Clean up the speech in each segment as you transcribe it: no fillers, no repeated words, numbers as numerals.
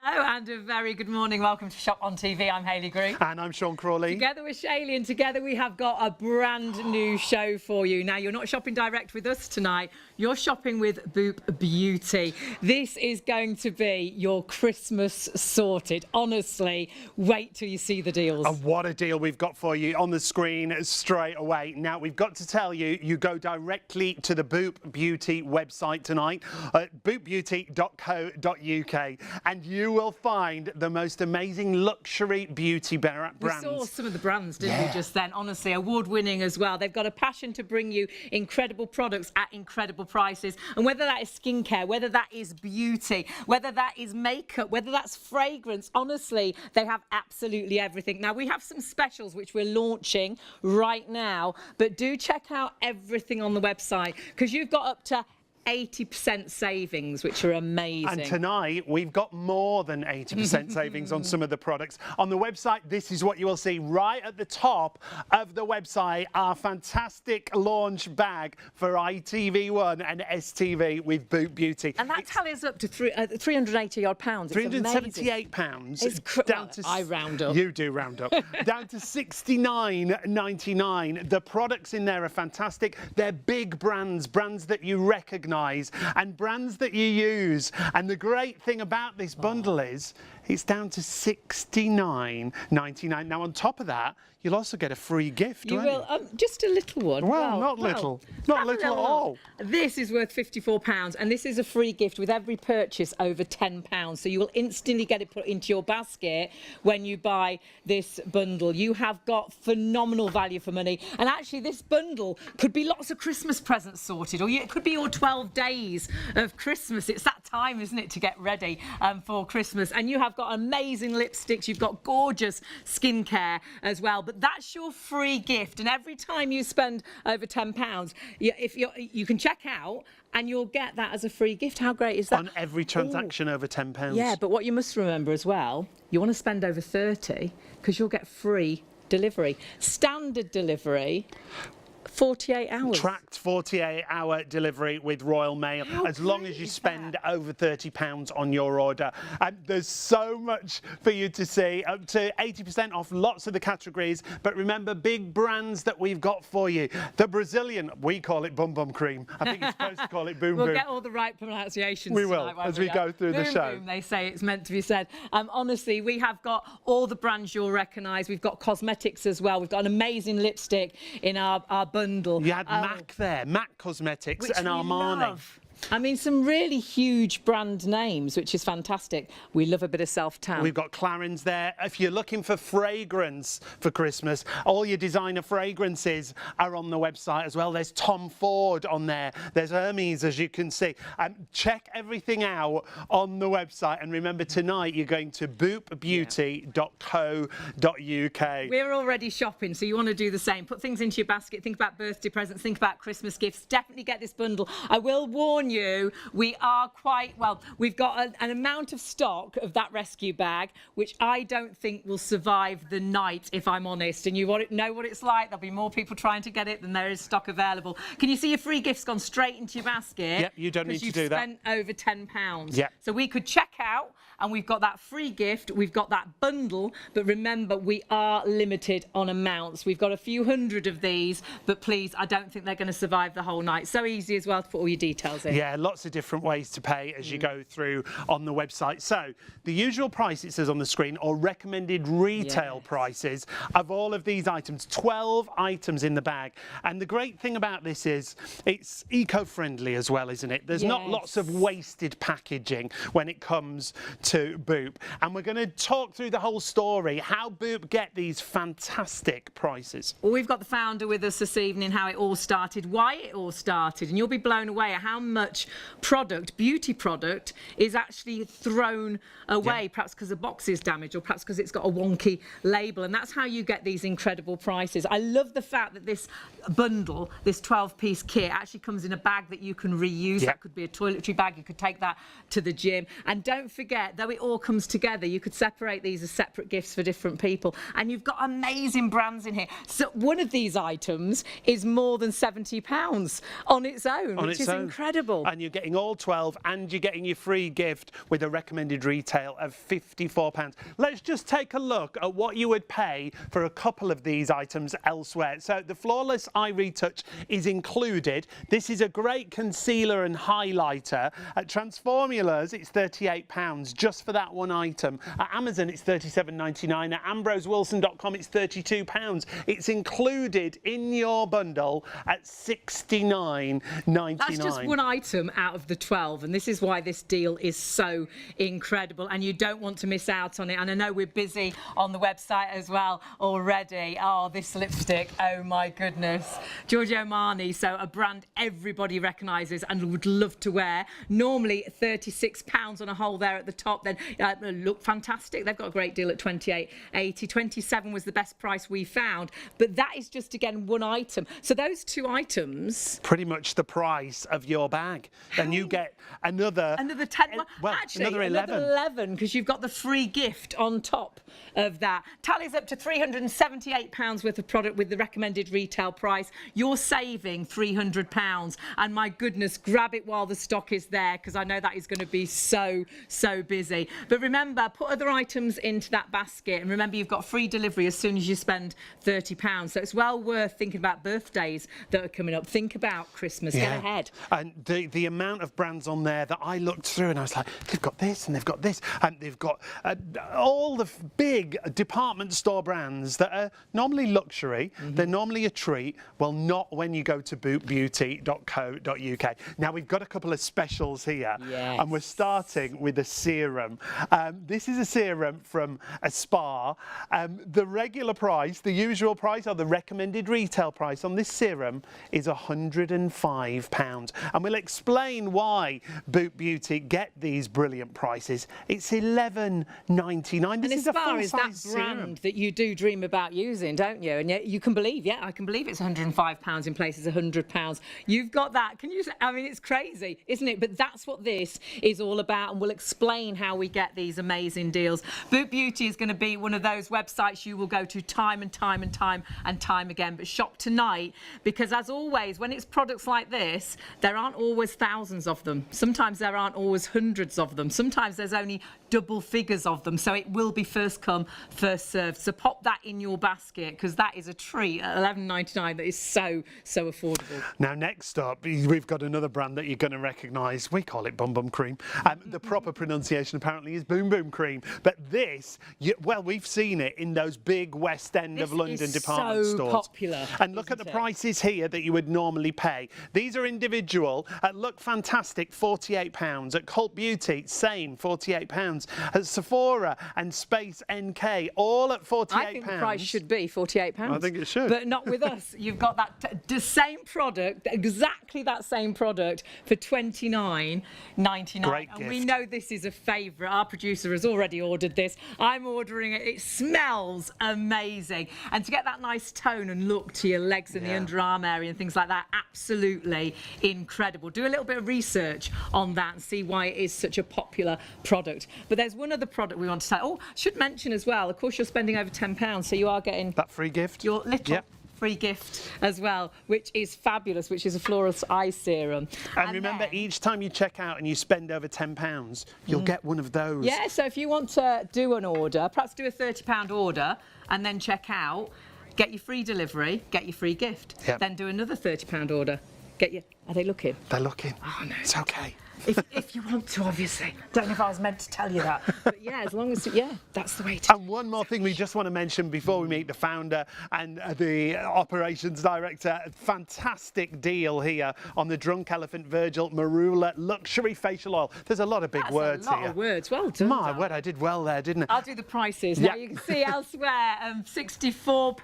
Hello and a very good morning. Welcome to Shop on TV. I'm Hayley Green. And I'm Sean Crawley. Together with Shaylee, and together we have got a brand new show for you. Now, you're not shopping direct with us tonight. You're shopping with Boop Beauty. This is going to be your Christmas sorted. Honestly, wait till you see the deals. And what a deal we've got for you on the screen straight away. Now, we've got to tell you, you go directly to the Boop Beauty website tonight, boopbeauty.co.uk, and you will find the most amazing luxury beauty brands. We saw some of the brands, didn't we, just then? Honestly, award-winning as well. They've got a passion to bring you incredible products at incredible prices. And whether that is skincare, whether that is beauty, whether that is makeup, whether that's fragrance, honestly, they have absolutely everything. Now, we have some specials which we're launching right now, but do check out everything on the website because you've got up to 80% savings, which are amazing. And tonight, we've got more than 80% savings on some of the products. On the website, this is what you will see right at the top of the website, our fantastic launch bag for ITV1 and STV with Boop Beauty. And that tallies up to 380 odd pounds. £378. It's down to, I round up. You do round up. Down to £69.99. The products in there are fantastic. They're big brands that you recognise, and brands that you use. And the great thing about this bundle is it's down to £69.99. Now, on top of that, you'll also get a free gift. You will, just a little one. Well, not little at all. This is worth £54, and this is a free gift with every purchase over £10. So you will instantly get it put into your basket when you buy this bundle. You have got phenomenal value for money, and actually this bundle could be lots of Christmas presents sorted, or it could be your 12 days of Christmas. It's that time, isn't it, to get ready for Christmas. And you have got amazing lipsticks, you've got gorgeous skincare as well. But that's your free gift, and every time you spend over £10, you can check out and you'll get that as a free gift. How great is that? On every transaction over £10. Yeah, but what you must remember as well, you want to spend over 30 because you'll get free delivery. Standard delivery, 48 hours. Tracked 48-hour delivery with Royal Mail, as long as you spend over £30 on your order. And there's so much for you to see, up to 80% off lots of the categories. But remember, big brands that we've got for you. The Brazilian, we call it Bum Bum Cream. I think you're supposed to call it Boom Boom. We'll get all the right pronunciations We will, tonight, as we go through the show. Boom, they say it's meant to be said. Honestly, we have got all the brands you'll recognise. We've got cosmetics as well. We've got an amazing lipstick in our bundle. You had MAC there, MAC Cosmetics and Armani. Love. I mean, some really huge brand names, which is fantastic. We love a bit of self-tan. We've got Clarins there. If you're looking for fragrance for Christmas, all your designer fragrances are on the website as well. There's Tom Ford on there. There's Hermes, as you can see. Check everything out on the website. And remember, tonight you're going to boopbeauty.co.uk. We're already shopping, so you want to do the same. Put things into your basket. Think about birthday presents. Think about Christmas gifts. Definitely get this bundle. I will warn you, we are quite, well, we've got an amount of stock of that rescue bag, which I don't think will survive the night, if I'm honest. And you know what it's like. There'll be more people trying to get it than there is stock available. Can you see your free gifts gone straight into your basket? Yep, you don't need to do that. You've spent over £10. Yep. So we could check out, and we've got that free gift, we've got that bundle, but remember, we are limited on amounts. We've got a few hundred of these, but please, I don't think they're going to survive the whole night. So easy as well to put all your details in. Yeah, lots of different ways to pay as you go through on the website. So the usual price it says on the screen, or recommended retail prices of all of these items, 12 items in the bag. And the great thing about this is it's eco-friendly as well, isn't it? There's not lots of wasted packaging when it comes to Boop. And we're going to talk through the whole story, how Boop get these fantastic prices. Well, we've got the founder with us this evening, how it all started, why it all started, and you'll be blown away at how much product, beauty product, is actually thrown away, perhaps because the box is damaged or perhaps because it's got a wonky label. And that's how you get these incredible prices. I love the fact that this bundle, this 12-piece kit, actually comes in a bag that you can reuse. That could be a toiletry bag. You could take that to the gym. And don't forget, though it all comes together, you could separate these as separate gifts for different people. And you've got amazing brands in here. So one of these items is more than £70 on its own, which is incredible. wonderful. And you're getting all 12 and you're getting your free gift with a recommended retail of £54. Let's just take a look at what you would pay for a couple of these items elsewhere. So the Flawless Eye Retouch is included. This is a great concealer and highlighter. At Transformulas, it's £38 just for that one item. At Amazon, it's £37.99. At AmbroseWilson.com, it's £32. It's included in your bundle at £69.99. That's just one item out of the 12, and this is why this deal is so incredible, and you don't want to miss out on it. And I know we're busy on the website as well already. Oh, this lipstick, oh my goodness. Giorgio Armani, so a brand everybody recognises and would love to wear. Normally £36 on a whole there at the top, then look fantastic. They've got a great deal at £28.80. 27 was the best price we found, but that is just, again, one item. So those two items... Pretty much the price of your bag. And you get another 10. Well, actually, another 11, because you've got the free gift on top of that. Tallies up to £378 worth of product with the recommended retail price. You're saving £300, and my goodness, grab it while the stock is there, because I know that is going to be so busy. But remember, put other items into that basket, and remember, you've got free delivery as soon as you spend £30. So it's well worth thinking about birthdays that are coming up. Think about Christmas. Get ahead. And the amount of brands on there that I looked through, and I was like, they've got this and they've got this, and they've got all the big department store brands that are normally luxury. They're normally a treat. Well, not when you go to bootbeauty.co.uk. Now, we've got a couple of specials here, and we're starting with a serum. This is a serum from a spa. The regular price, the usual price, or the recommended retail price on this serum is £105. And we'll explain why Boot Beauty get these brilliant prices. It's £11.99. This is a full-size is that serum. brand that you do dream about using, don't you? And yet you can believe, I can believe it's £105 in places £100. You've got that. Can you? I mean, it's crazy, isn't it? But that's what this is all about, and we'll explain how we get these amazing deals. Boot Beauty is going to be one of those websites you will go to time and time again. But shop tonight, because as always, when it's products like this, there aren't always thousands of them. Sometimes there aren't always hundreds of them. Sometimes there's only double figures of them. So it will be first come, first served. So pop that in your basket, because that is a treat at £11.99 that is so affordable. Now, next up, we've got another brand that you're going to recognise. We call it Bum Bum Cream. The proper pronunciation apparently is Boom Boom Cream. But this, well, we've seen it in those big West End of London department stores. So popular. And look at the prices here that you would normally pay. These are individual. At Look Fantastic, £48. At Cult Beauty, same, £48. At Sephora and Space NK, all at £48. I think the price should be £48. I think it should. But not with us. You've got that the same product, exactly that same product, for £29.99. Great and gift. we know this is a favourite. Our producer has already ordered this. I'm ordering it. It smells amazing. And to get that nice tone and look to your legs and the underarm area and things like that, absolutely incredible. Do a little bit of research on that and see why it is such a popular product. But there's one other product we want to say. Oh, should mention as well, of course, you're spending over £10, so you are getting that free gift. Your little free gift as well, which is fabulous, which is a Flawless Eye Serum. And remember, each time you check out and you spend over £10, you'll get one of those. Yeah, so if you want to do an order, perhaps do a £30 order and then check out, get your free delivery, get your free gift. Then do another £30 order. Get your... Are they looking? They're looking. Oh, no. It's okay. If you want to, obviously. Don't know if I was meant to tell you that. But yeah, as long as, that's the way to do it. And one more thing we just want to mention before we meet the founder and the operations director. Fantastic deal here on the Drunk Elephant Virgil Marula Luxury Facial Oil. There's a lot of big words here. That's a lot of words. Well done. My word, I did well there, didn't I? I'll do the prices. Now you can see elsewhere, £64,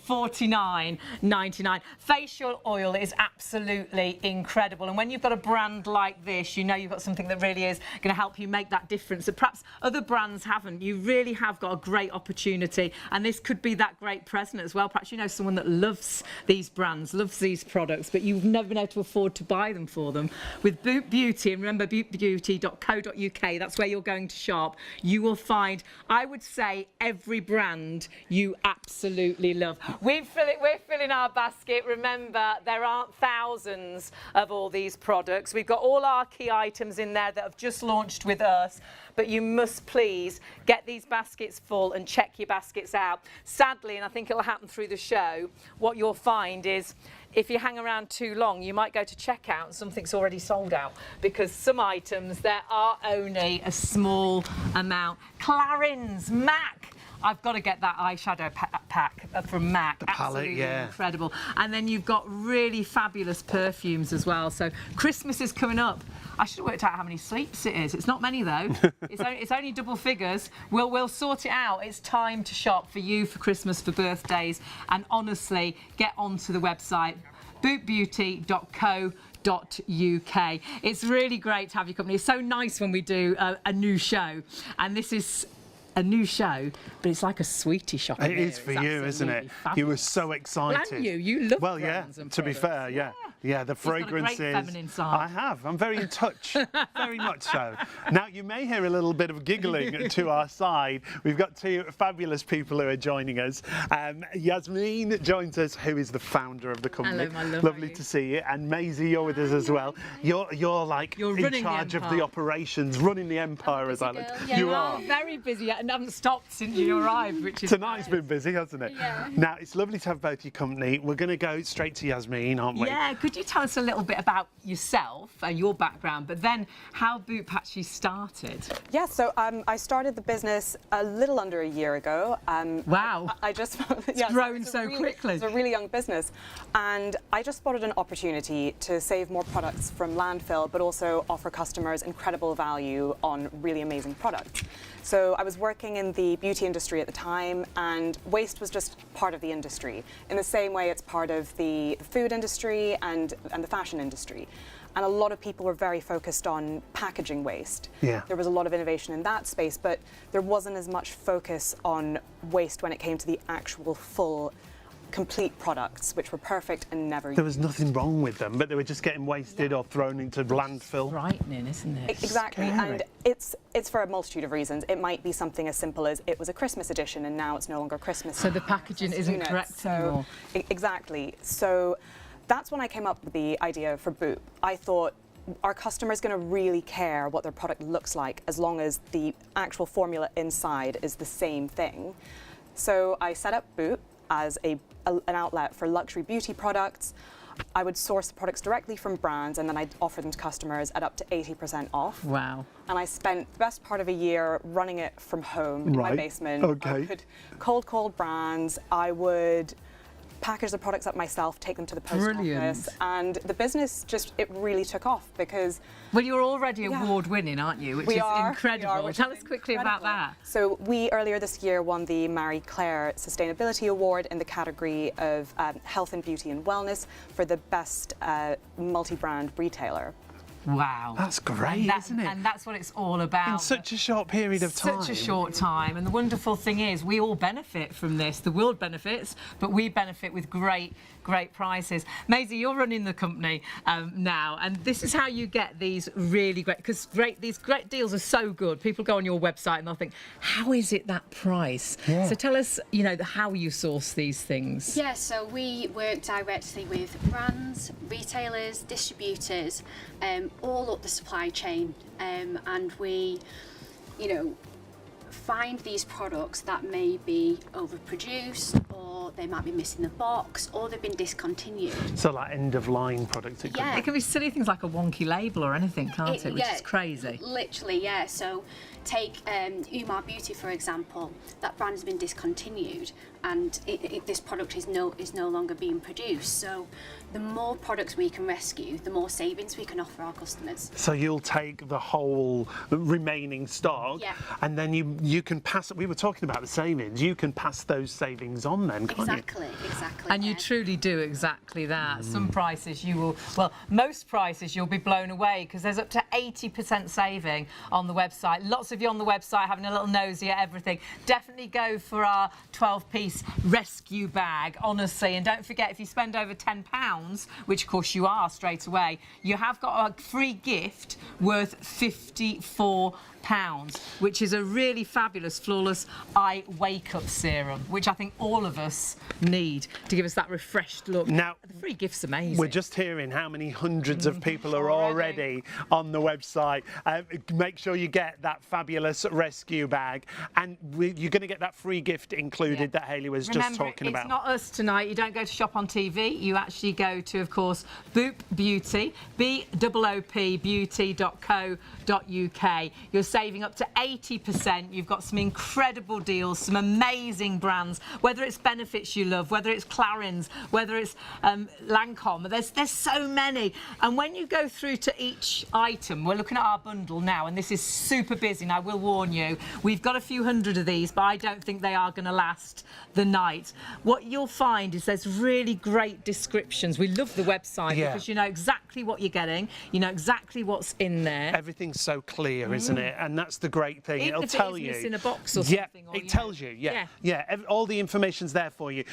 $49.99. Facial oil is absolutely incredible. And when you've got a brand like this, wish, you know you've got something that really is going to help you make that difference that perhaps other brands haven't. You really have got a great opportunity, and this could be that great present as well. Perhaps you know someone that loves these brands, loves these products, but you've never been able to afford to buy them for them. With Boot Beauty, and remember bootbeauty.co.uk, that's where you're going to shop, you will find, I would say, every brand you absolutely love. We're filling our basket. Remember, there aren't thousands of all these products. We've got all our key items in there that have just launched with us, but you must please get these baskets full and check your baskets out. Sadly, and I think it'll happen through the show, what you'll find is if you hang around too long, you might go to checkout and something's already sold out, because some items, there are only a small amount. Clarins, MAC. I've got to get that eyeshadow pack from MAC. The palette, absolutely yeah. Incredible. And then you've got really fabulous perfumes as well. So Christmas is coming up. I should have worked out how many sleeps it is. It's not many though. It's only double figures. We'll sort it out. It's time to shop for you, for Christmas, for birthdays. And honestly, get onto the website bootbeauty.co.uk. It's really great to have your company. It's so nice when we do a new show, and this is a new show, but it's like a sweetie shop. It is for you, isn't it? Fabulous. You were so excited. Well, and you love Well, yeah, brands and to be products. fair, yeah. Yeah, the fragrances. Got a great feminine side. I have. I'm very in touch. Very much so. Now, you may hear a little bit of giggling to our side. We've got two fabulous people who are joining us. Yasmin joins us, who is the founder of the company. Hello, my love. Lovely to see you. And Maisie, you're with us as well. You're in charge of the operations, running the empire, as I like. Yeah, You well, are. Very busy and haven't stopped since you arrived, which is Tonight's been busy, hasn't it? Yeah. Now, it's lovely to have both your company. We're going to go straight to Yasmin, aren't we? Yeah, could you tell us a little bit about yourself and your background, but then how Boot actually started? Yeah, so I started the business a little under a year ago. Wow. I just It's grown so quickly. It's a really young business, and I just spotted an opportunity to save more products from landfill, but also offer customers incredible value on really amazing products. So I was working in the beauty industry at the time, and waste was just part of the industry. In the same way it's part of the food industry and the fashion industry. And a lot of people were very focused on packaging waste. Yeah. There was a lot of innovation in that space, but there wasn't as much focus on waste when it came to the actual full complete products, which were perfect and never There used. was nothing wrong with them, but they were just getting wasted or thrown into landfill. Frightening, isn't it? Exactly, Scary. and it's for a multitude of reasons. It might be something as simple as it was a Christmas edition and now it's no longer Christmas. So the packaging isn't units. correct So, anymore. Exactly. So that's when I came up with the idea for Boot. I thought, our customers going to really care what their product looks like as long as the actual formula inside is the same thing. So I set up Boot as an outlet for luxury beauty products. I would source the products directly from brands, and then I'd offer them to customers at up to 80% off. Wow. And I spent the best part of a year running it from home in my Right. basement. Okay. I would cold call brands. I would package the products up myself, take them to the post Brilliant. office, and the business it really took off because Well, you're already Yeah. award-winning, aren't you? Which we is are incredible. we are, which Tell is us quickly about incredible. that. So we earlier this year won the Marie Claire Sustainability Award in the category of health and beauty and wellness for the best multi-brand retailer. Wow. That's great, isn't it? And that's what it's all about. In such a short period of time. Such a short time. And the wonderful thing is we all benefit from this. The world benefits, but we benefit with great prices. Maisie, you're running the company now, and this is how you get these really great, because these great deals are so good. People go on your website and they'll think, how is it that price? Yeah. So tell us, how you source these things. Yeah, so we work directly with brands, retailers, distributors, all up the supply chain, and we, find these products that may be overproduced, or they might be missing the box, or they've been discontinued. So like end-of-line products. It could Yeah. It can be silly things like a wonky label or anything, can't it? Which yeah, is crazy. Literally, yeah. So take Umar Beauty, for example. That brand has been discontinued, and this product is no longer being produced. So the more products we can rescue, the more savings we can offer our customers. So you'll take the whole remaining stock, Yeah. and then you can pass. We were talking about the savings. You can pass those savings on then, can't Exactly. And you yeah. truly do exactly that. Some prices you will, well, most prices you'll be blown away because there's up to 80% saving on the website. Lots of you on the website having a little nosy at everything. Definitely go for our 12-piece rescue bag, honestly. And don't forget, if you spend over £10, which of course you are straight away, you have got a free gift worth £54, which is a really fabulous flawless eye wake-up serum, which I think all of us need to give us that refreshed look. Now, the free gift's amazing. We're just hearing how many hundreds of people are already on the website. Make sure you get that fabulous rescue bag, and you're going to get that free gift included that Hayley was just talking about. It's not us tonight. You don't go to ShopOnTV. You actually go to, of course, Boop Beauty, BOOP beauty.co.uk. You're saving up to 80%. You've got some incredible deals, some amazing brands, whether it's Benefits you love, whether it's Clarins, whether it's Lancome. There's so many. And when you go through to each item, we're looking at our bundle now, and this is super busy, and I will warn you, we've got a few hundred of these, but I don't think they are going to last the night. What you'll find is there's really great descriptions. We love the website because you know exactly what you're getting, you know exactly what's in there. Everything's so clear, isn't it? And that's the great thing. Even It'll if tell it you. is missing a box or something. Or, it tells you. All the information's there for you.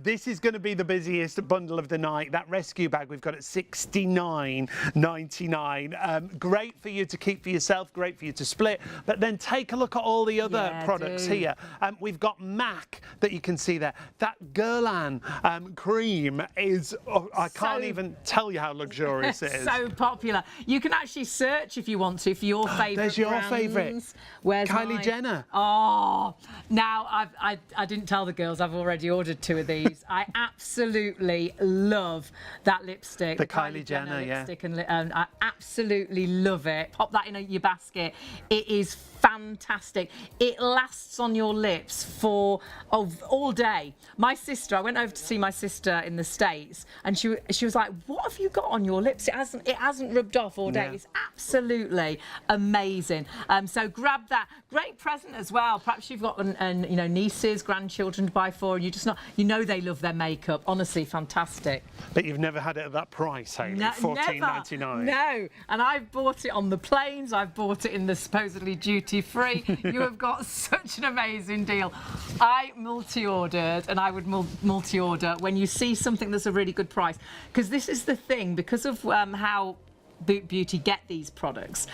This is going to be the busiest bundle of the night. That rescue bag we've got at £69.99. Great for you to keep for yourself. Great for you to split. But then take a look at all the other products here. We've got MAC that you can see there. That Guerlain cream is. I can't even tell you how luxurious it is. So popular. You can actually search if you want to for your favourite. There's your brands. favourite. Where's Kylie mine? Jenner. Oh, now I didn't tell the girls I've already ordered 2 of these. I absolutely love that lipstick. The Kylie Jenner, lipstick, and I absolutely love it. Pop that in your basket. It is fantastic. It lasts on your lips for all day. My sister, I went over to see my sister in the States, and she was like, "What have you got on your lips? It hasn't rubbed off all day." It's absolutely amazing. So grab that. Great present as well. Perhaps you've got nieces, grandchildren to buy for, and you know they love their makeup. Honestly, fantastic. But you've never had it at that price, Hayley. $14.99. No, and I've bought it on the planes. I've bought it in the supposedly duty-free. You have got such an amazing deal. I multi-ordered, and I would multi-order when you see something that's a really good price, because this is the thing, because of how Boot Beauty get these products,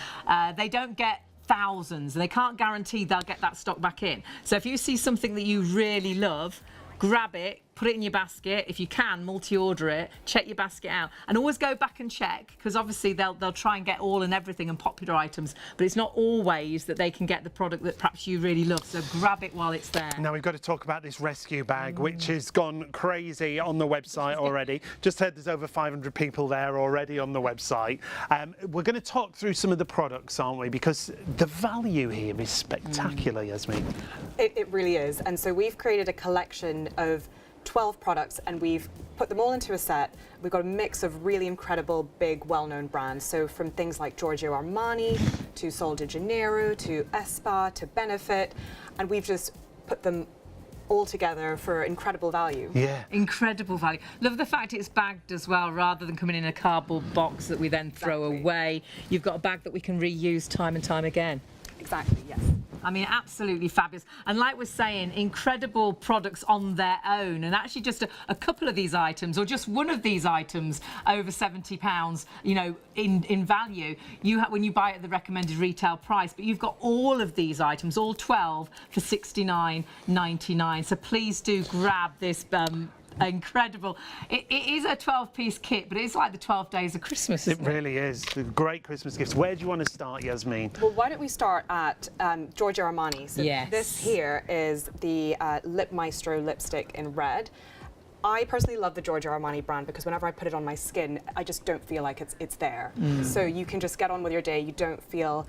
they don't get thousands. They can't guarantee they'll get that stock back in. So if you see something that you really love, grab it, put it in your basket. If you can, multi-order it, check your basket out, and always go back and check, because obviously they'll try and get all and everything and popular items, but it's not always that they can get the product that perhaps you really love. So grab it while it's there. Now we've got to talk about this rescue bag, which has gone crazy on the website already. Just heard there's over 500 people there already on the website. We're going to talk through some of the products, aren't we? Because the value here is spectacular, Yasmin. It really is. And so we've created a collection of 12 products, and we've put them all into a set. We've got a mix of really incredible, big, well-known brands. So from things like Giorgio Armani to Sol de Janeiro to Espa to Benefit, and we've just put them all together for incredible value. Yeah. Incredible value. Love the fact it's bagged as well, rather than coming in a cardboard box that we then throw away. You've got a bag that we can reuse time and time again. Exactly, yes. I mean, absolutely fabulous. And like we're saying, incredible products on their own. And actually just a couple of these items, or just one of these items, over £70, you know, in value, when you buy it at the recommended retail price. But you've got all of these items, all 12, for £69.99. So please do grab this incredible. It is a 12-piece kit, but it's like the 12 days of Christmas, isn't it? It really is. Great Christmas gifts. Where do you want to start, Yasmin? Well, why don't we start at Giorgio Armani. So this here is the Lip Maestro lipstick in red. I personally love the Giorgio Armani brand because whenever I put it on my skin, I just don't feel like it's there. So you can just get on with your day. You don't feel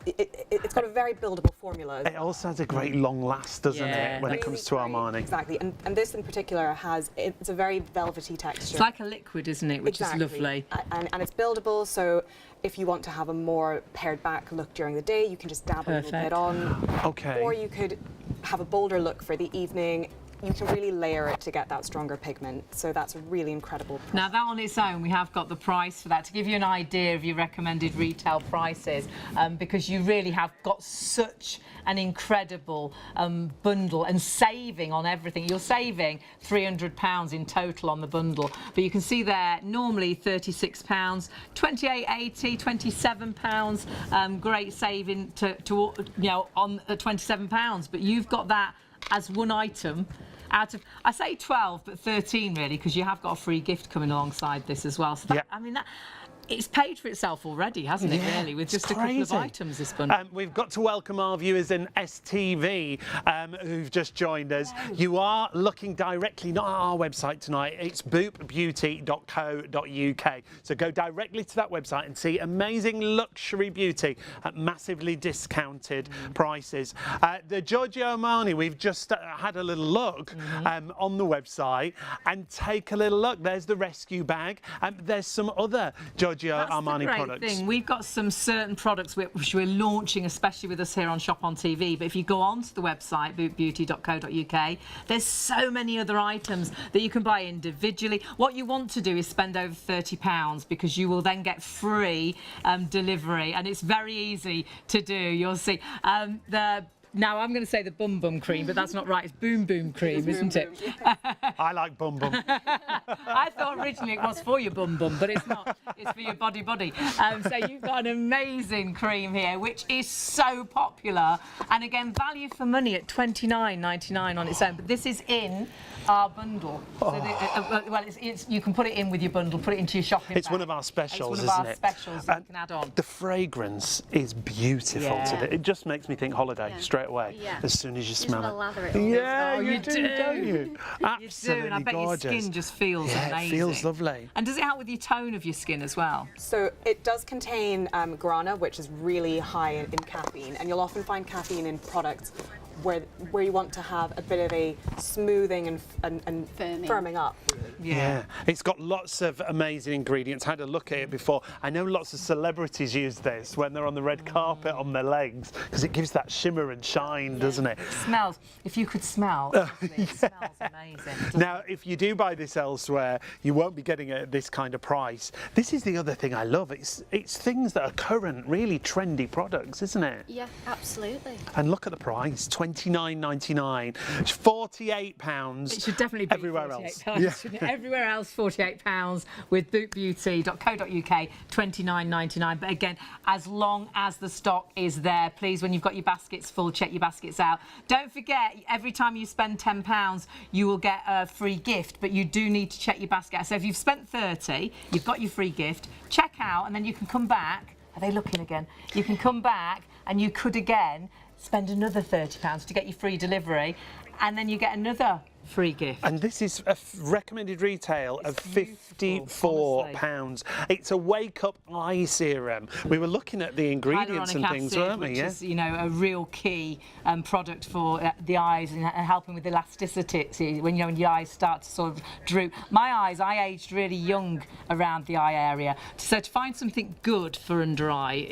it's got a very buildable formula. It also has a great long last, doesn't Yeah. it, when it comes to Armani? Exactly, and this in particular it's a very velvety texture. It's like a liquid, isn't it? Which Exactly. is lovely. And it's buildable, so if you want to have a more pared back look during the day, you can just dab a little Perfect. bit on. Okay. Or you could have a bolder look for the evening. You can really layer it to get that stronger pigment. So that's a really incredible product. Now that on its own, we have got the price for that to give you an idea of your recommended retail prices, because you really have got such an incredible bundle and saving on everything. You're saving £300 in total on the bundle, but you can see there normally £36, £28.80, £27. Great saving to on £27, but you've got that as one item out of, I say 12, but 13 really, because you have got a free gift coming alongside this as well. So that, Yeah. I mean, it's paid for itself already, hasn't it, Yeah, really, with it's just a couple of crazy. items this bundle. We've got to welcome our viewers in STV who've just joined us. Hello. You are looking directly, not at our website tonight, it's boopbeauty.co.uk. So go directly to that website and see amazing luxury beauty at massively discounted prices. The Giorgio Armani, we've just had a little look on the website, and take a little look. There's the rescue bag. There's some other Giorgio That's Armani the great products. thing. We've got some certain products which we're launching, especially with us here on ShopOnTV. But if you go onto the website, bootbeauty.co.uk, there's so many other items that you can buy individually. What you want to do is spend over £30, because you will then get free delivery, and it's very easy to do. You'll see. Now, I'm going to say the Bum Bum cream, but that's not right. It's Boom Boom cream, isn't it? I like Bum Bum. I thought originally it was for your bum bum, but it's not. It's for your body. So you've got an amazing cream here, which is so popular. And again, value for money at £29.99 on its own. But this is in our bundle. So you can put it in with your bundle, put it into your shopping It's bag. one of our specials, It's one of isn't our it? specials that you can add on. The fragrance is beautiful Yeah. today. It just makes me think holiday Yeah. straight away Yeah. as soon as you Just smell wanna it. lather it all Yeah, Oh, you you do, do. don't you? You do, Absolutely and I bet gorgeous. your skin just feels Yeah, amazing. it feels lovely. And does it help with your tone of your skin as well? So it does contain guarana, which is really high in caffeine, and you'll often find caffeine in products where you want to have a bit of a smoothing and firming up. Yeah, it's got lots of amazing ingredients. Had a look at it before. I know lots of celebrities use this when they're on the red carpet on their legs, because it gives that shimmer and shine, doesn't it? It smells. If you could smell, actually, it smells amazing. doesn't Now, if you do buy this elsewhere, you won't be getting it at this kind of price. This is the other thing I love. It's things that are current, really trendy products, isn't it? Yeah, absolutely. And look at the price, £29.99. It's £48 It should definitely be everywhere £48, else. shouldn't it? Everywhere else, £48 with bootbeauty.co.uk, £29.99. But again, as long as the stock is there, please, when you've got your baskets full, check your baskets out. Don't forget, every time you spend £10, you will get a free gift, but you do need to check your basket out. So if you've spent £30, you've got your free gift, check out, and then you can come back. Are they looking again? You can come back and you could again spend another £30 to get your free delivery, and then you get another free gift. And this is a recommended retail of £54. It's a wake-up eye serum. We were looking at the ingredients and Hyaluronic things, acid, weren't we? which Yeah. is, a real key product for the eyes, and helping with elasticity when when your eyes start to sort of droop. My eyes, I aged really young around the eye area, so to find something good for under eye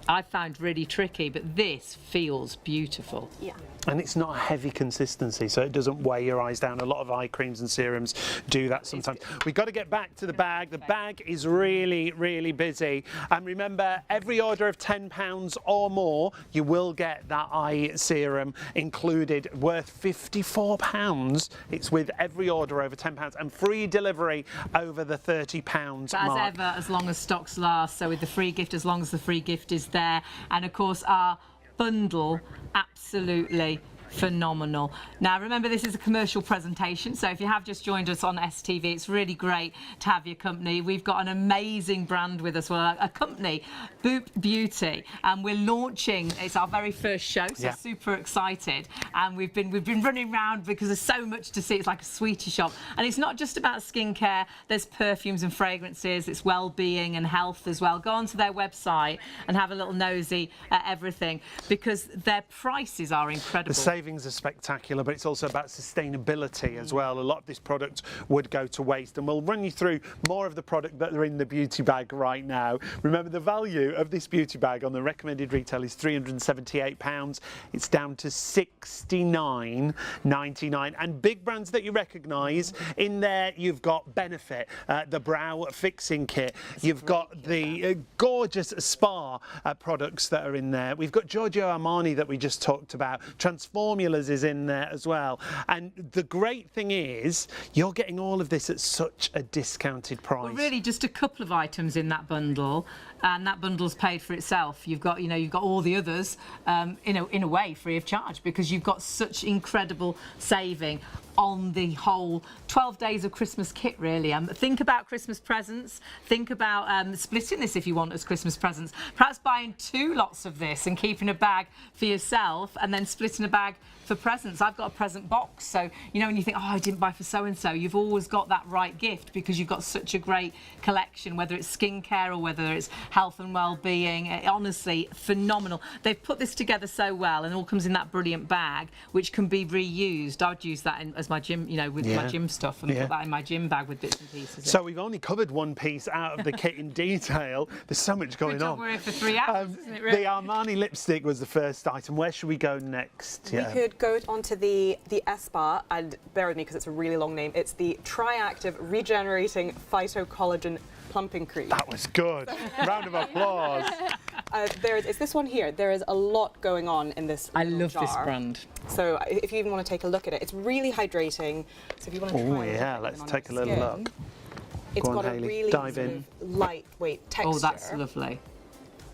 I found really tricky. But this feels beautiful. Yeah. And it's not a heavy consistency, so it doesn't weigh your eyes down. A lot of eye creams and serums do that sometimes. We've got to get back to the bag. The bag is really, really busy. And remember, every order of £10 or more, you will get that eye serum included, worth £54. It's with every order over £10 and free delivery over the £30 But as mark. ever, as long as stocks last, so with the free gift, as long as the free gift is there. And of course, our bundle, absolutely phenomenal. Now remember, this is a commercial presentation, so if you have just joined us on STV, it's really great to have your company. We've got an amazing brand with us, well, a company, Boop Beauty, and we're launching, it's our very first show, so super excited, and we've been running around because there's so much to see. It's like a sweetie shop, and it's not just about skincare, there's perfumes and fragrances, it's well-being and health as well. Go onto their website and have a little nosy at everything, because their prices are incredible. The savings are spectacular, but it's also about sustainability as well. A lot of this product would go to waste, and we'll run you through more of the product that are in the beauty bag right now. Remember, the value of this beauty bag on the recommended retail is £378. It's down to £69.99. And big brands that you recognise in there, you've got Benefit, the brow fixing kit. You've got the gorgeous spa products that are in there. We've got Giorgio Armani that we just talked about. Transformulas is in there as well. And the great thing is, you're getting all of this at such a discounted price. Well, really, just a couple of items in that bundle, and that bundle's paid for itself. You've got, you've got all the others, in a way, free of charge, because you've got such incredible saving on the whole 12 days of Christmas kit, really. Think about Christmas presents. Think about splitting this if you want as Christmas presents. Perhaps buying 2 lots of this and keeping a bag for yourself, and then splitting a bag for presents. I've got a present box, so when you think, oh, I didn't buy for so-and-so, you've always got that right gift, because you've got such a great collection, whether it's skincare or whether it's health and well-being. Honestly, phenomenal. They've put this together so well, and it all comes in that brilliant bag, which can be reused. I'd use that as my gym, with my gym stuff, and put that in my gym bag with bits and pieces. So we've only covered one piece out of the kit in detail. There's so much going on. We're here for 3 hours, isn't it, really? The Armani lipstick was the first item. Where should we go next? We could go onto the ESPA, and bear with me because it's a really long name. It's the Triactive Regenerating Phytocollagen Plumping Cream. That was good. Round of applause. It's this one here. There is a lot going on in this I love jar. this brand. So if you even want to take a look at it, it's really hydrating. So if you want to try yeah, let's take a little look. It's got Hayley. a really Dive in. lightweight texture. Oh, that's lovely.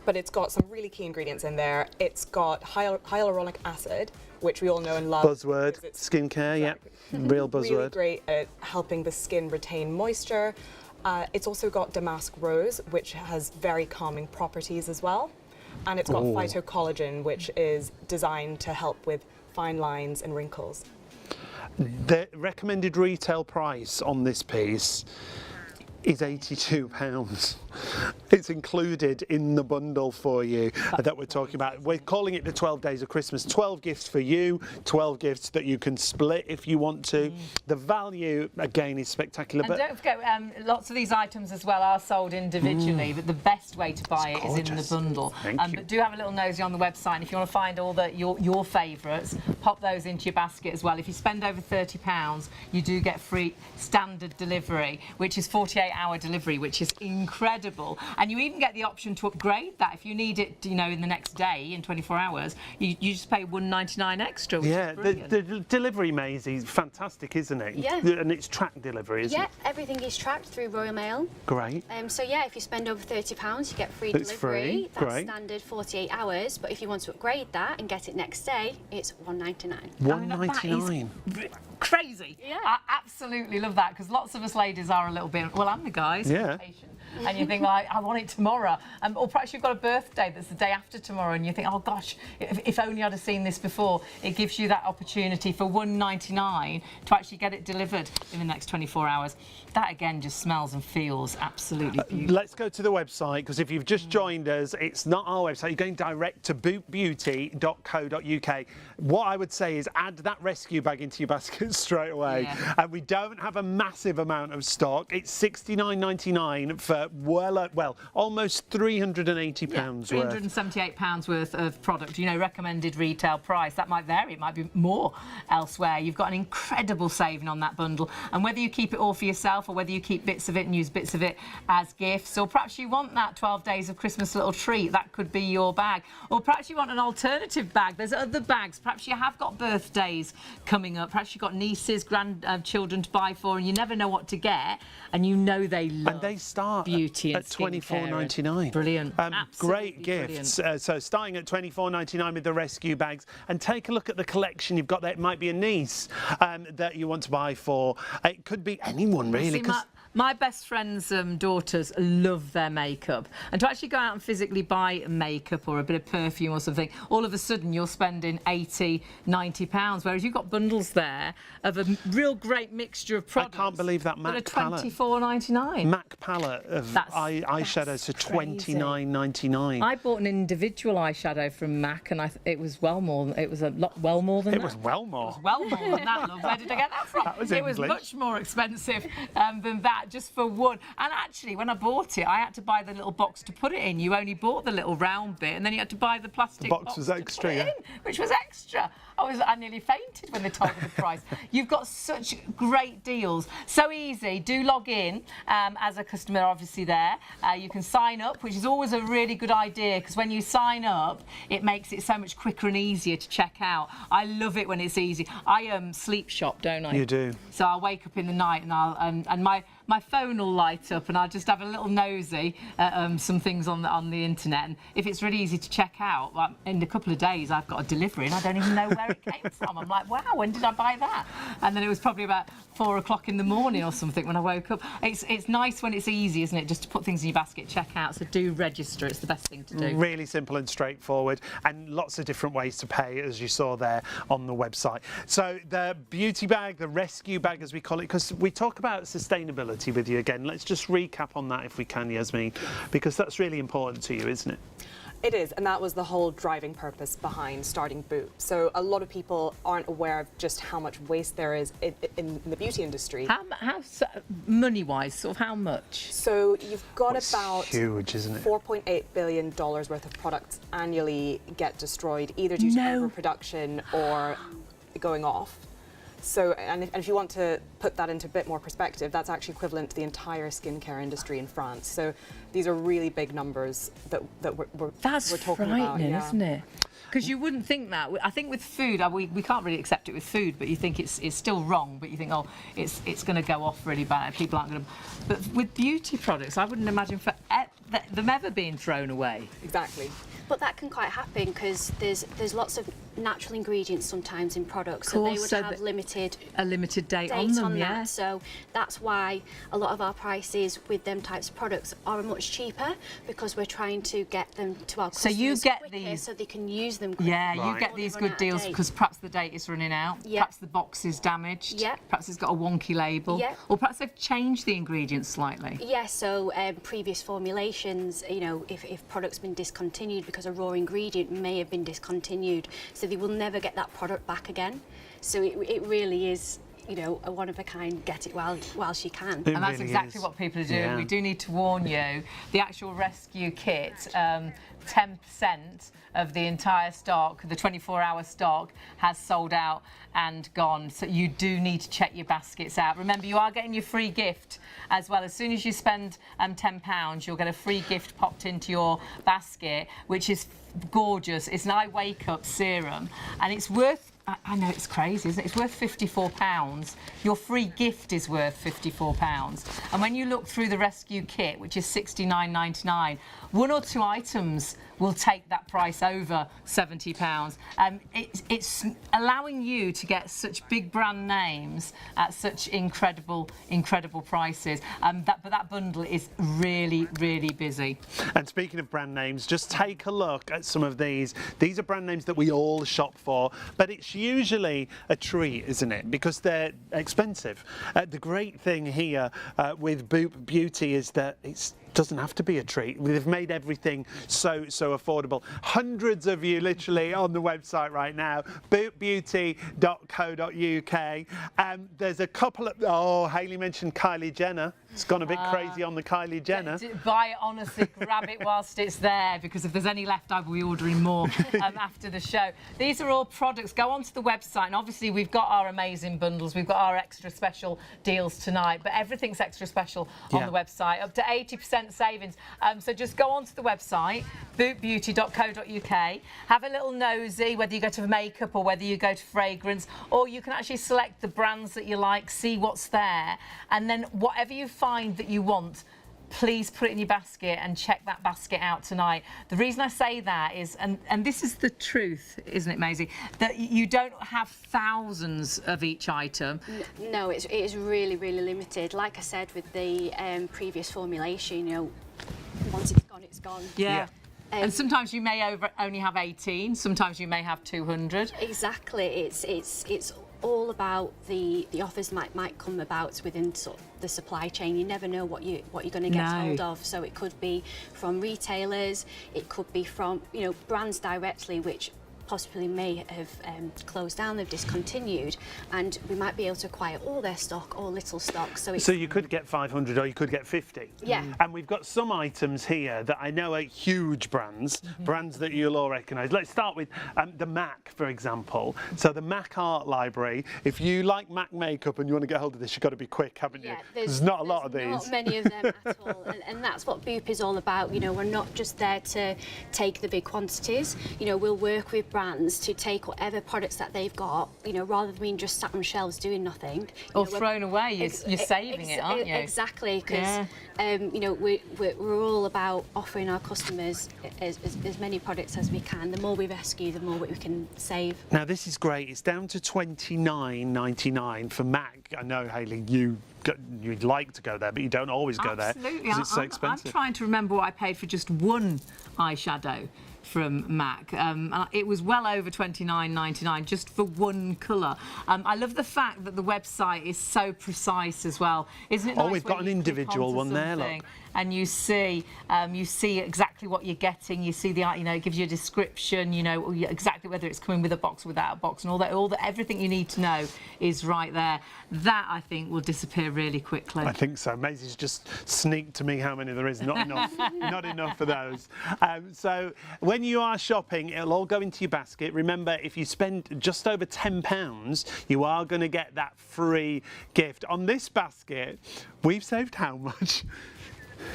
But it's got some really key ingredients in there. It's got hyaluronic acid, which we all know and love. Buzzword, skincare, real buzzword. Really great at helping the skin retain moisture. It's also got damask rose, which has very calming properties as well. And it's got phytocollagen, which is designed to help with fine lines and wrinkles. The recommended retail price on this piece is £82. It's included in the bundle for you that we're talking about. We're calling it the 12 days of Christmas. 12 gifts for you, 12 gifts that you can split if you want to. The value, again, is spectacular. And don't forget, lots of these items as well are sold individually, but the best way to buy it is in the bundle. But do have a little nosy on the website, and if you want to find all your favourites, pop those into your basket as well. If you spend over £30, you do get free standard delivery, which is 48-hour delivery, which is incredible. And you even get the option to upgrade that if you need it, in the next day, in 24 hours. You just pay £1.99 extra, which is brilliant. The delivery, Maisie, is fantastic, isn't it? Yeah. And it's tracked delivery, isn't it? Yeah, everything is tracked through Royal Mail. Great. So yeah, if you spend over £30, you get free It's delivery. free. That's Great. standard 48 hours. But if you want to upgrade that and get it next day, it's £1.99. £1.99. Crazy. Yeah. I absolutely love that, because lots of us ladies are a little bit, well, I'm the guys. Yeah. And you think, well, I want it tomorrow. Or perhaps you've got a birthday that's the day after tomorrow, and you think, oh gosh, if only I'd have seen this before. It gives you that opportunity for £1.99 to actually get it delivered in the next 24 hours. That again just smells and feels absolutely beautiful. Let's go to the website, because if you've just joined us, it's not our website. You're going direct to bootbeauty.co.uk. What I would say is add that rescue bag into your basket straight away. Yeah. And we don't have a massive amount of stock. It's £69.99 for almost £380 worth. £378 worth of product, recommended retail price. That might vary, it might be more elsewhere. You've got an incredible saving on that bundle, and whether you keep it all for yourself or whether you keep bits of it and use bits of it as gifts, or perhaps you want that 12 days of Christmas little treat, that could be your bag. Or perhaps you want an alternative bag. There's other bags. Perhaps you have got birthdays coming up, perhaps you've got nieces, grandchildren to buy for, and you never know what to get, and they love And they start beauty and at $24.99. Brilliant. Great Absolutely gifts. brilliant. So starting at $24.99 with the rescue bags, and take a look at the collection you've got there. It might be a niece that you want to buy for. It could be anyone really. See, my best friend's daughters love their makeup, and to actually go out and physically buy makeup or a bit of perfume or something, all of a sudden you're spending £80, £90, whereas you've got bundles there of a real great mixture of products. I can't believe that MAC palette. £24.99. MAC palette of eyeshadows for $29.99. I bought an individual eyeshadow from MAC, and it was well more than, it was a lot well more than It that. was well more. Well more than that, love. Where did I get that from? That was It was English. much more expensive than that, just for one. And actually, when I bought it, I had to buy the little box to put it in. You only bought the little round bit, and then you had to buy the plastic box was to extra, put it yeah. in, which was extra. I nearly fainted when they told me the price. You've got such great deals. So easy. Do log in as a customer, obviously, there. You can sign up, which is always a really good idea, because when you sign up, it makes it so much quicker and easier to check out. I love it when it's easy. I sleep shop, don't I? You do. So I'll wake up in the night and and my phone will light up, and I'll just have a little nosy at some things on the internet. And if it's really easy to check out, like in a couple of days, I've got a delivery and I don't even know where it came from. I'm like, wow, when did I buy that? And then it was probably about 4 o'clock in the morning or something when I woke up. It's nice when it's easy, isn't it? Just to put things in your basket, check out. So do register. It's the best thing to do. Really simple and straightforward, and lots of different ways to pay, as you saw there on the website. So the beauty bag, the rescue bag, as we call it, because we talk about sustainability with you again. Let's just recap on that if we can, Yasmin, because that's really important to you, isn't it? It is, and that was the whole driving purpose behind starting Boop. So a lot of people aren't aware of just how much waste there is in the beauty industry. How money-wise, sort of how much? So you've got It's about huge, isn't it? $4.8 billion worth of products annually get destroyed, either due to overproduction or going off. So, and if you want to put that into a bit more perspective, that's actually equivalent to the entire skincare industry in France. So these are really big numbers that we're talking about. Frightening, isn't it? Because you wouldn't think that. I think with food, we can't really accept it with food, but you think it's still wrong, but you think, oh, it's going to go off really bad, people aren't going to... But with beauty products, I wouldn't imagine them ever being thrown away. Exactly. But that can quite happen because there's lots of natural ingredients sometimes in products, so they would have a limited date on them, yeah. that. So that's why a lot of our prices with them types of products are much cheaper, because we're trying to get them to our customers So you get quicker these, so they can use them quicker. Yeah, you Right. get Before these they good run out of deals date. because perhaps the date is running out, Yeah. perhaps the box is damaged, Yeah. perhaps it's got a wonky label, Yeah. or perhaps they've changed the ingredients slightly. Yeah, so previous formulations, you know, if product's been discontinued because a raw ingredient may have been discontinued, so they will never get that product back again. So it really is, you know, a one of a kind, get it whilst you can. It And that's really exactly is. what people are doing. Yeah. We do need to warn you, the actual rescue kit, 10% of the entire stock, the 24-hour stock, has sold out and gone. So you do need to check your baskets out. Remember, you are getting your free gift as well. As soon as you spend £10, you'll get a free gift popped into your basket, which is gorgeous. It's an eye wake up serum, and it's worth, I know it's crazy, isn't it? It's worth £54. Your free gift is worth £54. And when you look through the rescue kit, which is £69.99, 1 or 2 items will take that price over £70. It's allowing you to get such big brand names at such incredible prices. But that bundle is really, really busy. And speaking of brand names, just take a look at some of these. These are brand names that we all shop for, but it's usually a treat, isn't it? Because they're expensive. The great thing here with Boop Beauty is that it doesn't have to be a treat. They've made everything so affordable. Hundreds of you literally on the website right now, boopbeauty.co.uk. There's a couple of, Hayley mentioned Kylie Jenner. It's gone a bit crazy on the Kylie Jenner. Buy it, honestly, grab it whilst it's there, because if there's any left, I will be ordering more after the show. These are all products. Go onto the website, and obviously we've got our amazing bundles. We've got our extra special deals tonight, but everything's extra special on the website, up to 80% savings. So just go onto the website, boopbeauty.co.uk, have a little nosy, whether you go to makeup or whether you go to fragrance, or you can actually select the brands that you like, see what's there, and then whatever you find that you want, please put it in your basket and check that basket out tonight. The reason I say that is, and this is the truth, isn't it, Maisie, that you don't have thousands of each item. No, it is really, really limited. Like I said with the previous formulation, you know, once it's gone, it's gone. Yeah. And sometimes you may only have 18, sometimes you may have 200. Exactly. It's all about the offers might come about within sort of the supply chain. You never know what you're going to get hold of. So it could be from retailers, it could be from, you know, brands directly, which possibly may have closed down, they've discontinued, and we might be able to acquire all their stock or little stock. So you could get 500 or you could get 50. Yeah. And we've got some items here that I know are huge brands, brands that you'll all recognise. Let's start with the MAC, for example. So the MAC Art Library, if you like MAC makeup and you want to get hold of this, you've got to be quick, haven't you? There's not a lot of these. Not many of them at all, and that's what Boop is all about. You know, we're not just there to take the big quantities. You know, we'll work with brands to take whatever products that they've got, you know, rather than being just sat on shelves doing nothing. Or thrown away, you're saving it, aren't you? Exactly, because you know, we're all about offering our customers as many products as we can. The more we rescue, the more we can save. Now this is great. It's down to $29.99 for MAC. I know, Hayley, you'd like to go there, but you don't always go there because it's so expensive. I'm trying to remember what I paid for just one eyeshadow from MAC. It was well over $29.99 just for one colour. I love the fact that the website is so precise as well. Isn't it nice? Oh, we've got an individual one there, look. And you see exactly what you're getting. You see you know, it gives you a description. You know exactly whether it's coming with a box or without a box, and everything you need to know is right there. That I think will disappear really quickly. I think so. Maisie's just sneaked to me how many there is. Not enough. Not enough for those. So when you are shopping, it'll all go into your basket. Remember, if you spend just over £10, you are going to get that free gift. On this basket, we've saved how much?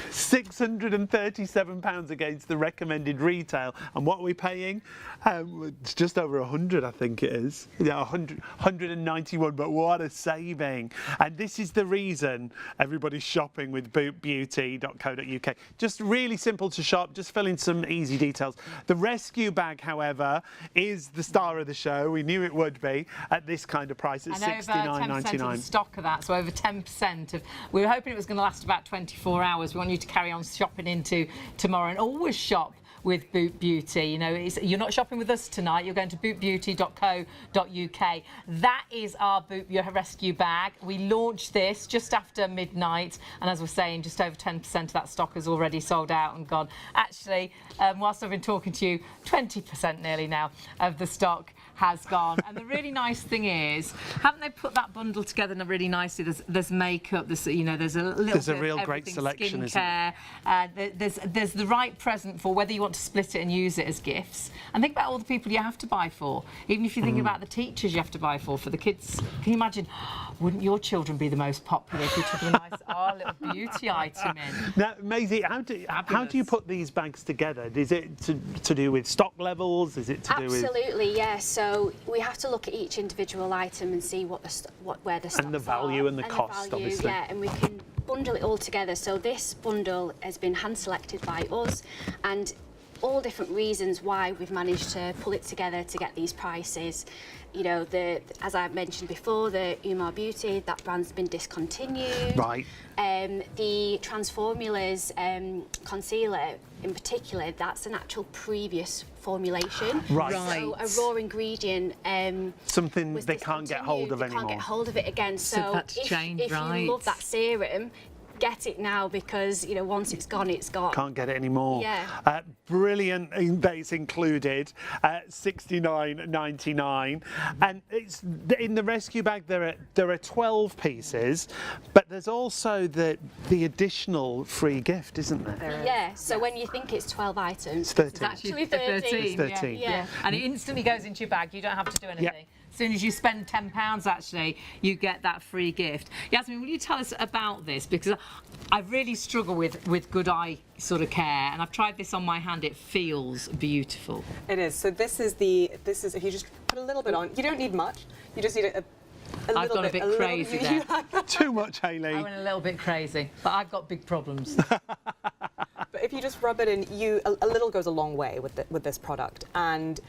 £637 against the recommended retail, and what are we paying? It's just over 100, I think it is. Yeah, 191, but what a saving. And this is the reason everybody's shopping with bootbeauty.co.uk. Just really simple to shop, just fill in some easy details. The rescue bag, however, is the star of the show. We knew it would be at this kind of price at $69.99. Over 10% of the stock of that, so over 10% of. We were hoping it was going to last about 24 hours. We want you to carry on shopping into tomorrow, and always shop with Boot Beauty. You know, you're not shopping with us tonight, you're going to bootbeauty.co.uk. That is our Boot Rescue bag. We launched this just after midnight, and as we're saying, just over 10% of that stock is already sold out and gone. Actually, whilst I've been talking to you, 20% nearly now of the stock has gone. And the really nice thing is, haven't they put that bundle together really nicely? There's makeup, there's a real great selection, skincare, there's the right present for whether you want to split it and use it as gifts. And think about all the people you have to buy for. Even if you think about the teachers you have to buy for the kids. Can you imagine? Wouldn't your children be the most popular if you took a nice little beauty item in? Now, Maisie, how do you put these bags together? Is it to do with stock levels? Is it to do with? Absolutely, yeah. So we have to look at each individual item and see where the stocks and the value are, and the cost, obviously. Yeah, and we can bundle it all together. So this bundle has been hand selected by us, and all different reasons why we've managed to pull it together to get these prices. You know, as I mentioned before, the Umar Beauty, that brand's been discontinued. Right. The Transformulas concealer in particular, that's an actual previous formulation. Right. So a raw ingredient. Something they can't get hold of anymore. They can't get hold of it again. So that's changed, if right. you love that serum, get it now, because you know, once it's gone, it's gone. Can't get it anymore. Yeah. Brilliant that it's included. $69.99, and it's in the rescue bag. There are 12 pieces, but there's also the additional free gift, isn't there? Yeah. So when you think it's 12 items, it's 13. it's actually 13. It's 13. Yeah. And it instantly goes into your bag. You don't have to do anything. Yep. As soon as you spend £10, actually, you get that free gift. Yasmin, will you tell us about this? Because I really struggle with good eye sort of care, and I've tried this on my hand. It feels beautiful. It is. So this is if you just put a little bit on, you don't need much. You just need I've gone a bit crazy there. Too much, Hayley. I went a little bit crazy, but I've got big problems. But if you just rub it in, a little goes a long way with this product, and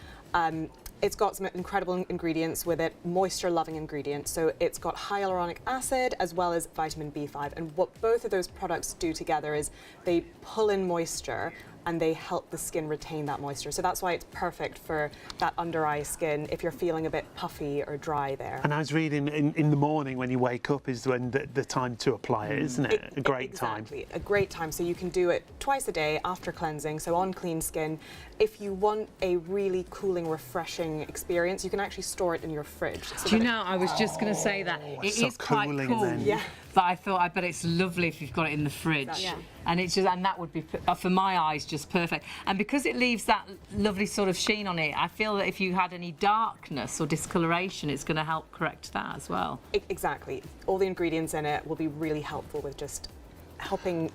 it's got some incredible ingredients with it, moisture-loving ingredients. So it's got hyaluronic acid as well as vitamin B5, and what both of those products do together is they pull in moisture and they help the skin retain that moisture. So that's why it's perfect for that under-eye skin if you're feeling a bit puffy or dry there. And I was reading in the morning when you wake up is when the time to apply it, isn't it? A great time. Exactly, a great time. So you can do it twice a day after cleansing, so on clean skin. If you want a really cooling, refreshing experience, you can actually store it in your fridge. So Do you know, I was just going to say that. It so is quite cooling cool. then. Yeah. But I bet it's lovely if you've got it in the fridge. Exactly. And that would be, for my eyes, just perfect. And because it leaves that lovely sort of sheen on it, I feel that if you had any darkness or discoloration, it's going to help correct that as well. Exactly. All the ingredients in it will be really helpful with just helping.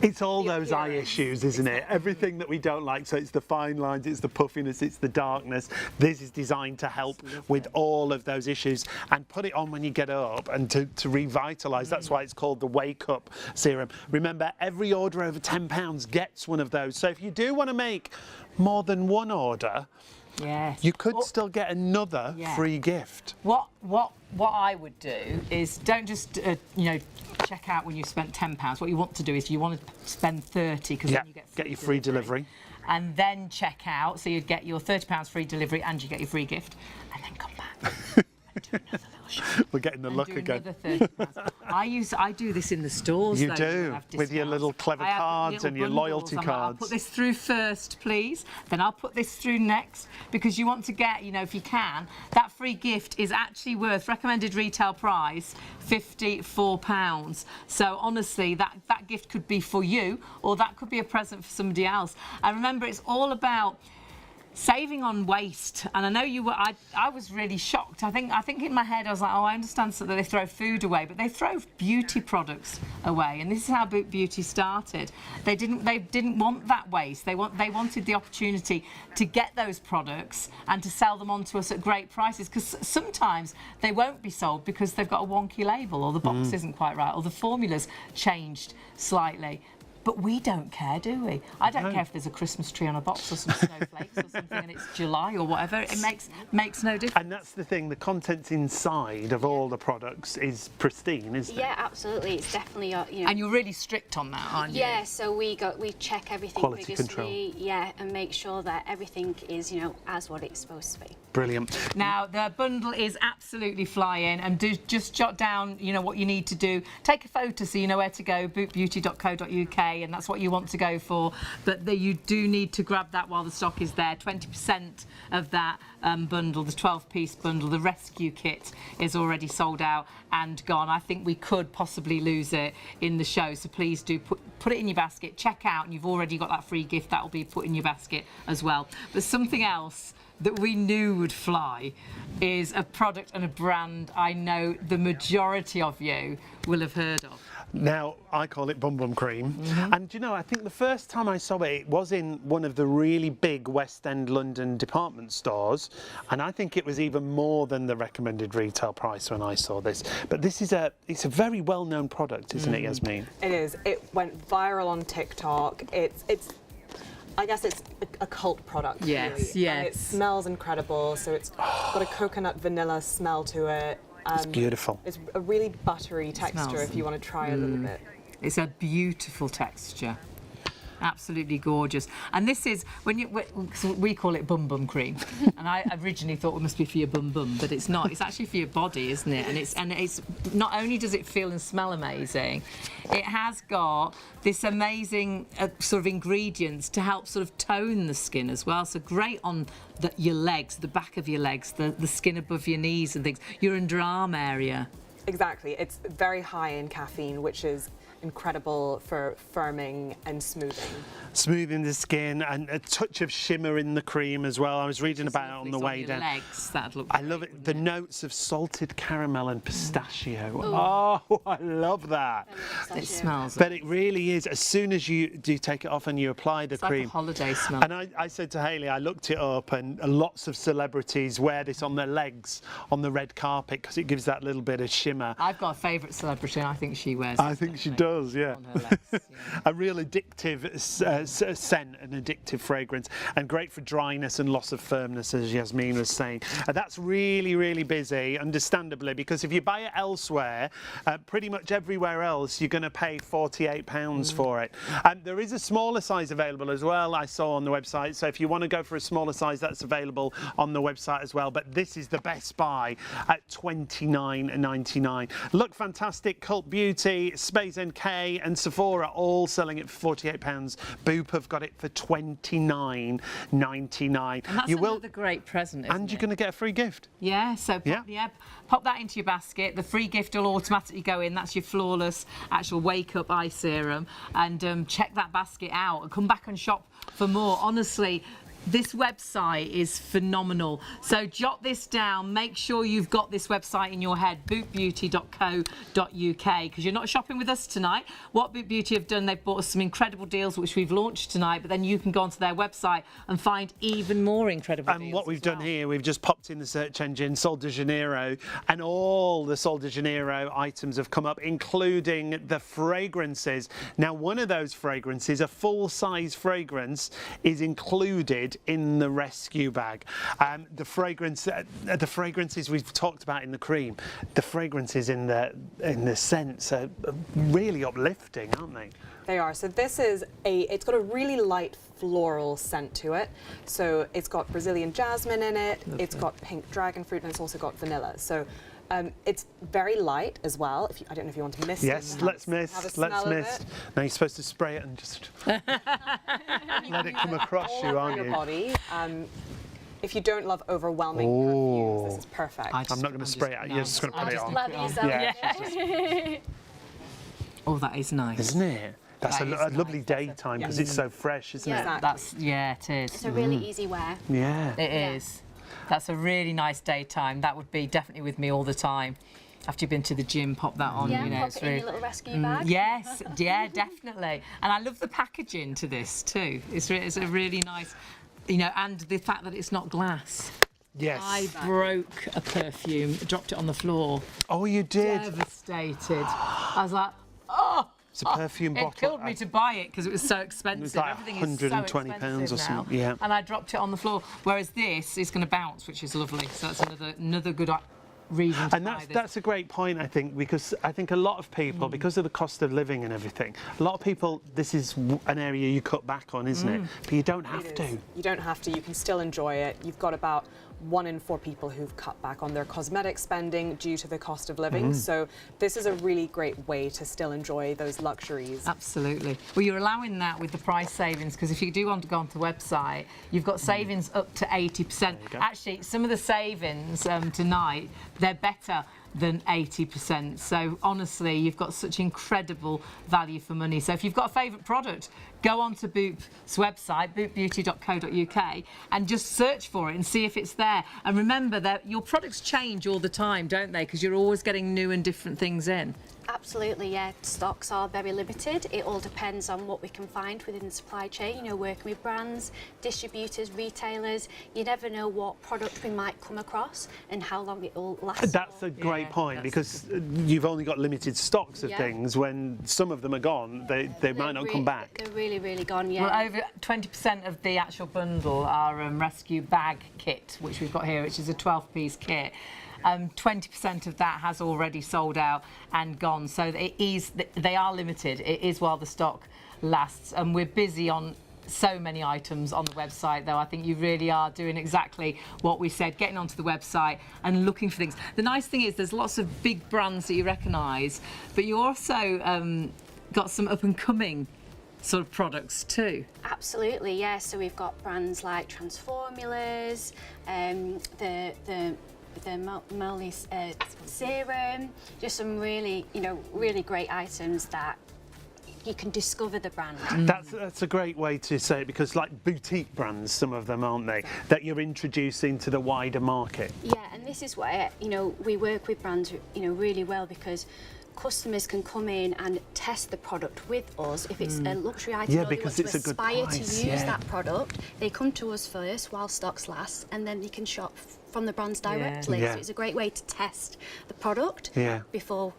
It's all The those eye appearance. issues, isn't it? Everything that we don't like. So it's the fine lines, it's the puffiness, it's the darkness. This is designed to help with all of those issues and put it on when you get up and to revitalise. That's why it's called the Wake Up Serum. Remember, every order over £10 gets one of those. So if you do want to make more than one order, Yes. you could still get another free gift. What I would do is don't just check out when you've spent £10. What you want to do is you want to spend 30 because then you get your free delivery. And then check out, so you'd get your £30 free delivery and you get your free gift, and then come back and do another little shop. We're getting the And luck do again. another £30. I do this in the stores. You though, do, when I have with your discounts. little clever I have cards little and your bundles. loyalty I'm like, I'll cards. put this through first, please. Then I'll put this through next, because you want to get, if you can, that free gift is actually worth recommended retail price £54. So honestly, that gift could be for you, or that could be a present for somebody else. And remember, it's all about saving on waste. And I know you were. I was really shocked. I think in my head I was like, oh, I understand that they throw food away, but they throw beauty products away. And this is how beauty started. They didn't want that waste. They wanted the opportunity to get those products and to sell them on to us at great prices, because sometimes they won't be sold because they've got a wonky label, or the box isn't quite right, or the formula's changed slightly. But we don't care, do we? I don't care if there's a Christmas tree on a box or some snowflakes or something and it's July or whatever. It makes no difference. And that's the thing, the contents inside of all the products is pristine, isn't it? Yeah, absolutely. It's definitely And you're really strict on that, aren't you? Yeah, so we check everything Quality rigorously, yeah, and make sure that everything is, as what it's supposed to be. Brilliant. Now, the bundle is absolutely flying, and just jot down, what you need to do. Take a photo so you know where to go, bootbeauty.co.uk, and that's what you want to go for. But you do need to grab that while the stock is there. 20% of that bundle, the 12-piece bundle, the rescue kit, is already sold out and gone. I think we could possibly lose it in the show, so please do put it in your basket, check out, and you've already got that free gift that will be put in your basket as well. But something else that we knew would fly is a product and a brand I know the majority of you will have heard of. Now, I call it Bum Bum Cream. And I think the first time I saw it was in one of the really big West End London department stores. And I think it was even more than the recommended retail price when I saw this. But this is it's a very well-known product, isn't it, Yasmin? It is. It went viral on TikTok. I guess it's a cult product. Yes, really. yes. And it smells incredible. So it's got a coconut vanilla smell to it. It's beautiful. It's a really buttery texture smells- if you want to try a little bit. It's a beautiful texture. Absolutely gorgeous. And this is, we call it Bum Bum Cream. And I originally thought it must be for your bum bum, but it's not. It's actually for your body, isn't it? And it's not only does it feel and smell amazing, it has got this amazing sort of ingredients to help sort of tone the skin as well. So great on your legs, the back of your legs, the skin above your knees and things, your underarm area. Exactly. It's very high in caffeine, which is incredible for firming and smoothing. Smoothing the skin and a touch of shimmer in the cream as well. I was reading about it on the way down. Legs, that'd look I love it. The notes of salted caramel and pistachio. Oh, I love that. It smells. But it really is. As soon as you do take it off and you apply the It's like cream. a holiday smell. And I said to Hayley, I looked it up, and lots of celebrities wear this on their legs on the red carpet because it gives that little bit of shimmer. I've got a favourite celebrity, and I think she wears I it, think she definitely, does, yeah. on her legs, yeah. A real addictive scent, an addictive fragrance, and great for dryness and loss of firmness, as Yasmin was saying. That's really, really busy, understandably, because if you buy it elsewhere, pretty much everywhere else, you're going to pay £48 for it. There is a smaller size available as well, I saw on the website, so if you want to go for a smaller size, that's available on the website as well, but this is the best buy at £29.99. Look fantastic. Cult Beauty, Space NK and Sephora all selling it for £48. Boop have got it for £29.99. And that's another great present, isn't And you're it? going to get a free gift. Yeah, so pop that into your basket. The free gift will automatically go in. That's your flawless actual wake up eye serum. And check that basket out and come back and shop for more. Honestly, this website is phenomenal. So jot this down. Make sure you've got this website in your head, bootbeauty.co.uk, because you're not shopping with us tonight. What Boot Beauty have done, they've bought us some incredible deals, which we've launched tonight, but then you can go onto their website and find even more incredible deals. And what we've as done well. here, we've just popped in the search engine Sol de Janeiro, and all the Sol de Janeiro items have come up, including the fragrances. Now, one of those fragrances, a full-size fragrance, is included in the rescue bag. The fragrances we've talked about in the cream, the fragrances in the scents are really uplifting, aren't they? They are. So this is it's got a really light floral scent to it. So it's got Brazilian jasmine in it, it's got pink dragon fruit, and it's also got vanilla. So it's very light as well. I don't know if you want to mist it. Yes, let's mist. Let's mist. Now you're supposed to spray it and just let it come across all you, over aren't your you? body. If you don't love overwhelming perfumes, this is perfect. I'm not going to spray it. You're just going to put it on. Lather yourself. Yeah. Oh, that is nice. Isn't it? That's That a is lovely nice. daytime because it's so fresh, isn't Yeah. it? It is. It's a really easy wear. Yeah. It is. That's a really nice daytime. That would be definitely with me all the time. After you've been to the gym, pop that on. Yeah, You know, pop it's it in really. your little rescue bag. Yes, yeah, definitely. And I love the packaging to this too. It's a really nice, you know, and the fact that it's not glass. Yes. I broke a perfume, dropped it on the floor. Oh, you did. Devastated. I was like, oh. It's a perfume bottle. It killed me to buy it because it was so expensive. It was like Everything is so £120 expensive or now. something, yeah. And I dropped it on the floor. Whereas this is going to bounce, which is lovely. So that's another good reason to And buy this. that's a great point, I think, because I think a lot of people, because of the cost of living and everything, a lot of people, this is an area you cut back on, isn't it? But you don't have to. You don't have to. You can still enjoy it. You've got about 1 in 4 people who've cut back on their cosmetic spending due to the cost of living. So this is a really great way to still enjoy those luxuries. Absolutely. Well, you're allowing that with the price savings because if you do want to go onto the website, you've got savings up to 80%. Actually, some of the savings tonight, they're better than 80%. So honestly, you've got such incredible value for money. So if you've got a favourite product, go on to Boop's website, bootbeauty.co.uk, and just search for it and see if it's there. And remember that your products change all the time, don't they? Because you're always getting new and different things in. Absolutely, yeah. Stocks are very limited. It all depends on what we can find within the supply chain. You know, working with brands, distributors, retailers, you never know what product we might come across and how long it will last. That's a great point because you've only got limited stocks of Yeah. things. When some of them are gone, they might not come back. They're really, really gone, yeah. Well, over 20% of the actual bundle are rescue bag kit, which we've got here, which is a 12-piece kit. 20% of that has already sold out and gone. So they are limited. It is while the stock lasts. And we're busy on so many items on the website, though. I think you really are doing exactly what we said, getting onto the website and looking for things. The nice thing is there's lots of big brands that you recognise, but you also got some up-and-coming sort of products too. Absolutely, yeah. So we've got brands like Transformulas, the Molly serum, just some really, really great items that you can discover the brand. That's a great way to say it, because like boutique brands, some of them, aren't they, that you're introducing to the wider market. Yeah, and this is where, we work with brands, really well, because customers can come in and test the product with us. If it's a luxury item, Yeah, or they because want it's to a good aspire price, to use that product, they come to us first while stocks last, and then they can shop from the brands directly. Yeah. So it's a great way to test the product before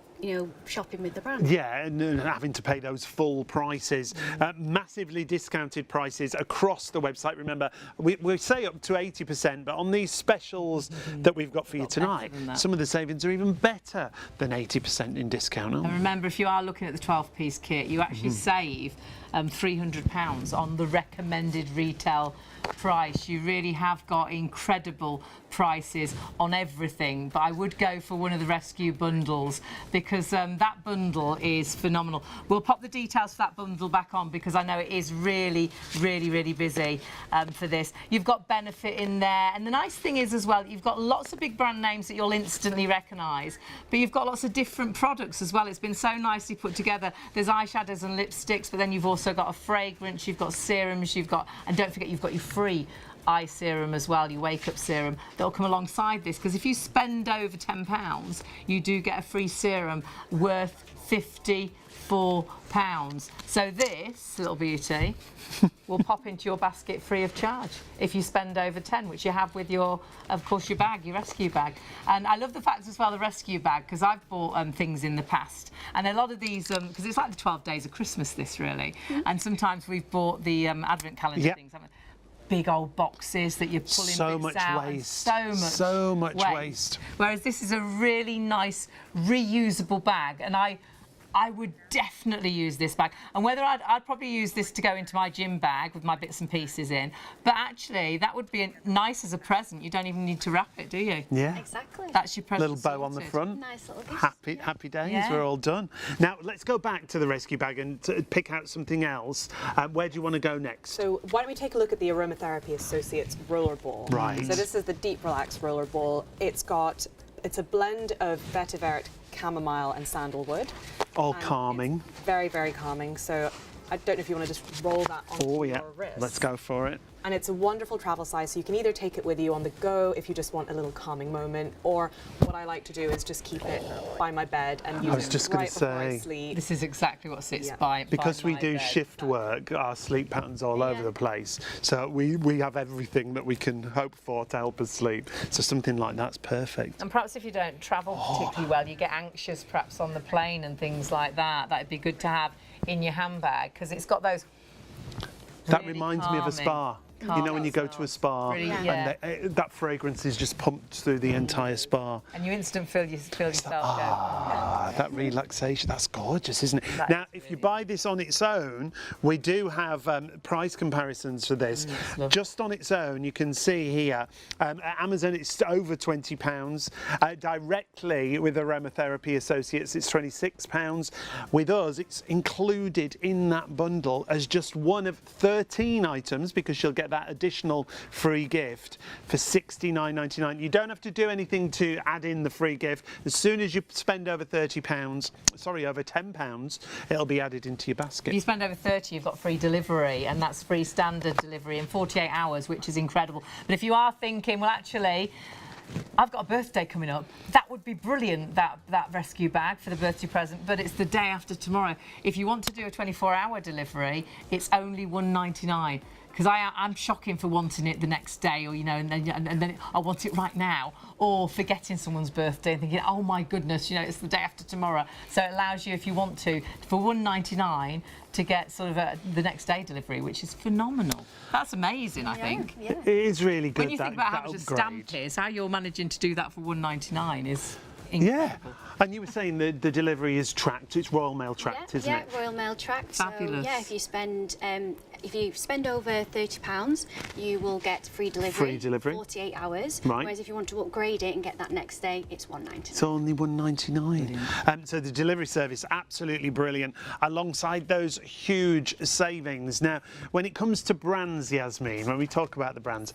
shopping with the brand. Yeah, and having to pay those full prices, massively discounted prices across the website. Remember, we say up to 80%, but on these specials that we've got for you tonight, some of the savings are even better than 80% in discount. And remember, if you are looking at the 12-piece kit, you actually save £300 on the recommended retail price. You really have got incredible prices on everything, but I would go for one of the rescue bundles, because that bundle is phenomenal. We'll pop the details for that bundle back on, because I know it is really, really, really busy for this. You've got Benefit in there, and the nice thing is as well, you've got lots of big brand names that you'll instantly recognise, but you've got lots of different products as well. It's been so nicely put together. There's eyeshadows and lipsticks, but then you've also got a fragrance, you've got serums, and don't forget, you've got your free eye serum as well, your wake up serum, that'll come alongside this, because if you spend over £10, you do get a free serum worth £54. So this little beauty will pop into your basket free of charge if you spend over 10, which you have with your, of course, your bag, your rescue bag. And I love the fact as well, the rescue bag, because I've bought things in the past, and a lot of these, because it's like the 12 days of Christmas, this really, and sometimes we've bought the advent calendar things, haven't we? Big old boxes that you're pulling So bits much out, waste. so much waste. Whereas this is a really nice reusable bag, and I would definitely use this bag. And whether I'd probably use this to go into my gym bag with my bits and pieces in, but actually that would be nice as a present. You don't even need to wrap it, do you? Yeah. Exactly. That's your present. Little bow on the front. Nice little gift. Happy days. Yeah. We're all done. Now let's go back to the rescue bag and pick out something else. Where do you want to go next? So why don't we take a look at the Aromatherapy Associates roller ball. Right. So this is the Deep Relax roller ball. It's a blend of vetiver, chamomile and sandalwood. All calming. Very, very calming. So I don't know if you want to just roll that onto your wrist. Let's go for it. And it's a wonderful travel size, so you can either take it with you on the go if you just want a little calming moment, or what I like to do is just keep it by my bed and use it right before I sleep. This is exactly what sits by Because by we my do bed. shift work, our sleep pattern's all over the place. So we have everything that we can hope for to help us sleep. So something like that's perfect. And perhaps if you don't travel particularly well, you get anxious perhaps on the plane and things like that, that'd be good to have in your handbag, because it's got those That really reminds me of a spa. You know, when you go to a spa and that fragrance is just pumped through the entire spa. and you instant feel yourself go. That relaxation, that's gorgeous, isn't it? Now, if you buy this on its own, we do have price comparisons for this. Just on its own, you can see here, at Amazon it's over £20. Directly with Aromatherapy Associates, it's £26. With us, it's included in that bundle as just one of 13 items, because you'll get that additional free gift for £69.99. You don't have to do anything to add in the free gift. As soon as you spend over over £10, it'll be added into your basket. If you spend over 30, you've got free delivery, and that's free standard delivery in 48 hours, which is incredible. But if you are thinking, well, actually, I've got a birthday coming up, that would be brilliant, that rescue bag for the birthday present, but it's the day after tomorrow. If you want to do a 24-hour delivery, it's only £1.99. Because I'm shocking for wanting it the next day, or and then I want it right now, or forgetting someone's birthday and thinking, oh my goodness, it's the day after tomorrow. So it allows you, if you want to, for $1.99 to get sort of the next day delivery, which is phenomenal. That's amazing, I think. Yeah. It is really good. When you think about how much a stamp is, how you're managing to do that for $1.99 is incredible. Yeah. And you were saying the delivery is tracked, it's Royal Mail tracked, isn't it? Yeah, Royal Mail tracked. Fabulous. So, yeah, if you spend if you spend over £30, you will get free delivery. Free delivery. 48 hours. Right. Whereas if you want to upgrade it and get that next day, it's £1.99. It's only £1.99. So the delivery service, absolutely brilliant, alongside those huge savings. Now, when it comes to brands, Yasmin, when we talk about the brands,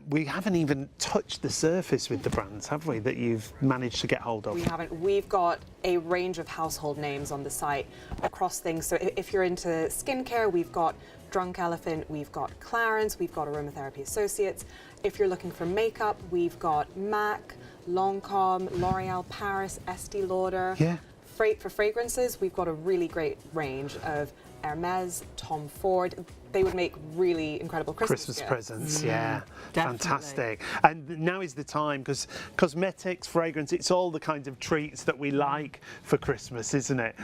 we haven't even touched the surface with the brands, have we, that you've managed to get hold of? We haven't. We've got a range of household names on the site across things. So if you're into skincare, we've got Drunk Elephant, we've got Clarins, we've got Aromatherapy Associates. If you're looking for makeup, we've got MAC, Lancôme, L'Oreal Paris, Estée Lauder. Yeah. For fragrances, we've got a really great range of Hermes, Tom Ford. They would make really incredible Christmas gifts. presents, yeah. Definitely. Fantastic. And now is the time, because cosmetics, fragrance, it's all the kinds of treats that we like for Christmas, isn't it?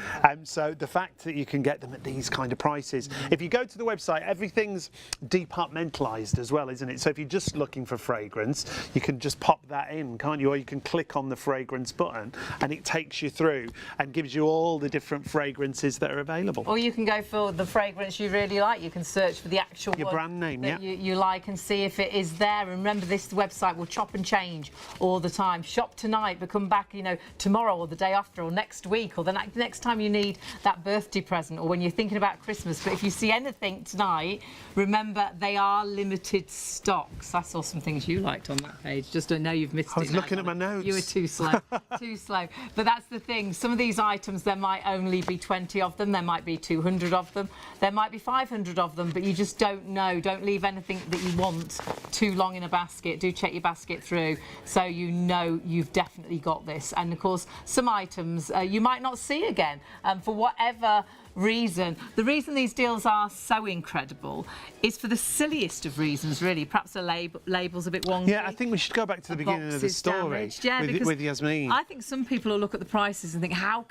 So the fact that you can get them at these kind of prices. If you go to the website, everything's departmentalised as well, isn't it? So if you're just looking for fragrance, you can just pop that in, can't you? Or you can click on the fragrance button and it takes you through and gives you all the different fragrances that are available. Or you can go for the fragrance you really like. You can search for the actual Your one brand name, that yeah. you like and see if it is there. And remember, this website will chop and change all the time. Shop tonight, but come back, you know, tomorrow or the day after or next week or the next time you need that birthday present or when you're thinking about Christmas. But if you see anything tonight, remember they are limited stocks. I saw some things you liked on that page. Just don't know you've missed it. I was looking at my notes. You were too slow, too slow. But that's the thing. Some of these items, there might only be 20 of them. There might be 200 of them. There might be 500 of them, but you just don't know. Don't leave anything that you want too long in a basket. Do check your basket through so you know you've definitely got this. And of course, some items you might not see again for whatever reason. The reason these deals are so incredible is for the silliest of reasons, really. Perhaps the label's a bit wonky. Yeah, I think we should go back to the beginning of the box is story damaged. Yeah, because with Yasmin. I think some people will look at the prices and think, how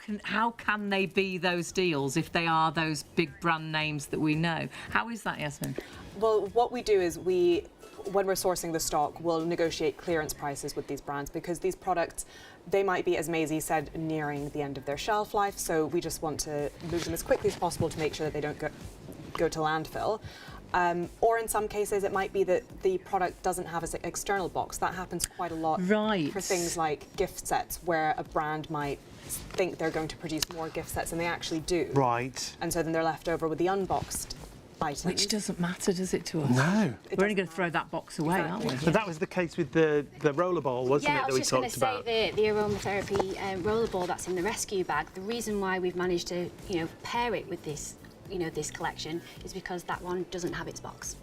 can they be those deals if they are those big brand names that we know? How is that, Yasmin? Well, what we do is when we're sourcing the stock, we'll negotiate clearance prices with these brands because these products, they might be, as Maisie said, nearing the end of their shelf life. So we just want to move them as quickly as possible to make sure that they don't go to landfill. Or in some cases, it might be that the product doesn't have an external box. That happens quite a lot for things like gift sets, where a brand might think they're going to produce more gift sets than they actually do. Right. And so then they're left over with the unboxed items. Which doesn't matter, does it, to us? No. We're only going to throw that box away, Exactly. aren't we? So that was the case with the rollerball, wasn't Yeah, it, I that was we just going talked to about? say the aromatherapy rollerball that's in the rescue bag. The reason why we've managed to, pair it with this, this collection is because that one doesn't have its box.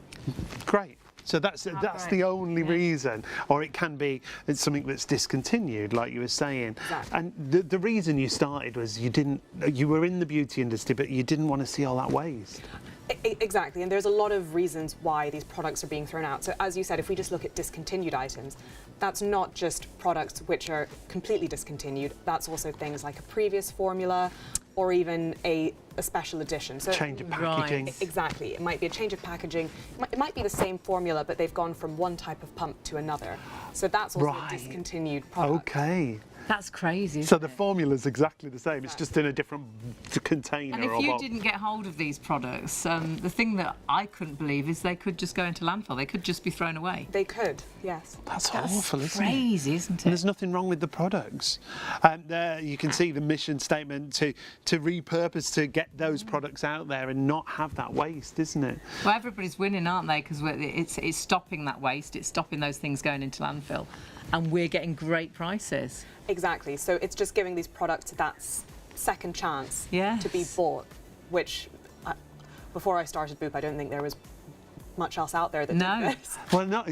Great. So that's the only reason, or it can be it's something that's discontinued, like you were saying. Exactly. And the reason you started was you were in the beauty industry, but you didn't want to see all that waste. Exactly, and there's a lot of reasons why these products are being thrown out. So as you said, if we just look at discontinued items, that's not just products which are completely discontinued, that's also things like a previous formula or even a special edition. So Change of packaging. Exactly, it might be a change of packaging. It might be the same formula, but they've gone from one type of pump to another. So that's also a discontinued product. Okay. That's crazy, So isn't the it? formula's exactly the same. It's just in a different container. And if or you box. didn't get hold of these products, the thing that I couldn't believe is they could just go into landfill. They could just be thrown away. They could, yes. That's awful, isn't it? Crazy, isn't it? And there's nothing wrong with the products. There you can see the mission statement to repurpose, to get those products out there and not have that waste, isn't it? Well, everybody's winning, aren't they? Because it's stopping that waste. It's stopping those things going into landfill. And we're getting great prices. Exactly. So it's just giving these products that second chance to be bought, which before I started Boop, I don't think there was much else out there that did this. Well, no,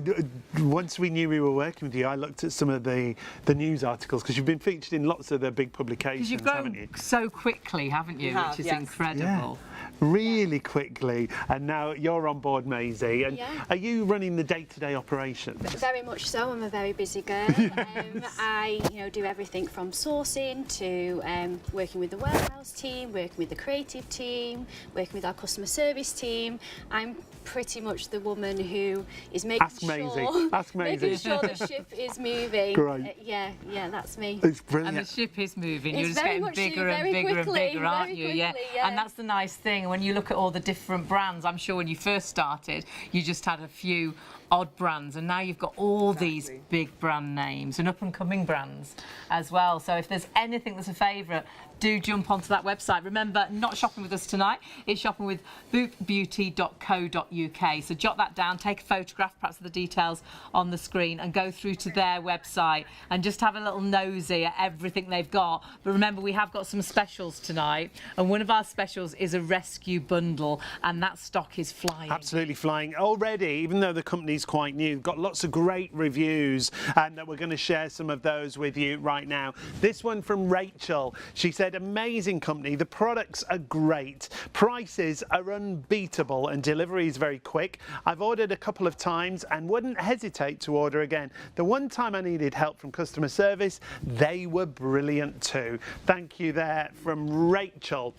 once we knew we were working with you, I looked at some of the news articles, because you've been featured in lots of the big publications, Because you've haven't you? grown so quickly, haven't you? We have, which is yes. incredible. Really quickly, and now you're on board, Maisie. And are you running the day-to-day operations? Very much so. I'm a very busy girl. I, do everything from sourcing to working with the warehouse team, working with the creative team, working with our customer service team. I'm pretty much the woman who is making Ask Maisie. sure, Ask Maisie. making sure the ship is moving. Great. Yeah, that's me. It's And brilliant. the ship is moving. It's You're just very getting much bigger and very bigger quickly, and bigger, aren't very you? quickly, yeah. And that's the nice thing. When you look at all the different brands, I'm sure when you first started, you just had a few odd brands, and now you've got all these big brand names and up-and-coming brands as well. So if there's anything that's a favourite, do jump onto that website. Remember, not shopping with us tonight, it's shopping with boopbeauty.co.uk. So jot that down, take a photograph, perhaps of the details on the screen, and go through to their website and just have a little nosy at everything they've got. But remember, we have got some specials tonight, and one of our specials is a rescue bundle, and that stock is flying. Absolutely flying already, even though the company's quite new. Got lots of great reviews, and that we're going to share some of those with you right now. This one from Rachel. She said, amazing company, the products are great, prices are unbeatable, and delivery is very quick. I've ordered a couple of times and wouldn't hesitate to order again. The one time I needed help from customer service, they were brilliant too. Thank you there from Rachel.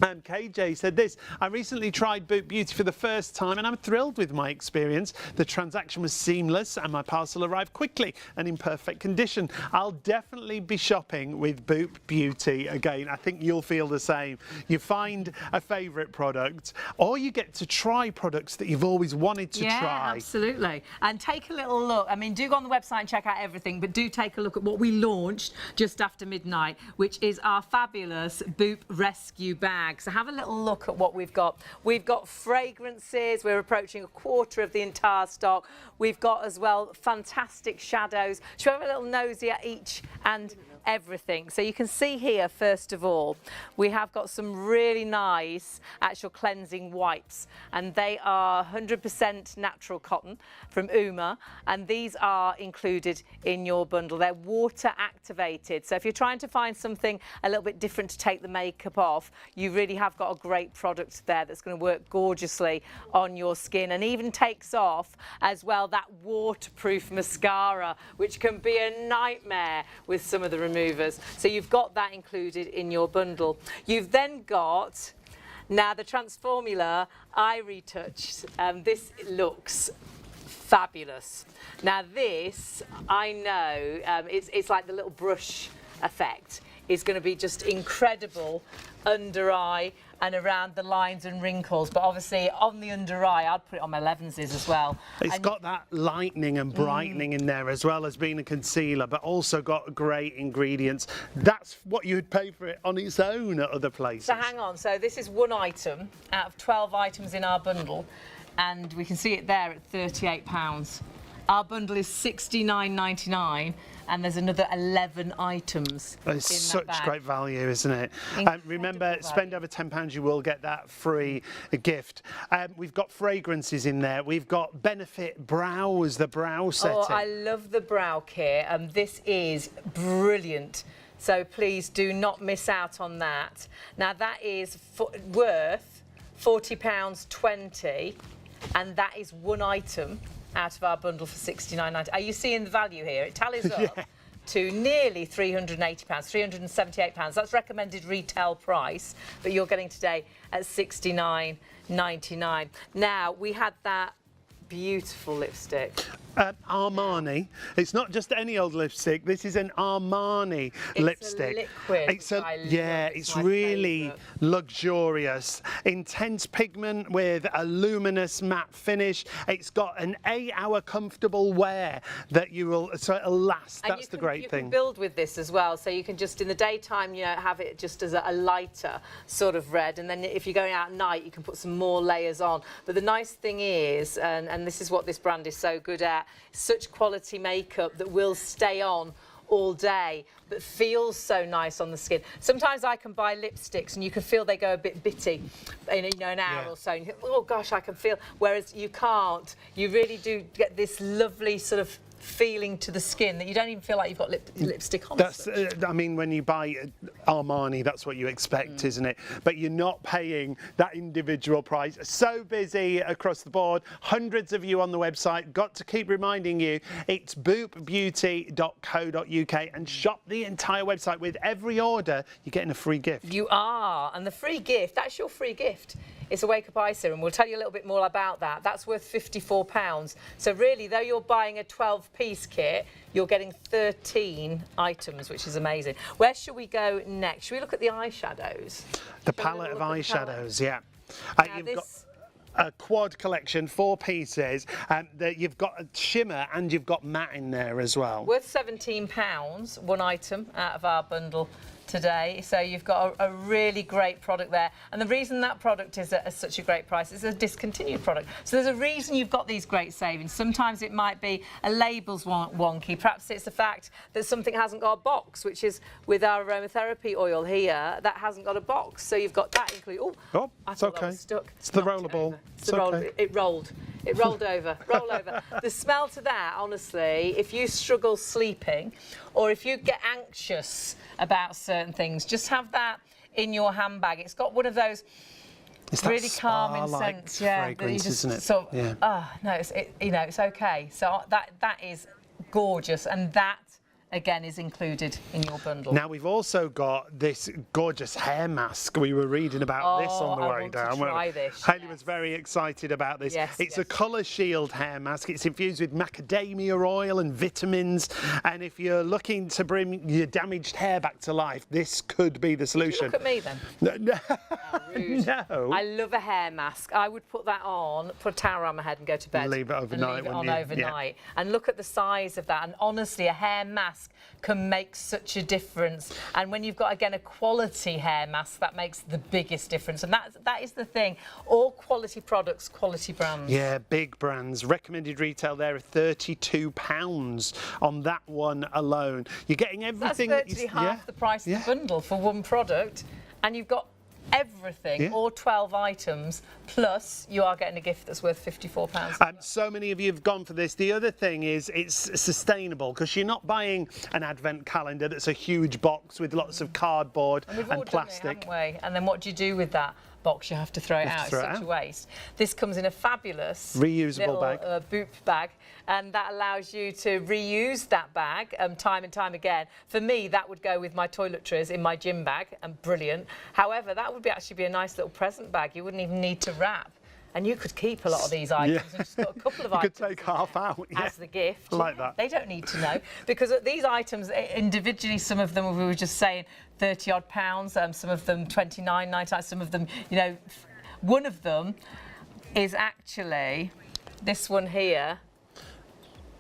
And KJ said this, I recently tried Boop Beauty for the first time and I'm thrilled with my experience. The transaction was seamless and my parcel arrived quickly and in perfect condition. I'll definitely be shopping with Boop Beauty again. I think you'll feel the same. You find a favourite product, or you get to try products that you've always wanted to yeah, try. Absolutely. And take a little look. I mean, do go on the website and check out everything, but do take a look at what we launched just after midnight, which is our fabulous Boop Rescue bag. So have a little look at what we've got. We've got fragrances. We're approaching a quarter of the entire stock. We've got as well fantastic shadows. Should we have a little nosy at each and everything? So you can see here, first of all, we have got some really nice actual cleansing wipes, and they are 100% natural cotton from Uma, and these are included in your bundle. They're water activated, so if you're trying to find something a little bit different to take the makeup off, you really have got a great product there that's going to work gorgeously on your skin, and even takes off as well that waterproof mascara, which can be a nightmare with some of the removers. So you've got that included in your bundle. You've then got now the Transformula Eye Retouch. This looks fabulous. Now this, I know, it's like the little brush effect is going to be just incredible under eye and around the lines and wrinkles, but obviously on the under eye I'd put it on my lenses as well. It's got that lightening and brightening in there, as well as being a concealer, but also got great ingredients. That's what you'd pay for it on its own at other places. So hang on, so this is one item out of 12 items in our bundle, and we can see it there at £38. Our bundle is £69.99, and there's another 11 items. It's in such that bag. great value, isn't it? Remember, Incredible spend value. over £10, you will get that free gift. We've got fragrances in there. We've got Benefit Brows, the brow setting. Oh, I love the brow care. This is brilliant. So please do not miss out on that. Now that is worth £40.20, and that is one item out of our bundle for £69.90. Are you seeing the value here? It tallies up to nearly £380, £378. That's recommended retail price, but you're getting today at £69.99. Now, we had that beautiful lipstick. Armani. It's not just any old lipstick. This is an Armani lipstick. It's a liquid. It's really favourite. Luxurious. Intense pigment with a luminous matte finish. It's got an 8-hour comfortable wear that you will, so it'll last. And That's the you great thing. can build with this as well, so you can just in the daytime, you know, have it just as a lighter sort of red, and then if you're going out at night, you can put some more layers on. But the nice thing is, and this is what this brand is so good at, such quality makeup that will stay on all day but feels so nice on the skin. Sometimes I can buy lipsticks and you can feel they go a bit bitty in an hour or so, and you think, oh gosh, I can feel, whereas you can't. You really do get this lovely sort of feeling to the skin that you don't even feel like you've got lipstick on. That's, I mean, when you buy Armani, that's what you expect, isn't it? But you're not paying that individual price. So busy across the board. Hundreds of you on the website. Got to keep reminding you, it's boopbeauty.co.uk, and shop the entire website. With every order, you're getting a free gift. You are, and the free gift, that's your free gift, it's a Wake Up Eye Serum. We'll tell you a little bit more about that. That's worth £54. So really, though you're buying a 12-piece kit, you're getting 13 items, which is amazing. Where should we go next? Should we look at the eyeshadows? The palette of eyeshadows, yeah. Now You've got a quad collection, 4 pieces, that you've got a shimmer and you've got matte in there as well. Worth £17, one item out of our bundle today. So you've got a really great product there. And the reason that product is at such a great price is a discontinued product. So there's a reason you've got these great savings. Sometimes it might be a label's wonky. Perhaps it's the fact that something hasn't got a box, which is with our aromatherapy oil here, that hasn't got a box. So you've got that included. Oh, I it's thought that okay. was stuck. It's the rollerball. It's okay. It rolled. It rolled over. Roll over. The smell to that, honestly, if you struggle sleeping or if you get anxious about certain things, just have that in your handbag. It's got one of those really calming scents, fragrance, isn't it? So, no, it's okay. So that is gorgeous, and that again is included in your bundle. Now we've also got this gorgeous hair mask. We were reading about this on the way down. Hayley was very excited about this. It's a colour shield hair mask. It's infused with macadamia oil and vitamins, and if you're looking to bring your damaged hair back to life, this could be the solution. Look at me then. No. No. I love a hair mask. I would put that on, put a towel around my head and go to bed. And leave it overnight. And leave it on overnight. And look at the size of that. And honestly, a hair mask can make such a difference. And when you've got, again, a quality hair mask, that makes the biggest difference. And that is the thing. All quality products, quality brands. Yeah, big brands. Recommended retail there are £32 on that one alone. You're getting everything. That's virtually half the price of the bundle for one product. And you've got everything, all 12 items, plus you are getting a gift that's worth £54. So many of you have gone for this. The other thing is it's sustainable, because you're not buying an advent calendar that's a huge box with lots of cardboard and plastic. Done it, haven't we? And then what do you do with that box? You have to throw it out. It's such a waste. This comes in a fabulous reusable bag, boop bag, and that allows you to reuse that bag time and time again. For me, that would go with my toiletries in my gym bag, and brilliant. However, that would actually be a nice little present bag. You wouldn't even need to wrap. And you could keep a lot of these items and just got a couple of items. You could take half out as the gift. I like that. They don't need to know, because these items individually, some of them we were just saying £30 odd pounds, some of them £29.99, some of them, one of them is actually this one here,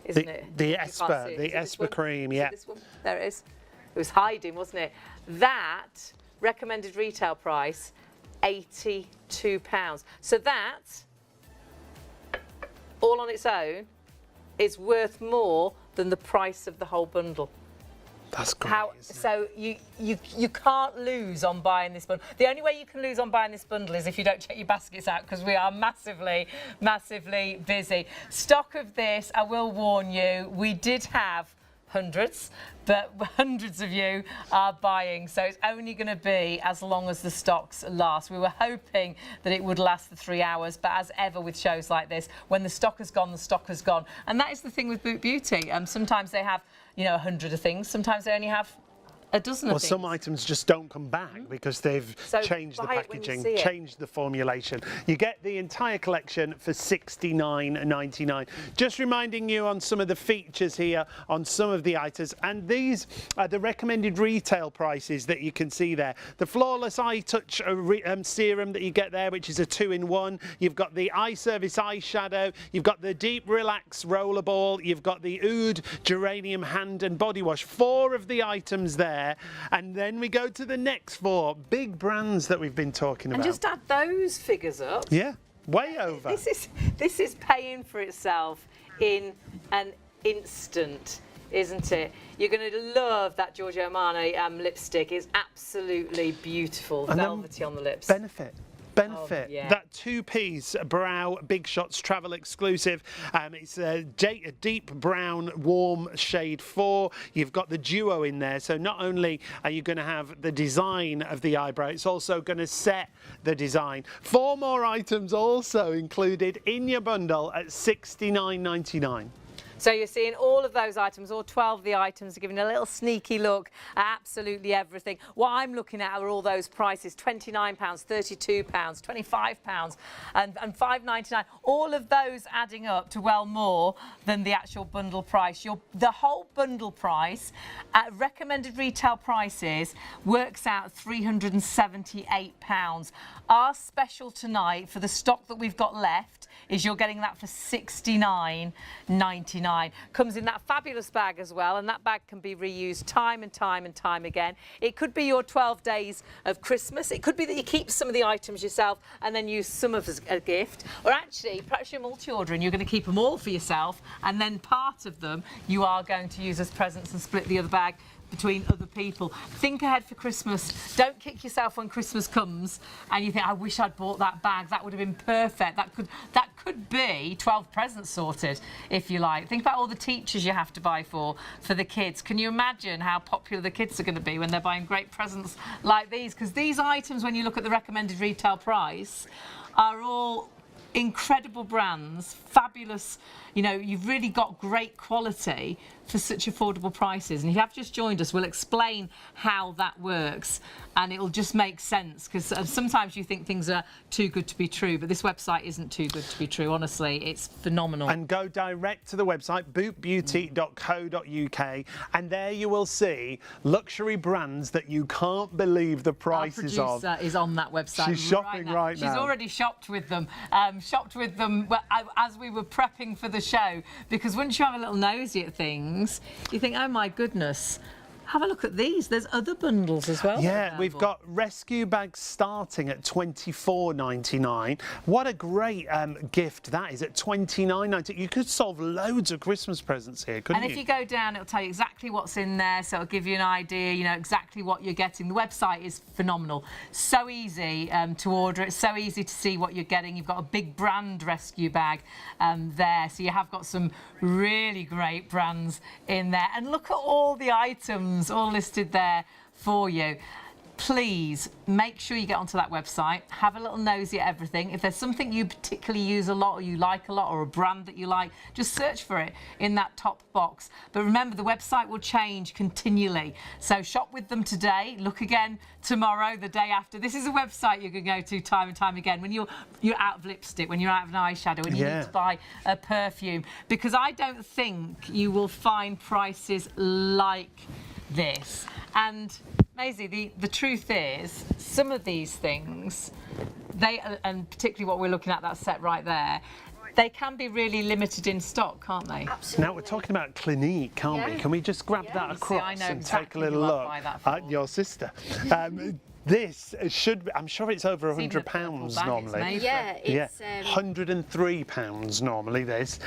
isn't it? The Esper cream, yeah. This one? There it is. It was hiding, wasn't it? That recommended retail price, £82. So that, all on its own, is worth more than the price of the whole bundle. That's great. So you can't lose on buying this bundle. The only way you can lose on buying this bundle is if you don't check your baskets out, because we are massively, massively busy. Stock of this, I will warn you, we did have hundreds, but hundreds of you are buying, so it's only going to be as long as the stocks last. We were hoping that it would last for 3 hours, but as ever with shows like this, when the stock has gone, the stock has gone. And that is the thing with Boot Beauty. Sometimes they have 100 of things, sometimes they only have a dozen of things. Some items just don't come back because they've changed the packaging, changed the formulation. You get the entire collection for £69.99. Just reminding you on some of the features here on some of the items, and these are the recommended retail prices that you can see there. The Flawless Eye Touch serum that you get there, which is a 2-in-1. You've got the Eye Service eyeshadow. You've got the Deep Relax rollerball. You've got the Oud Geranium hand and body wash. 4 of the items there. And then we go to the next 4 big brands that we've been talking about. And just add those figures up. Yeah, way over. This is paying for itself in an instant, isn't it? You're going to love that Giorgio Armani lipstick. It's absolutely beautiful, and velvety on the lips. Benefit. That 2-piece brow Big Shots travel exclusive. It's a deep brown warm shade 4. You've got the duo in there, so not only are you going to have the design of the eyebrow, it's also going to set the design. 4 more items also included in your bundle at £69.99. So you're seeing all of those items, all 12 of the items are giving a little sneaky look at absolutely everything. What I'm looking at are all those prices, £29, £32, £25 and £5.99. All of those adding up to well more than the actual bundle price. The whole bundle price at recommended retail prices works out £378. Our special tonight for the stock that we've got left is you're getting that for £69.99. Comes in that fabulous bag as well, and that bag can be reused time and time and time again. It could be your 12 days of Christmas. It could be that you keep some of the items yourself and then use some of as a gift. Or actually, perhaps you're multi-order and you're going to keep them all for yourself, and then part of them you are going to use as presents and split the other bag between other people. Think ahead for Christmas. Don't kick yourself when Christmas comes and you think, I wish I'd bought that bag. That would have been perfect. That could be 12 presents sorted, if you like. Think about all the teachers you have to buy for the kids. Can you imagine how popular the kids are going to be when they're buying great presents like these? Because these items, when you look at the recommended retail price, are all incredible brands, fabulous, you know, you've really got great quality for such affordable prices. And if you have just joined us, we'll explain how that works, and it'll just make sense, because sometimes you think things are too good to be true, but this website isn't too good to be true. Honestly, it's phenomenal. And go direct to the website, bootbeauty.co.uk, and there you will see luxury brands that you can't believe the prices of. Our producer is on that website. She's shopping right now. She's already shopped with them. As we were prepping for the show, because once you have a little nosy at things, you think, oh my goodness, have a look at these. There's other bundles as well. Yeah, we've got rescue bags starting at £24.99. What a great gift that is at £29.99. You could solve loads of Christmas presents here, couldn't you? And if you go down, it'll tell you exactly what's in there, so it'll give you an idea, you know, exactly what you're getting. The website is phenomenal. So easy to order. It's so easy to see what you're getting. You've got a big brand rescue bag there, so you have got some really great brands in there. And look at all the items all listed there for you. Please make sure you get onto that website, have a little nosy at everything. If there's something you particularly use a lot, or you like a lot, or a brand that you like, just search for it in that top box. But remember, the website will change continually. So shop with them today, look again tomorrow, the day after. This is a website you can go to time and time again when you're out of lipstick, when you're out of an eyeshadow, when you need to buy a perfume. Because I don't think you will find prices like this. And Maisie, the truth is, some of these things, and particularly what we're looking at, that set right there, they can be really limited in stock, can't they? Absolutely. Now we're talking about Clinique, can't we? Can we just grab that across and take a little look at your sister? This should be, I'm sure it's over £100 normally. Yeah, it's £103 normally this.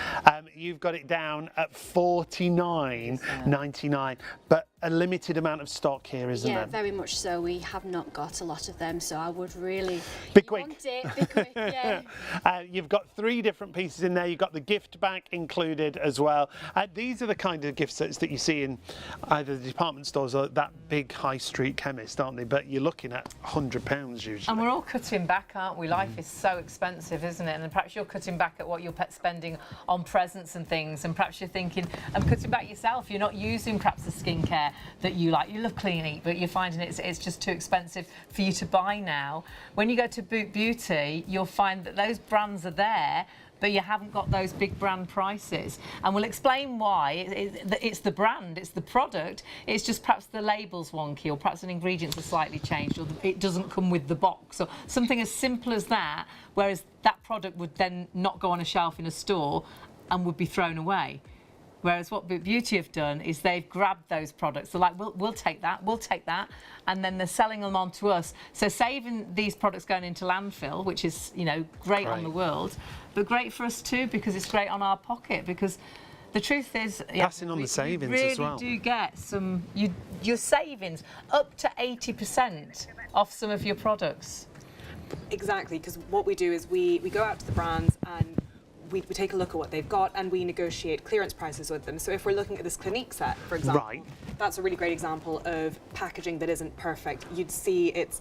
You've got it down at £49.99, but a limited amount of stock here, isn't there? Yeah, very much so. We have not got a lot of them, so I would really be quick. Want it, be quick, yeah. You've got 3 different pieces in there. You've got the gift bag included as well. These are the kind of gift sets that you see in either the department stores or that big high street chemist, aren't they? But you're looking at £100 usually. And we're all cutting back, aren't we? Life is so expensive, isn't it? And perhaps you're cutting back at what you're spending on presents and things, and perhaps you're thinking, I'm cutting back yourself. You're not using perhaps the skincare that you like. You love Clinique, but you're finding it's just too expensive for you to buy now. When you go to Boot Beauty, you'll find that those brands are there, but you haven't got those big brand prices. And we'll explain why. It's the brand, it's the product, it's just perhaps the label's wonky, or perhaps an ingredients are slightly changed, or it doesn't come with the box, or something as simple as that, whereas that product would then not go on a shelf in a store and would be thrown away. Whereas what Boot Beauty have done is they've grabbed those products. They're like, we'll take that, and then they're selling them on to us. So saving these products going into landfill, which is, you know, great on the world, but great for us too, because it's great on our pocket. Because the truth is, passing on the savings as well. You really do get some your savings up to 80% off some of your products. Exactly, because what we do is we go out to the brands and we take a look at what they've got and we negotiate clearance prices with them. So if we're looking at this Clinique set, for example, Right. that's a really great example of packaging that isn't perfect. You'd see it's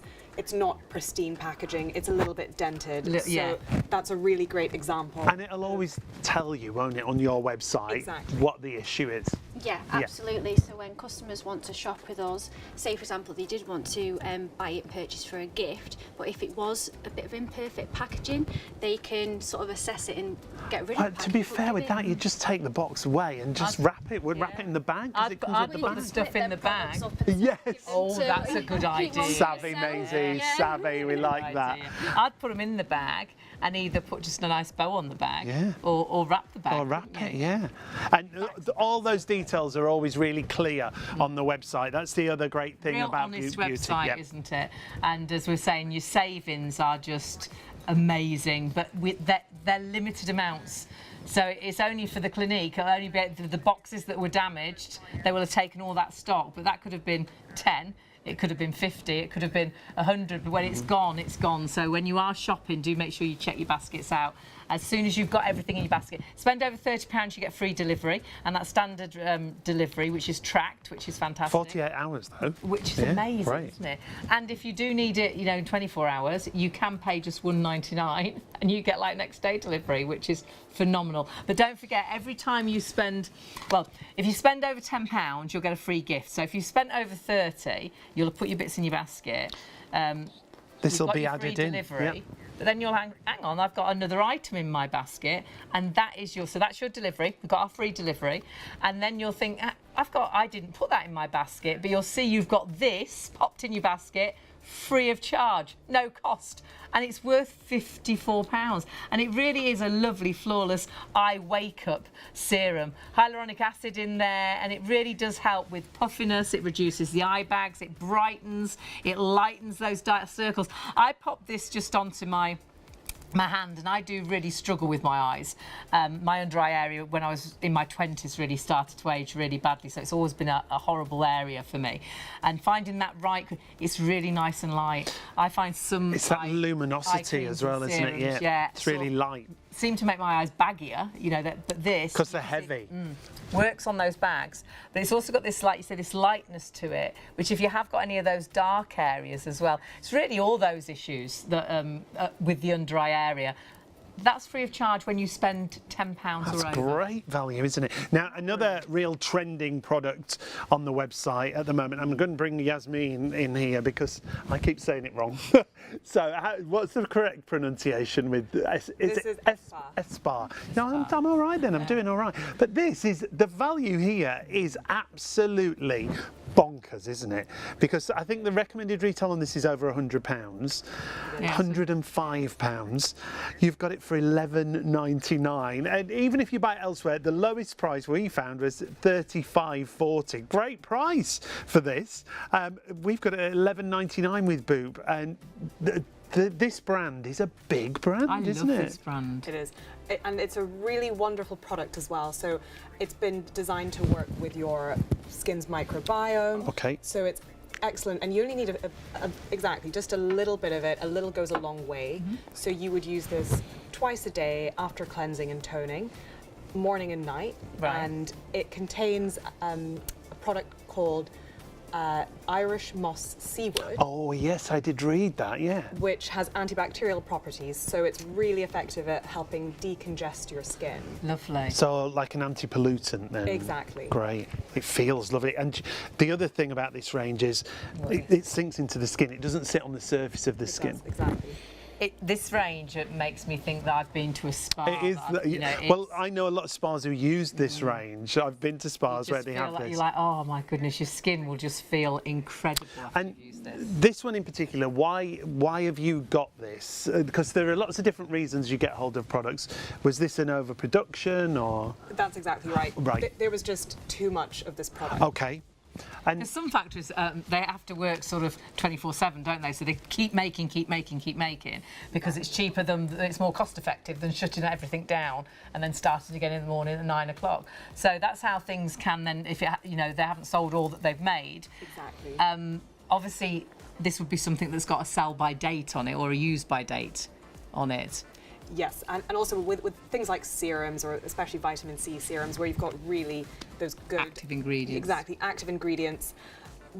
not pristine packaging, it's a little bit dented. Yeah. So that's a really great example. And it'll always tell you, won't it, on your website Exactly. what the issue is. Yeah, absolutely. So when customers want to shop with us, say for example they did want to buy it and purchase for a gift, but if it was a bit of imperfect packaging, they can sort of assess it and get rid of it. To be fair with that, you just take the box away and just wrap it. Wrap it in the bag. 'Cause it comes I'd with put the the bag. stuff in the bag. Yes. Oh, that's a good idea. Savvy, Maisie, savvy. We like that. Idea. I'd put them in the bag and either put just a nice bow on the bag, Yeah. or wrap the bag. Or wrap wouldn't it, you? yeah. And all those details are always really clear on the website. That's the other great thing Real about honest beauty. website, Yep. isn't it? And as we're saying, your savings are just amazing, but they're limited amounts. So it's only for the Clinique. It'll only be the boxes that were damaged. They will have taken all that stock, but that could have been 10. It could have been 50, it could have been 100, but when it's gone, it's gone. So when you are shopping, do make sure you check your baskets out. As soon as you've got everything in your basket, spend over £30, you get free delivery, and that's standard delivery, which is tracked, which is fantastic. 48 hours though. Which is Yeah, amazing, great. isn't it? And if you do need it, in 24 hours, you can pay just £1.99 and you get like next day delivery, which is phenomenal. But don't forget, every time you spend, well, if you spend over £10, you'll get a free gift. So if you spent over 30, you'll put your bits in your basket. This You've will got be your added free in. delivery, Yep. but then you'll hang on, I've got another item in my basket, and that is so that's your delivery. We've got our free delivery, and then you'll think, I didn't put that in my basket, but you'll see you've got this popped in your basket, free of charge, no cost, and it's worth £54. And it really is a lovely, flawless eye wake-up serum. Hyaluronic acid in there, and it really does help with puffiness. It reduces the eye bags, it brightens, it lightens those dark circles. I popped this just onto my hand, and I do really struggle with my eyes. My under eye area when I was in my 20s really started to age really badly, so it's always been a horrible area for me. And finding that right, it's really nice and light. I find some It's that eye luminosity creams as well, and isn't it? serums, Yeah. It's sort really of light. seem to make my eyes baggier, but this Because they're heavy. works on those bags, but it's also got this, like you say, this lightness to it, which if you have got any of those dark areas as well, it's really all those issues that with the under eye area. That's free of charge when you spend £10 That's or over. great value, isn't it? Now, another real trending product on the website at the moment, I'm going to bring Yasmin in here because I keep saying it wrong. So, what's the correct pronunciation with This is Espa. Espa. No, I'm all right then, I'm doing all right. But the value here is absolutely bonkers, isn't it? Because I think the recommended retail on this is over £100, Yeah. £105. You've got it for £11.99, and even if you buy it elsewhere, the lowest price we found was £35.40. Great price for this. We've got it at £11.99 with Boop, and this brand is a big brand, isn't love it? this brand. It is. And it's a really wonderful product as well. So it's been designed to work with your skin's microbiome. Okay. So it's excellent. And you only need exactly just a little bit of it. A little goes a long way. So you would use this twice a day after cleansing and toning, morning and night. Right. And it contains a product called Irish moss seawood. Oh yes, I did read that, yeah. Which has antibacterial properties, so it's really effective at helping decongest your skin. Lovely. So like an anti-pollutant then. Exactly. Great. It feels lovely. And the other thing about this range is it sinks into the skin. It doesn't sit on the surface of the skin. That's exactly. This range makes me think that I've been to a spa. It is. Well, I know a lot of spas who use this range. I've been to spas where they have this. You're like, oh my goodness, your skin will just feel incredible after And you use this. this one in particular, why have you got this? Because there are lots of different reasons you get hold of products. Was this an overproduction or? That's exactly right. Right. There was just too much of this product. Okay. And Because some factories, they have to work sort of 24/7, don't they? So they keep making, because it's cheaper it's more cost effective than shutting everything down and then starting again in the morning at 9 o'clock. So that's how things can then, if they haven't sold all that they've made. Exactly. Obviously, this would be something that's got a sell by date on it or a use by date on it. Yes, and also with things like serums, or especially vitamin C serums, where you've got really those good Active ingredients. Exactly, active ingredients.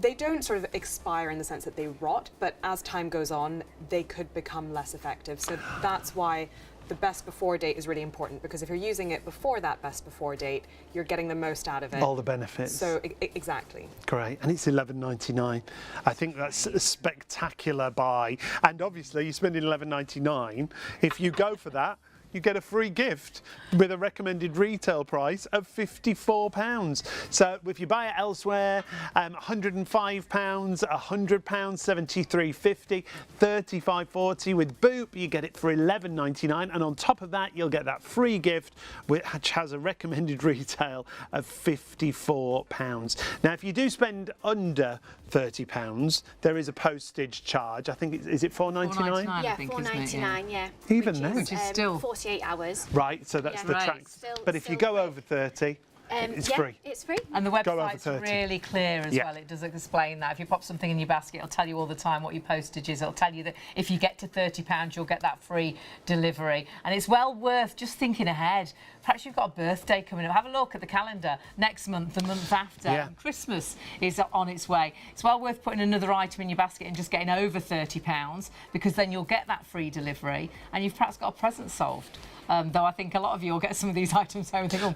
They don't sort of expire in the sense that they rot, but as time goes on, they could become less effective. So that's why the best before date is really important, because if you're using it before that best before date, you're getting the most out of it. All the benefits. So exactly. Great, and it's £11.99. I think that's a spectacular buy. And obviously, you're spending £11.99. If you go for that, you get a free gift with a recommended retail price of £54. So if you buy it elsewhere, £105, £100, £73.50, £35.40 with Boop, you get it for £11.99, and on top of that, you'll get that free gift, which has a recommended retail of £54. Now, if you do spend under £30, there is a postage charge. I think is it £4.99? Yeah, I think, isn't it? £4.99. Yeah. Even which then. is, Which is still 48 hours. Right, so that's Yeah. the Right. tracks. Still- But if you still go free. over 30, it's free. It's free. And the Go over website's 30. really clear as Yeah. well. It does explain that. If you pop something in your basket, it'll tell you all the time what your postage is. It'll tell you that if you get to £30, you'll get that free delivery. And it's well worth just thinking ahead. Perhaps you've got a birthday coming up. Have a look at the calendar. Next month, the month after, Yeah. and Christmas is on its way. It's well worth putting another item in your basket and just getting over £30, because then you'll get that free delivery and you've perhaps got a present solved. Though I think a lot of you will get some of these items home and think, oh,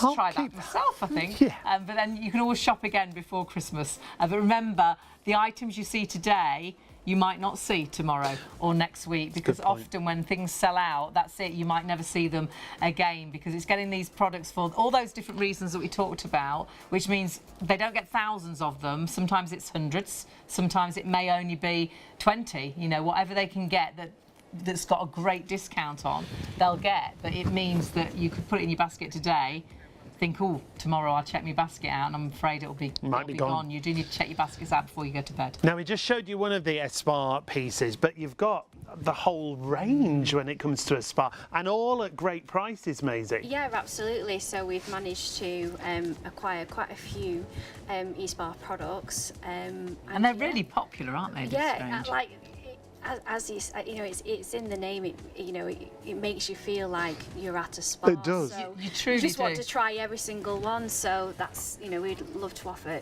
I'll I'll try keep- that myself, I think. Yeah. But then you can always shop again before Christmas. But remember, the items you see today, you might not see tomorrow or next week, because point. often when things sell out, that's it, you might never see them again, because it's getting these products for all those different reasons that we talked about, which means they don't get thousands of them. Sometimes it's hundreds, sometimes it may only be 20, you know, whatever they can get that's got a great discount on, they'll get. But it means that you could put it in your basket today, think, oh, tomorrow I'll check my basket out, and I'm afraid it'll be gone. You do need to check your baskets out before you go to bed. Now, we just showed you one of the Spa pieces, but you've got the whole range when it comes to a spa, and all at great prices, Maisie. Yeah, absolutely. So we've managed to acquire quite a few eSpa products. And they're yeah. really popular, aren't they? Yeah, like as you know, it's in the name. It makes you feel like you're at a spa. It does. So You truly just want do. to try every single one. So that's we'd love to offer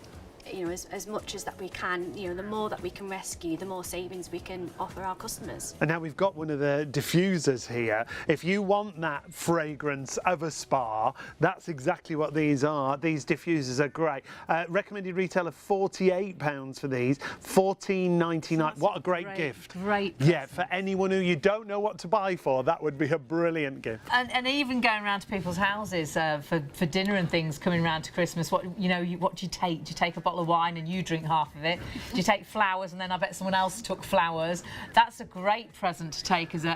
as much as that we can. The more that we can rescue, the more savings we can offer our customers. And now we've got one of the diffusers here. If you want that fragrance of a spa, that's exactly what these are. These diffusers are great. Recommended retail of £48 for these, £14.99. What a great gift. Great. Yeah, for anyone who you don't know what to buy for, that would be a brilliant gift. And even going around to people's houses for dinner and things, coming around to Christmas, what do you take? Do you take a bottle of wine and you drink half of it? Do you take flowers and then I bet someone else took flowers? That's a great present to take as a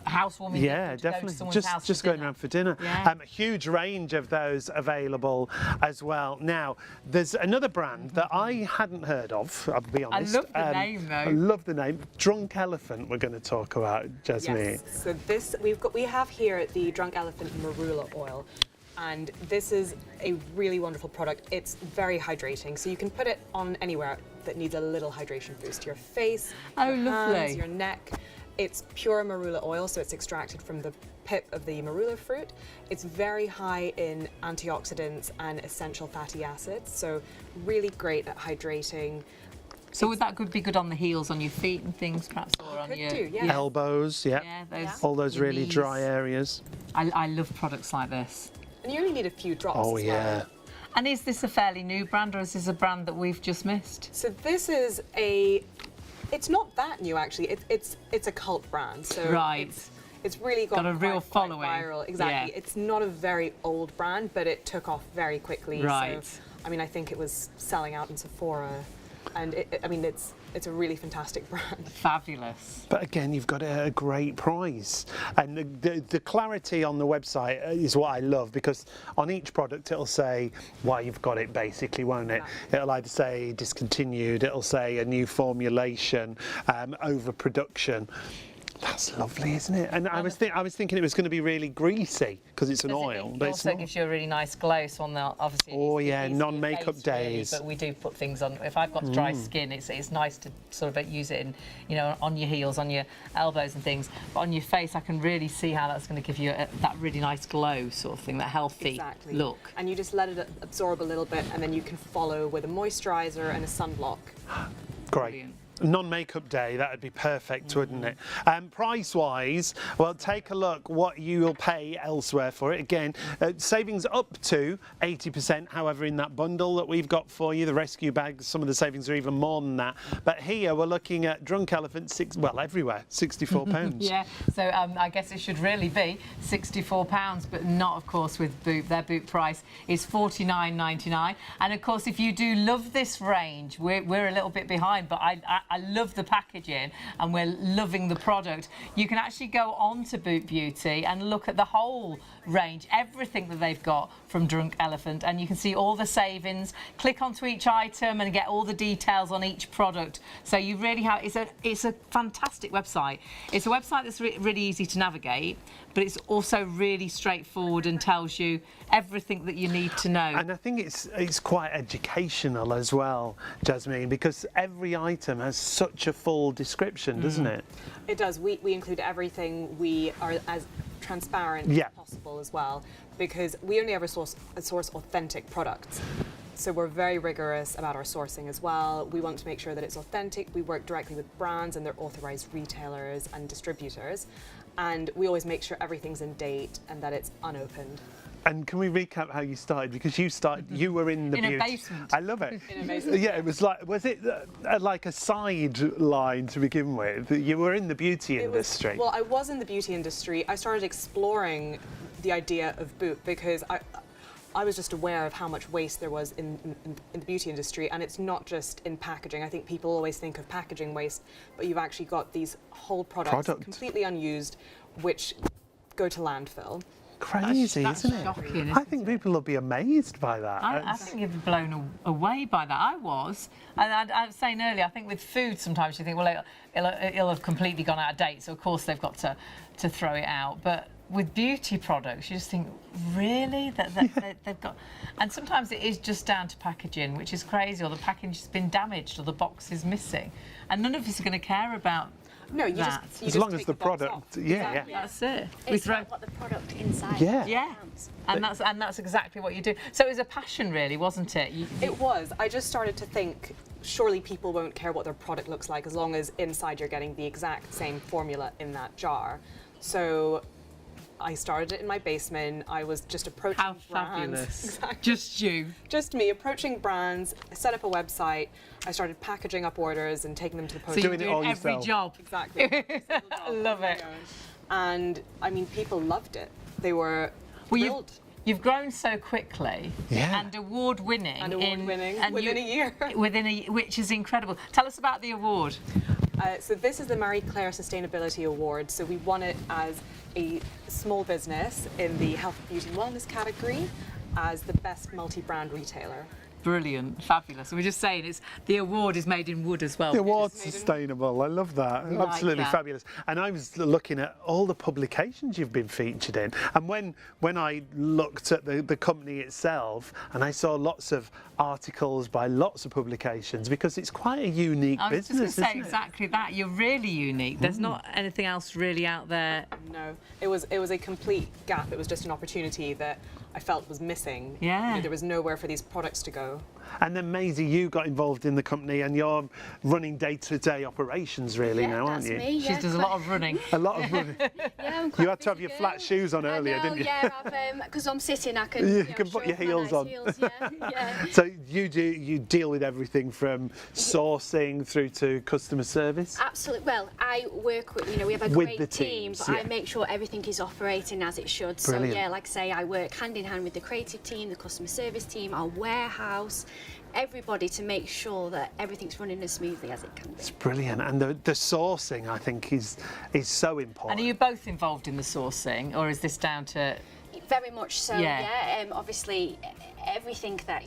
housewarming gift. Yeah, to go to definitely. someone's house Just for going dinner. around for dinner. Yeah. A huge range of those available as well. Now, there's another brand that I hadn't heard of, I'll be honest. love the name, though. I love the name. Drunk Elephant we're going to talk about, Jasmine. Yes. So this we have here the Drunk Elephant Marula oil. And this is a really wonderful product. It's very hydrating, so you can put it on anywhere that needs a little hydration boost. Your face, Oh, your lovely. hands, your neck. It's pure marula oil, so it's extracted from the pip of the marula fruit. It's very high in antioxidants and essential fatty acids, so really great at hydrating. So would that be good on the heels, on your feet and things, perhaps, or on Could your do, yeah. Elbows, yeah. All those your really knees. dry areas. I love products like this. And you only need a few drops Oh, as yeah. well. And is this a fairly new brand, or is this a brand that we've just missed? So this is it's not that new actually. It's a cult brand. So Right. It's really got a real quite following. viral. Exactly. Yeah. It's not a very old brand, but it took off very quickly. Right. So, I mean, I think it was selling out in Sephora, and it's a really fantastic brand. Fabulous. But again, you've got a great price. And the clarity on the website is what I love, because on each product it'll say why you've got it, basically, won't it? It'll either say discontinued, it'll say a new formulation, overproduction. That's lovely, isn't it? And I was thinking it was going to be really greasy because it's an oil, It but it's also not. gives you a really nice glow. So on the obviously. Oh, it's yeah, easy to non-makeup face, really, days. but we do put things on. If I've got dry skin, it's nice to sort of use it in, you know, on your heels, on your elbows and things. But on your face, I can really see how that's going to give you that really nice glow sort of thing, that healthy look. And you just let it absorb a little bit, and then you can follow with a moisturiser and a sunblock. Great. Brilliant. Non-makeup day, that would be perfect, wouldn't it? Price-wise, well, take a look what you will pay elsewhere for it. Again, savings up to 80%. However, in that bundle that we've got for you, the rescue bags, some of the savings are even more than that. But here we're looking at Drunk Elephant, everywhere, £64. Yeah, so I guess it should really be £64, but not, of course, with Boot. Their Boot price is $49.99. And, of course, if you do love this range, we're a little bit behind, but I love the packaging and we're loving the product. You can actually go on to Boot Beauty and look at the whole range, everything that they've got from Drunk Elephant, and you can see all the savings. Click onto each item and get all the details on each product. So you really have, it's a fantastic website. It's a website that's really easy to navigate, but it's also really straightforward and tells you everything that you need to know. And I think it's quite educational as well, Jasmine, because every item has such a full description, doesn't it? It does. We include everything. We are as transparent as possible as well, because we only ever source authentic products. So we're very rigorous about our sourcing as well. We want to make sure that it's authentic. We work directly with brands and their authorized retailers and distributors. And we always make sure everything's in date and that it's unopened. And can we recap how you started? Because you were in the beauty. In a basement. I love it. In a basement. Yeah, it was like like a sideline to begin with? You were in the beauty industry. Well, I was in the beauty industry. I started exploring the idea of Boot because I was just aware of how much waste there was in the beauty industry, and it's not just in packaging. I think people always think of packaging waste, but you've actually got these whole products completely unused, which go to landfill. Crazy, that's isn't it? shocking, I think people will be amazed by that. I think you'd be blown away by that. I was. And I was saying earlier, I think with food sometimes you think, well, it'll have completely gone out of date, so of course they've got to throw it out. But with beauty products, you just think, really? They've got... And sometimes it is just down to packaging, which is crazy, or the packaging's been damaged, or the box is missing. And none of us are going to care about No, you that. just as long as take the box product, off. yeah. That's it. It's about what the product inside Yeah, counts. and that's exactly what you do. So it was a passion, really, wasn't it? It was. I just started to think, surely people won't care what their product looks like as long as inside you're getting the exact same formula in that jar. So I started it in my basement. I was just approaching How brands. fabulous. Exactly. Just you. Just me approaching brands. I set up a website. I started packaging up orders and taking them to the post. So you're Doing it all doing every yourself. job. Exactly. I love it. And I mean, people loved it. They were thrilled. You've grown so quickly and award-winning. Within a year. Which is incredible. Tell us about the award. So this is the Marie Claire Sustainability Award. So we won it as a small business in the health, beauty and wellness category as the best multi-brand retailer. Brilliant, fabulous. We're just saying the award is made in wood as well. The award's sustainable. I love that. like Absolutely that. fabulous. And I was looking at all the publications you've been featured in. And when I looked at the company itself, and I saw lots of articles by lots of publications, because it's quite a unique I was business. just going to say exactly that. You're really unique. There's not anything else really out there. No, it was a complete gap. It was just an opportunity that I felt was missing. Yeah. You know, there was nowhere for these products to go. And then Maisie, you got involved in the company, and you're running day-to-day operations really now, aren't that's you? me, She does a lot of running. A lot of running. Yeah, I'm You quite had to have busy your girl. flat shoes on earlier, I know, didn't you? Yeah, because I'm sitting, I can. You can put your heels on. Yeah. So you deal with everything from sourcing through to customer service? Absolutely. Well, I work with, we have a With great the team, teams, but yeah. I make sure everything is operating as it should. Brilliant. So, yeah, like I say, I work hand in hand with the creative team, the customer service team, our warehouse, everybody to make sure that everything's running as smoothly as it can be. It's brilliant. And the sourcing, I think, is so important. And are you both involved in the sourcing, or is this down to... Very much so, Yeah. yeah. Obviously, everything that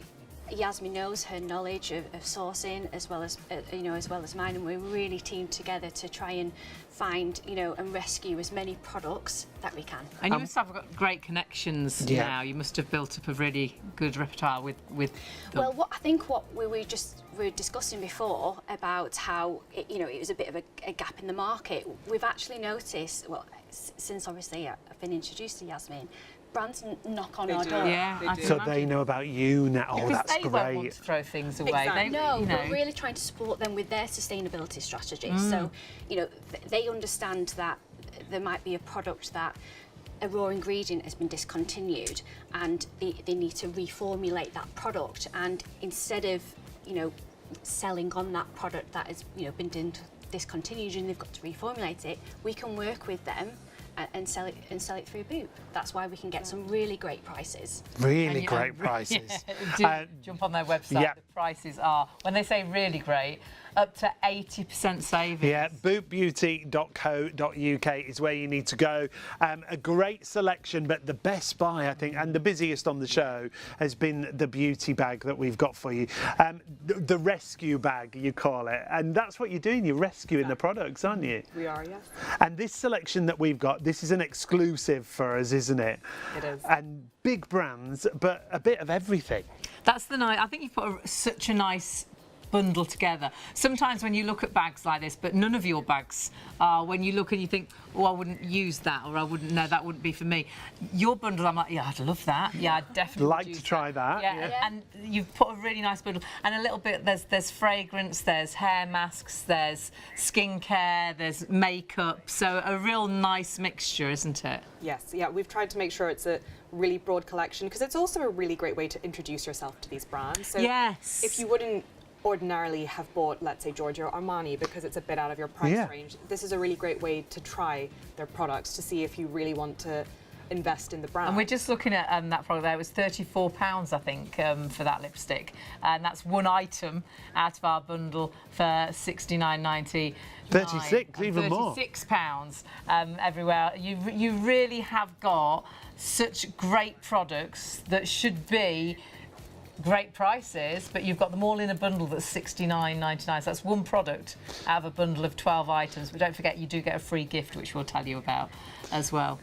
Yasmin knows her knowledge of sourcing as well as as well as mine, and we're really teamed together to try and find and rescue as many products that we can. And you must have got great connections now. You must have built up a really good repertoire with them. Well, I think what we were discussing before about how it was a bit of a gap in the market. We've actually noticed, well, since obviously I've been introduced to Yasmin, brands knock on our door. Yeah, So they know about you now. Oh, that's they won't want great. to throw things away. Exactly. No, we're really trying to support them with their sustainability strategy. So, they understand that there might be a product that a raw ingredient has been discontinued, and they need to reformulate that product. And instead of, selling on that product that has, been discontinued and they've got to reformulate it, we can work with them and sell it through Boop. That's why we can get some really great prices. Really great prices. Jump on their website. Yeah. The prices are, when they say really great, up to 80% savings. Yeah, boopbeauty.co.uk is where you need to go. A great selection, but the best buy, I think, and the busiest on the show has been the beauty bag that we've got for you. The rescue bag, you call it. And that's what you're doing. You're rescuing the products, aren't you? We are, yes. And this selection that we've got, this is an exclusive for us, isn't it? It is. And big brands, but a bit of everything. That's the nice. I think you've put such a nice bundle together. Sometimes when you look at bags like this, but none of your bags are, when you look and you think, oh, I wouldn't use that, or I wouldn't know, that wouldn't be for me. Your bundle, I'm like, yeah, I'd love that. Yeah, I'd definitely Like use to try that. Yeah. And you've put a really nice bundle. And a little bit, there's fragrance, there's hair masks, there's skincare, there's makeup. So a real nice mixture, isn't it? Yes, yeah, we've tried to make sure it's a really broad collection, because it's also a really great way to introduce yourself to these brands. So yes. if you wouldn't ordinarily have bought, let's say, Giorgio or Armani because it's a bit out of your price range, this is a really great way to try their products to see if you really want to invest in the brand. And we're just looking at that product there. It was £34, I think, for that lipstick. And that's one item out of our bundle for £69.90. 36, even more. £36 everywhere. You really have got such great products that should be great prices, but you've got them all in a bundle that's £69.99. So that's one product out of a bundle of 12 items. But don't forget, you do get a free gift, which we'll tell you about as well.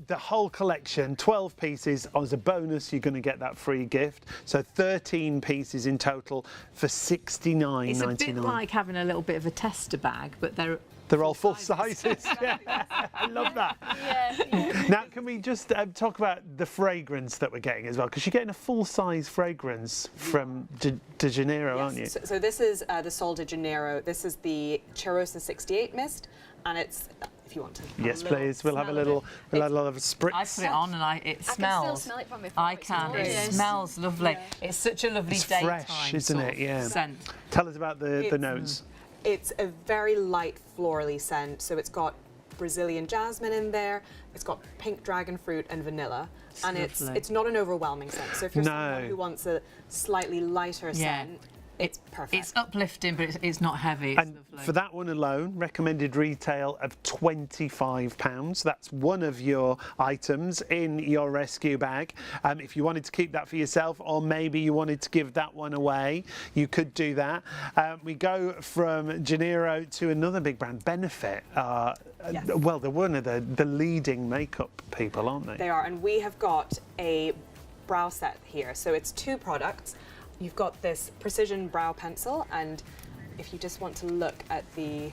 The whole collection, 12 pieces. As a bonus, you're going to get that free gift. So 13 pieces in total for £69.99. It's a bit like having a little bit of a tester bag, but they're all full sizes. Yeah, I love that. Yeah. Now, can we just talk about the fragrance that we're getting as well? Because you're getting a full-size fragrance from De Janeiro, aren't you? So this is the Sol de Janeiro. This is the Cheirosa 68 mist, and it's, if you want to. Yes, please. We'll have a little spritz. I put it on and it smells. I can still smell it from before. I can. It Glorious. smells lovely. Yeah. It's such a lovely It's daytime fresh, isn't sort it? of Yeah. scent. Tell us about the notes. It's a very light florally scent, so it's got Brazilian jasmine in there, it's got pink dragon fruit and vanilla, and lovely. it's not an overwhelming scent. So if you're someone who wants a slightly lighter scent, it's perfect. It's uplifting, but it's not heavy. It's And lovely. for that one alone, recommended retail of £25. That's one of your items in your rescue bag. If you wanted to keep that for yourself, or maybe you wanted to give that one away, you could do that. We go from Janeiro to another big brand, Benefit. Yes. Well, they're one of the leading makeup people, aren't they? They are, and we have got a brow set here. So it's two products. You've got this precision brow pencil, and if you just want to look at the...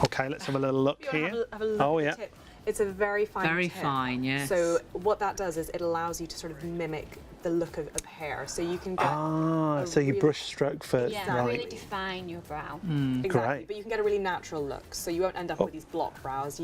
Okay, let's have a little look here. Have a look Oh, at yeah. the tip. It's a very fine Very tip. fine, yes. So what that does is it allows you to sort of mimic the look of hair. So you can get So you really- brush stroke first, Yeah, right? really define your brow. Exactly, Great. but you can get a really natural look. So you won't end up with these block brows.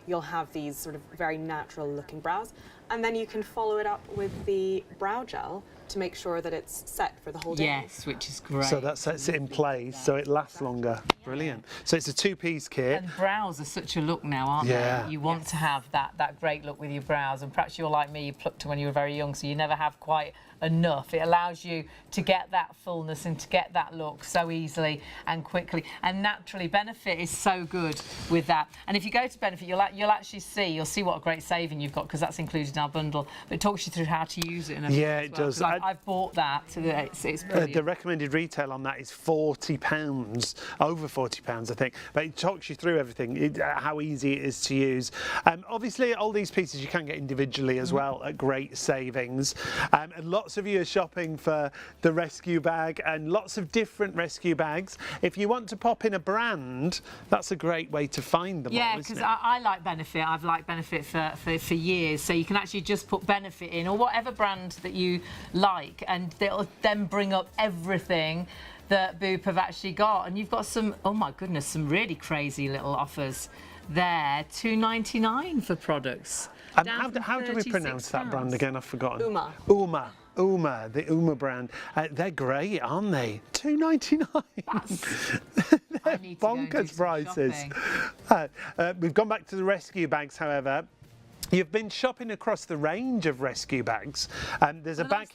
You'll have these sort of very natural looking brows. And then you can follow it up with the brow gel to make sure that it's set for the whole day. Yes, which is great. So that sets it in place so it lasts longer. Brilliant. So it's a two-piece kit. And brows are such a look now, aren't Yeah. they? You want to have that great look with your brows, and perhaps you're like me, you plucked them when you were very young, so you never have quite enough. It allows you to get that fullness and to get that look so easily and quickly. And naturally, Benefit is so good with that. And if you go to Benefit, you'll actually see what a great saving you've got, because that's included in our bundle. But it talks you through how to use it. And yeah, it does. I've bought that. So it's brilliant. The recommended retail on that is £40, over £40, I think. But it talks you through everything, how easy it is to use. Obviously, all these pieces you can get individually as well at great savings. And lots of you are shopping for the rescue bag, and lots of different rescue bags. If you want to pop in a brand, that's a great way to find them. Yeah, because I like Benefit. I've liked Benefit for years. So you can actually just put Benefit in, or whatever brand that you like, and they'll then bring up everything that Boop have actually got. And you've got some, oh my goodness, some really crazy little offers there. £2.99 for products. And how do we pronounce that brand again? I've forgotten. Uma. Uma, the Uma brand. They're great, aren't they? £2.99. They're bonkers prices. We've gone back to the rescue bags, however. You've been shopping across the range of rescue bags. There's a bag.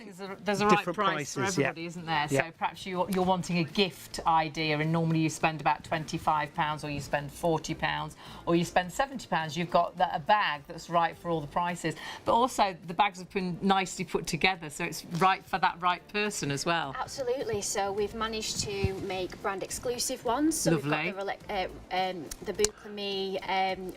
There's a right price for everybody, isn't there? So perhaps you're wanting a gift idea, and normally you spend about £25, or you spend £40, or you spend £70. You've got a bag that's right for all the prices. But also the bags have been nicely put together, so it's right for that right person as well. Absolutely. So we've managed to make brand exclusive ones. So Lovely. we've got the Boop and Me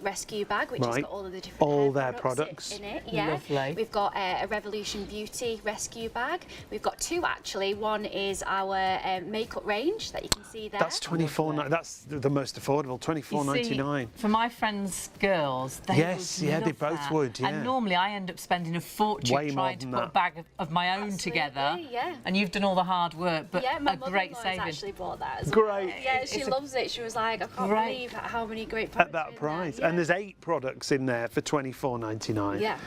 rescue bag, which has got all of the different products in it. Yeah. Lovely. We've got a Revolution Beauty rescue bag. We've got two actually. One is our makeup range that you can see there. That's £24. That's the most affordable. £24.99. For my friends' girls, they they both would. Yeah. And normally I end up spending a fortune trying to put a bag of my own together. Yeah. And you've done all the hard work, but my a great mother-in-law saving. actually bought that as Great. well. Yeah, she loves it. She was like, I can't believe how many great products at that are in price. there. And there's 8 products in there for £24.99. Yeah.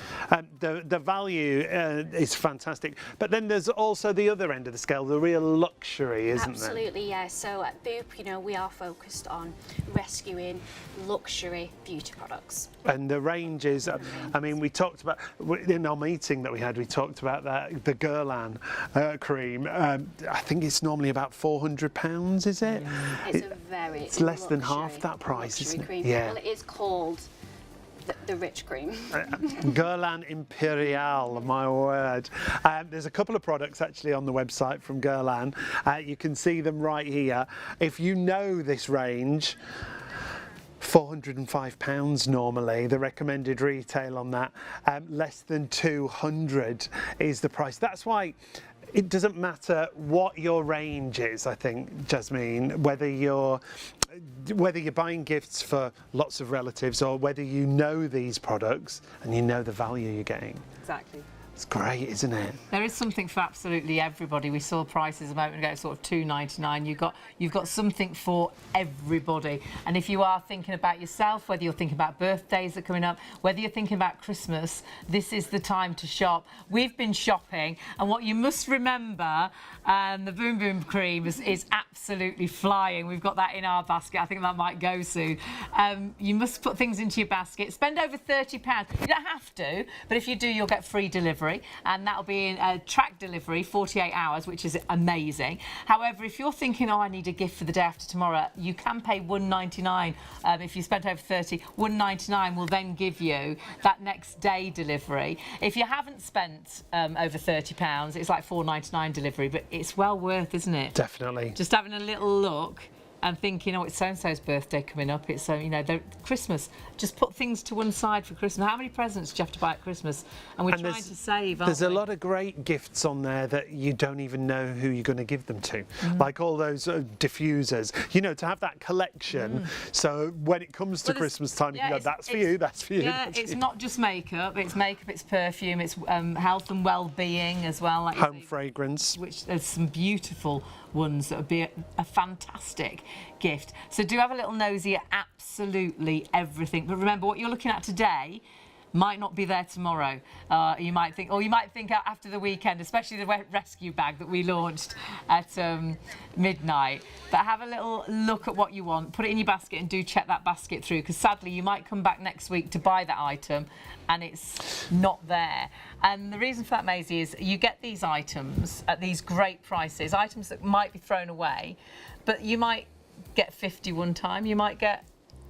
The value is fantastic. But then there's also the other end of the scale, the real luxury, isn't there? Absolutely, yeah. So at Boop, we are focused on rescuing luxury beauty products. And the ranges, I mean, we talked about, in our meeting that we had, we talked about the Guerlain cream. I think it's normally about £400, is it? It's less than half that price, isn't it? Cream. Yeah. Well, it is called the rich cream. Guerlain Imperial, my word. There's a couple of products actually on the website from Guerlain. You can see them right here. If you know this range, £405 normally, the recommended retail on that. Less than 200 is the price. That's why it doesn't matter what your range is, I think, Jasmine, whether you're buying gifts for lots of relatives or whether you know these products and you know the value you're getting. Exactly. It's great, isn't it? There is something for absolutely everybody. We saw prices a moment ago, sort of £2.99. You've got something for everybody. And if you are thinking about yourself, whether you're thinking about birthdays that are coming up, whether you're thinking about Christmas, this is the time to shop. We've been shopping, and what you must remember, the Boom Boom cream is absolutely flying. We've got that in our basket. I think that might go soon. You must put things into your basket. Spend over £30. You don't have to, but if you do, you'll get free delivery. And that'll be in track delivery, 48 hours, which is amazing. However, if you're thinking, I need a gift for the day after tomorrow, you can pay £1.99 if you spent over 30. £1.99 will then give you that next day delivery. If you haven't spent over £30, it's like £4.99 delivery, but it's well worth, isn't it? Definitely. Just having a little look and thinking, it's so-and-so's birthday coming up, it's Christmas. Just put things to one side for Christmas. How many presents do you have to buy at Christmas? And we're trying to save, aren't we? There's a lot of great gifts on there that you don't even know who you're going to give them to. Like all those diffusers, to have that collection. So when it comes to Christmas time, you can go, that's for you, that's for you. Yeah, it's not just makeup, it's perfume, it's health and well-being as well. Like home fragrance. Which there's some beautiful ones that would be a fantastic gift. So do have a little nosy at absolutely everything. But remember, what you're looking at today might not be there tomorrow. You might think after the weekend, especially the rescue bag that we launched at midnight. But have a little look at what you want, put it in your basket, and do check that basket through, because sadly you might come back next week to buy that item and it's not there. And the reason for that, Maisie, is you get these items at these great prices, items that might be thrown away, but you might get 50 one time, you might get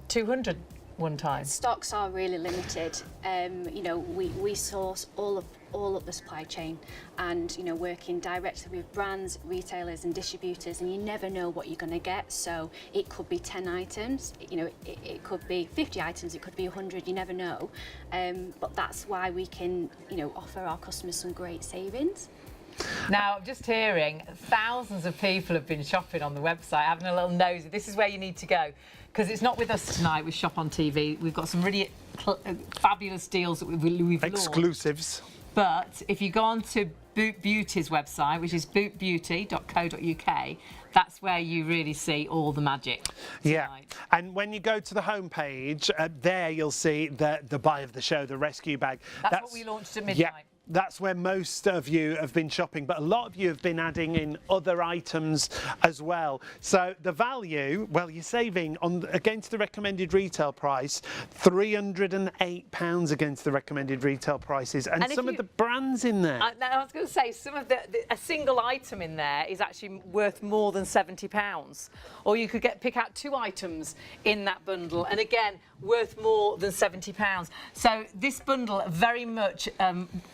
200 one time. Stocks are really limited. You know, we source all of the supply chain, and you know, working directly with brands, retailers and distributors, and you never know what you're going to get. So it could be 10 items, you know, it could be 50 items, it could be 100, you never know. But that's why we can, you know, offer our customers some great savings. Now, I'm just hearing thousands of people have been shopping on the website, having a little nosy. This is where you need to go, because it's not with us tonight with Shop on TV. We've got some really fabulous deals that we've Exclusives. launched. But if you go on to Boot Beauty's website, which is bootbeauty.co.uk, that's where you really see all the magic tonight. Yeah, and when you go to the homepage, there you'll see the buy of the show, the rescue bag. That's what we launched at midnight. Yeah. That's where most of you have been shopping, but a lot of you have been adding in other items as well. So the value, well, you're saving on against the recommended retail price, £308 against the recommended retail prices, and some of the brands in there. I was going to say, some of a single item in there is actually worth more than £70, or you could pick out 2 items in that bundle, and again, worth more than £70. So this bundle very much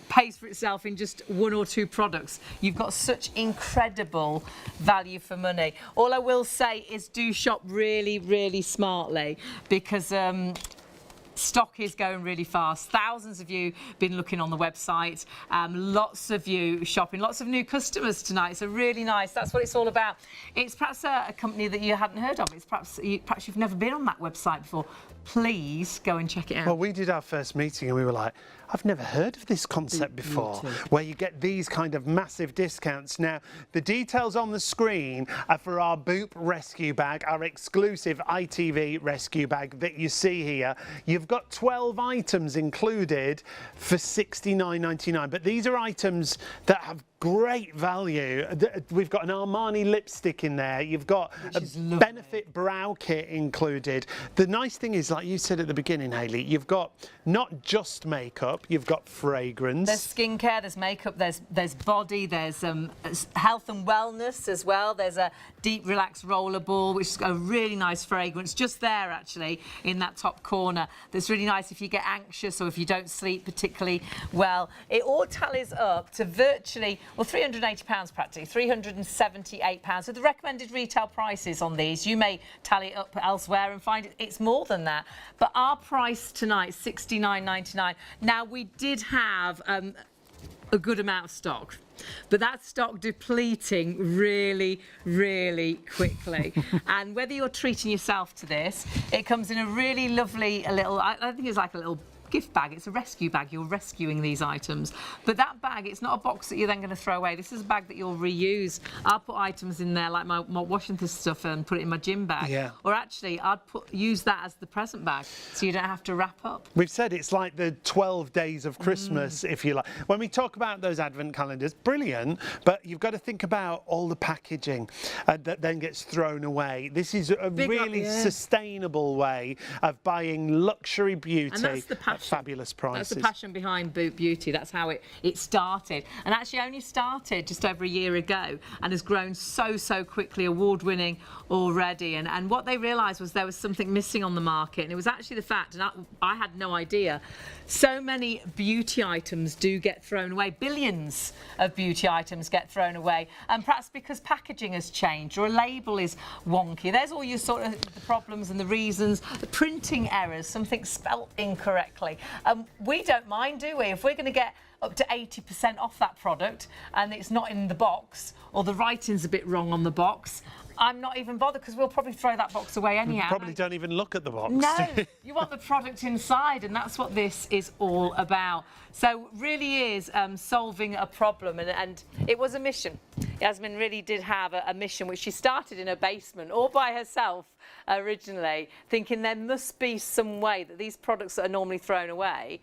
pays for itself in just 1 or 2 products. You've got such incredible value for money. All I will say is do shop really, really smartly, because stock is going really fast. Thousands of you been looking on the website. Lots of you shopping. Lots of new customers tonight. So really nice. That's what it's all about. It's perhaps a company that you hadn't heard of. It's perhaps you've never been on that website before. Please go and check it out. Well, we did our first meeting and we were like, I've never heard of this concept before, where you get these kind of massive discounts. Now, the details on the screen are for our Boop rescue bag, our exclusive ITV rescue bag that you see here. You've got 12 items included for £69.99, but these are items that have great value. We've got an Armani lipstick in there. You've got a Benefit brow kit included. The nice thing is, like you said at the beginning, Hayley, you've got not just makeup, you've got fragrance. There's skincare, there's makeup, there's body, there's health and wellness as well. There's a deep relax rollerball, which is a really nice fragrance just there actually in that top corner. That's really nice if you get anxious or if you don't sleep particularly well. It all tallies up to virtually, well, £380 practically, £378. So the recommended retail prices on these, you may tally it up elsewhere and find it's more than that. But our price tonight, £69.99. Now, we did have a good amount of stock, but that stock depleting really, really quickly. And whether you're treating yourself to this, it comes in a really lovely little, I think it's like a little gift bag. It's a rescue bag. You're rescuing these items. But that bag, it's not a box that you're then going to throw away. This is a bag that you'll reuse. I'll put items in there like my washing this stuff and put it in my gym bag. Yeah. Or actually, I'd use that as the present bag so you don't have to wrap up. We've said it's like the 12 days of Christmas, if you like. When we talk about those advent calendars, brilliant, but you've got to think about all the packaging that then gets thrown away. This is a really sustainable way of buying luxury beauty. And that's the passion. Fabulous prices. That's the passion behind Boot Beauty. That's how it started, and actually only started just over a year ago and has grown so quickly, award-winning already. And what they realised was there was something missing on the market, and it was actually the fact, and I had no idea, so many beauty items do get thrown away. Billions of beauty items get thrown away, and perhaps because packaging has changed or a label is wonky. There's all your sort of the problems and the reasons, the printing errors, something spelt incorrectly. We don't mind, do we? If we're going to get up to 80% off that product and it's not in the box or the writing's a bit wrong on the box, I'm not even bothered, because we'll probably throw that box away anyhow. Probably don't even look at the box. No, you want the product inside, and that's what this is all about. So really is solving a problem, and it was a mission. Yasmin really did have a mission, which she started in her basement all by herself originally, thinking there must be some way that these products that are normally thrown away,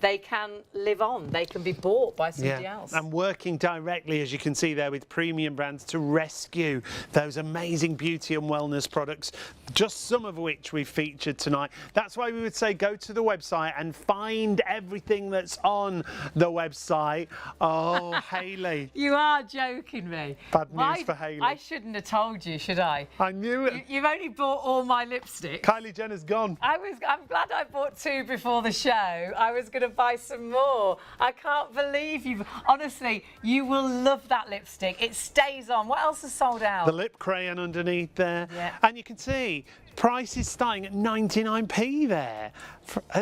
they can live on. They can be bought by somebody else. And working directly, as you can see there, with premium brands to rescue those amazing beauty and wellness products, just some of which we've featured tonight. That's why we would say go to the website and find everything that's on the website. Oh, Hayley. You are joking me. Bad news for Hayley. I shouldn't have told you, should I? I knew it. You've only bought all my lipstick. Kylie Jenner's gone. I'm glad I bought 2 before the show. I was going to buy some more. I can't believe you've... Honestly, you will love that lipstick. It stays on. What else is sold out? The lip crayon underneath there. Yeah. And you can see price is starting at 99p there.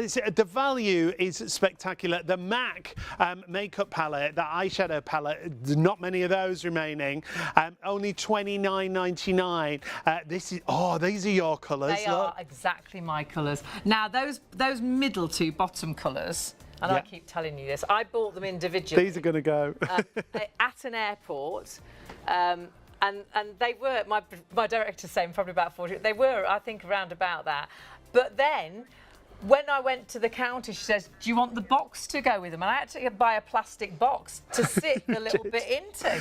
The value is spectacular. The MAC makeup palette, the eyeshadow palette, not many of those remaining. Only £29.99. These are your colours. They are exactly my colours. Now, those middle 2 bottom colours, and I keep telling you this, I bought them individually. These are going to go. At an airport. And they were, my director's saying probably about 40, they were, I think, around about that. But then, when I went to the counter, she says, do you want the box to go with them? And I had to buy a plastic box to sit the little bit into.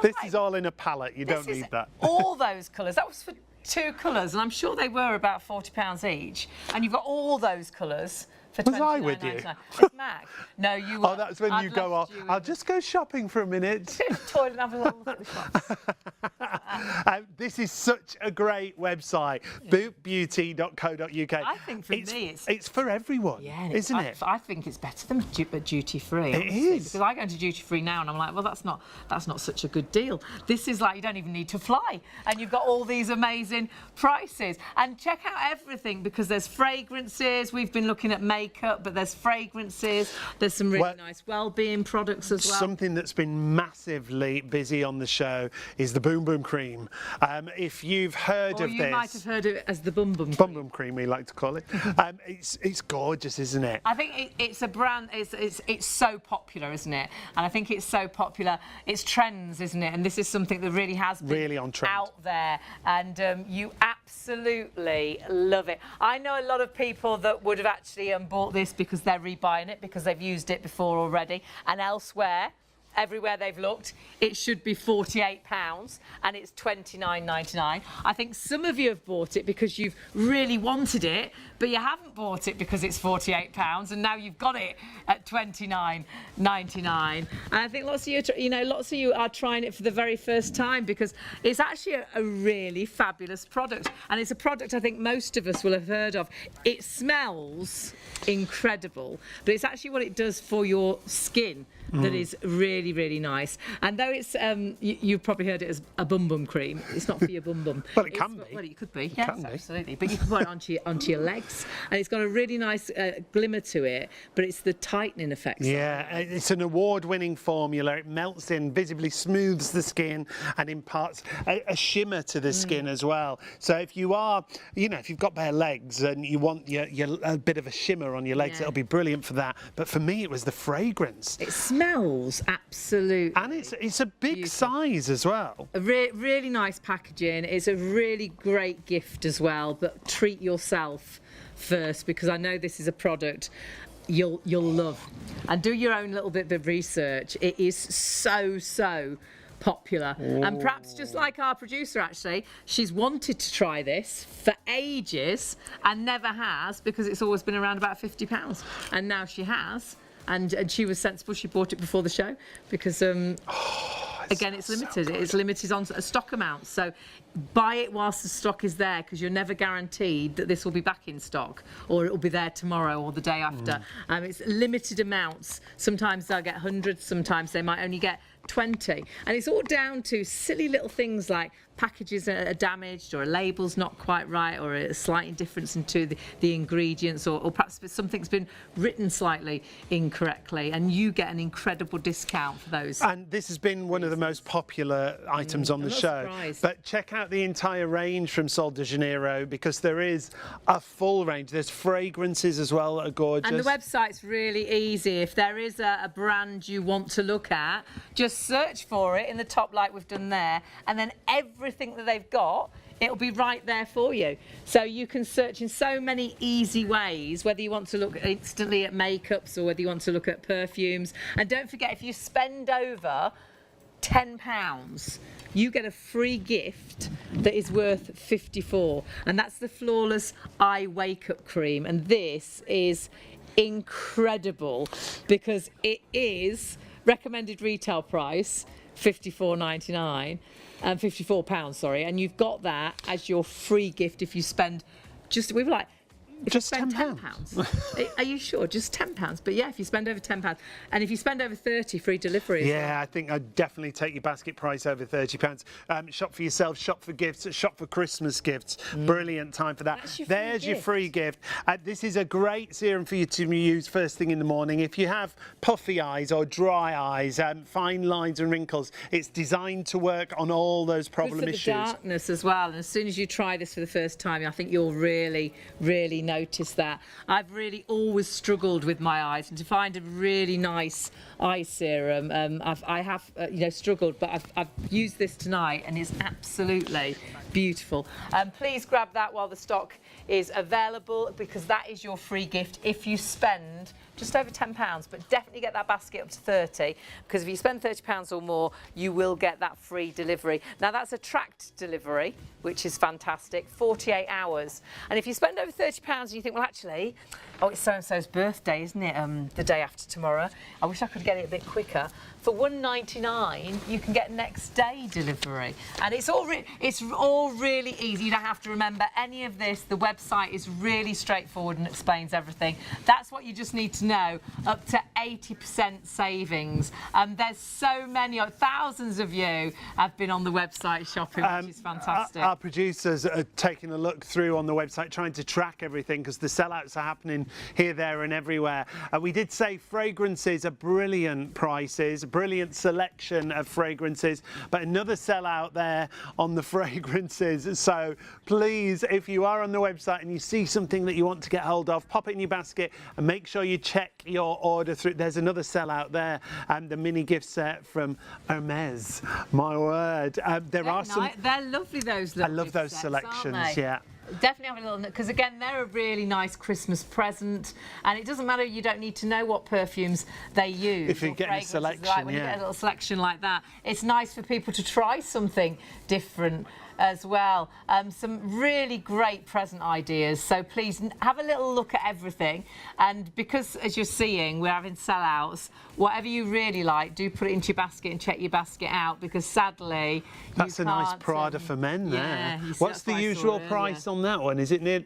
This is all in a palette, you don't need that. All those colours, that was for 2 colours, and I'm sure they were about £40 each. And you've got all those colours. Was I with you? It's Mac. No, you were. Oh, that's when you go off. I'll just go shopping for a minute. Go to the toilet and have a little look at the shops. This is such a great website, bootbeauty.co.uk. I think for me it's for everyone, isn't it? I think it's better than duty free. It is. Because I go into duty free now and I'm like, well, that's not such a good deal. This is like you don't even need to fly, and you've got all these amazing prices. And check out everything because there's fragrances. We've been looking at makeup, but there's fragrances. There's some really nice well-being products as well. Something that's been massively busy on the show is the Boom Boom Cream. If you've heard of this, you might have heard of it as the Bum Bum Cream. Bum Bum Cream, we like to call it. It's gorgeous, isn't it? I think it's a brand. It's so popular, isn't it? And I think it's so popular. It's trends, isn't it? And this is something that really has been really on trend out there, and you absolutely love it. I know a lot of people that would have actually bought this because they're rebuying it because they've used it before already, and elsewhere, everywhere they've looked, it should be £48 and it's £29.99. I think some of you have bought it because you've really wanted it, but you haven't bought it because it's £48 and now you've got it at £29.99. And I think lots of you are trying it for the very first time because it's actually a really fabulous product, and it's a product I think most of us will have heard of. It smells incredible, but it's actually what it does for your skin that is really, really nice. And though it's, you've probably heard it as a bum bum cream, it's not for your bum bum. Well, it can be. Well, it could be, yes, absolutely. But you can put it onto your legs, and it's got a really nice glimmer to it, but it's the tightening effect. Yeah, it's an award-winning formula. It melts in, visibly smooths the skin, and imparts a shimmer to the skin as well. So if you are, if you've got bare legs and you want a bit of a shimmer on your legs, it'll be brilliant for that. But for me, it was the fragrance. It smells absolutely. And it's a big beautiful size as well. A really nice packaging. It's a really great gift as well, but treat yourself first, because I know this is a product you'll love. And do your own little bit of research. It is so popular. And perhaps just like our producer, actually, she's wanted to try this for ages and never has, because it's always been around about £50, and now she has. And she was sensible. She bought it before the show because, again, it's limited. It's limited on a stock amount. So buy it whilst the stock is there, because you're never guaranteed that this will be back in stock or it will be there tomorrow or the day after. It's limited amounts. Sometimes they'll get hundreds. Sometimes they might only get 20. And it's all down to silly little things like packages are damaged, or a label's not quite right, or a slight difference into the ingredients, or perhaps something's been written slightly incorrectly, and you get an incredible discount for those. And this has been one of the most popular items on the show. Surprised. But check out the entire range from Sol de Janeiro, because there is a full range. There's fragrances as well that are gorgeous. And the website's really easy. If there is a brand you want to look at, just search for it in the top like we've done there, and then every everything that they've got, it'll be right there for you. So you can search in so many easy ways, whether you want to look instantly at makeups or whether you want to look at perfumes. And don't forget, if you spend over £10, you get a free gift that is worth 54, and that's the Flawless Eye Wake Up Cream. And this is incredible because it is recommended retail price £54.99 and £54, sorry, and you've got that as your free gift if you spend we were like, if just you spend £10. Are you sure? Just £10? But yeah, if you spend over £10, and if you spend over 30, free delivery. Yeah, I think I'd definitely take your basket price over £30. Shop for yourself, shop for gifts, shop for Christmas gifts. Brilliant time for that. There's your free gift. This is a great serum for you to use first thing in the morning. If you have puffy eyes or dry eyes, fine lines and wrinkles, it's designed to work on all those problem Good for issues. the darkness as well. And as soon as you try this for the first time, I think you'll really, really notice that. I've really always struggled with my eyes, and to find a really nice eye serum, I have struggled, but I've used this tonight and it's absolutely beautiful. Please grab that while the stock is available, because that is your free gift if you spend just over £10, but definitely get that basket up to 30, because if you spend £30 or more, you will get that free delivery. Now that's a tracked delivery, which is fantastic, 48 hours. And if you spend over £30 and you think, well, actually, it's so-and-so's birthday, isn't it? The day after tomorrow. I wish I could get it a bit quicker. For £1.99, you can get next day delivery, and it's all really easy. You don't have to remember any of this. The website is really straightforward and explains everything. That's what you just need to know. Up to 80% savings. There's so many, thousands of you have been on the website shopping, which is fantastic. Our producers are taking a look through on the website, trying to track everything, because the sellouts are happening here, there, and everywhere. We did say fragrances are brilliant prices. Brilliant selection of fragrances, but another sellout there on the fragrances. So please, if you are on the website and you see something that you want to get hold of, pop it in your basket and make sure you check your order through. There's another sellout there, the mini gift set from Hermes. My word, there are some. They're lovely, those. I love those sets, selections. Yeah. Definitely have a little, because again, they're a really nice Christmas present, and it doesn't matter, you don't need to know what perfumes they use. If you're getting a selection, like, when you get a little selection like that, it's nice for people to try something different as well. Some really great present ideas, so please have a little look at everything, and because, as you're seeing, we're having sellouts, whatever you really like, do put it into your basket and check your basket out, because sadly that's a nice Prada for men there. Yeah, what's the usual price on that one? Is it near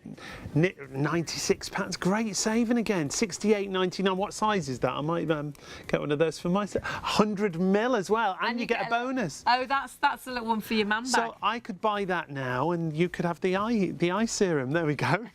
£96? Great saving again. £68.99. What size is that? I might get one of those for myself. 100ml as well, and you get a bonus. Oh, that's a little one for your man bag. So I could buy that now, and you could have the eye serum. There we go.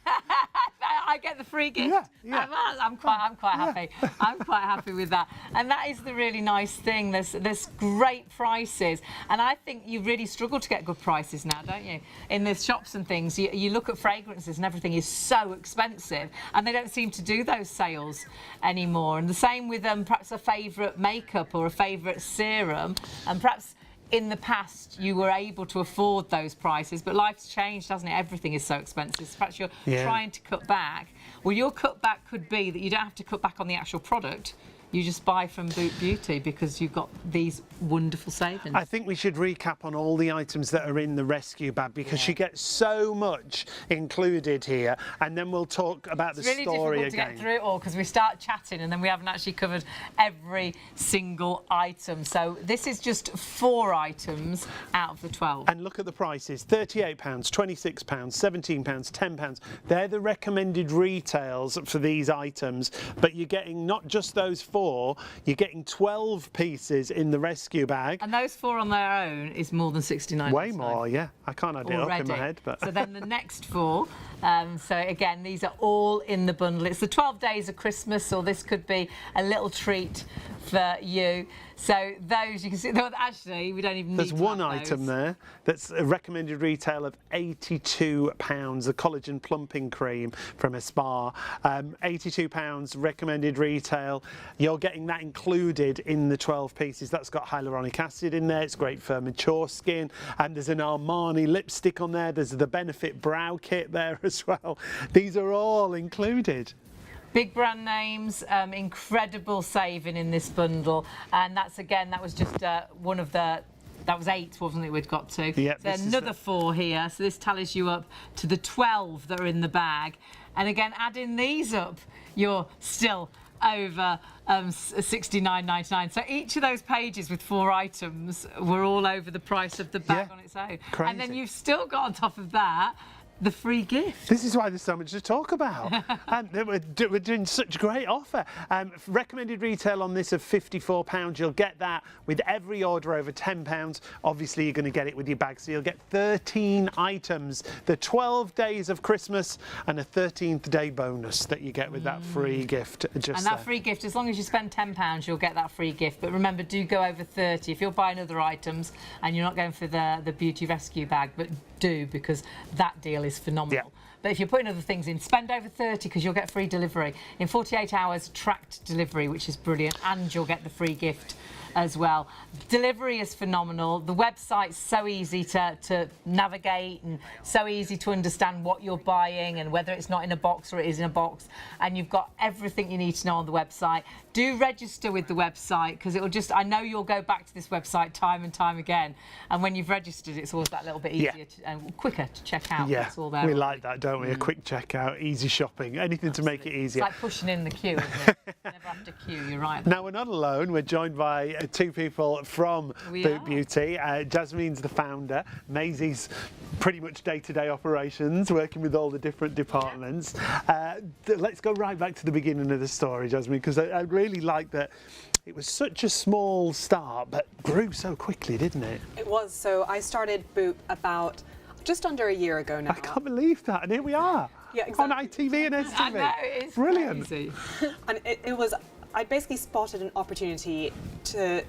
I get the free gift. Yeah. I'm quite happy. I'm quite happy with that. And that is the really nice thing. There's great prices, and I think you really struggle to get good prices now, don't you? In the shops and things, you look at fragrances and everything is so expensive, and they don't seem to do those sales anymore. And the same with perhaps a favourite makeup or a favourite serum, and perhaps in the past you were able to afford those prices, but life's changed, hasn't it? Everything is so expensive. So perhaps you're trying to cut back. Well, your cutback could be that you don't have to cut back on the actual product. You just buy from Boot Beauty because you've got these wonderful savings. I think we should recap on all the items that are in the rescue bag, because you get so much included here, and then we'll talk about the story again. It's really difficult to get through it all, because we start chatting and then we haven't actually covered every single item. So this is just 4 items out of the 12. And look at the prices: £38, £26, £17, £10. They're the recommended retails for these items, but you're getting not just those 4, you're getting 12 pieces in the rescue bag. And those 4 on their own is more than 69. Way more, yeah. I can't add it up in my head. But so then the next 4, so again, these are all in the bundle. It's the 12 days of Christmas, or this could be a little treat for you. So those, you can see, actually, we don't even need There's to one have item those. there that's a recommended retail of £82, the collagen plumping cream from a spa. £82 recommended retail. You're getting that included in the 12 pieces. That's got hyaluronic acid in there. It's great for mature skin. And there's an Armani lipstick on there. There's the Benefit brow kit there as well. These are all included. Big brand names, incredible saving in this bundle, and that's again, that was just one of the, that was 8, wasn't it, we'd got to? Yep, so another 4 here, so this tallies you up to the 12 that are in the bag. And again, adding these up, you're still over £69.99. So each of those pages with 4 items were all over the price of the bag on its own. Crazy. And then you've still got on top of that the free gift. This is why there's so much to talk about. And we're doing such a great offer. Recommended retail on this of £54. You'll get that with every order over £10. Obviously, you're going to get it with your bag. So you'll get 13 items, the 12 days of Christmas, and a 13th day bonus that you get with that free gift. And that free gift, as long as you spend £10, you'll get that free gift. But remember, do go over 30. If you're buying other items and you're not going for the beauty rescue bag, but do, because that deal is phenomenal. Yeah. But if you're putting other things in, spend over 30 because you'll get free delivery. In 48 hours, tracked delivery, which is brilliant, and you'll get the free gift as well. Delivery is phenomenal. The website's so easy to navigate and so easy to understand what you're buying and whether it's not in a box or it is in a box. And you've got everything you need to know on the website. Do register with the website because it'll just, I know you'll go back to this website time and time again. And when you've registered, it's always that little bit easier and quicker to check out. Yeah, It's all there. we like that, don't we? A quick checkout, easy shopping, anything to make it easier. It's like pushing in the queue, isn't it? Never have to queue, you're right. Now, we're not alone. We're joined by 2 people from Boot Beauty. Jasmine's the founder. Maisie's pretty much day-to-day operations, working with all the different departments. Let's go right back to the beginning of the story, Jasmine, because I really like that it was such a small start, but grew so quickly, didn't it? It was. So I started Boot about just under a year ago now. I can't believe that, and here we are. Yeah, exactly. On ITV and STV. I know, it's brilliant. crazy. And it was, I basically spotted an opportunity to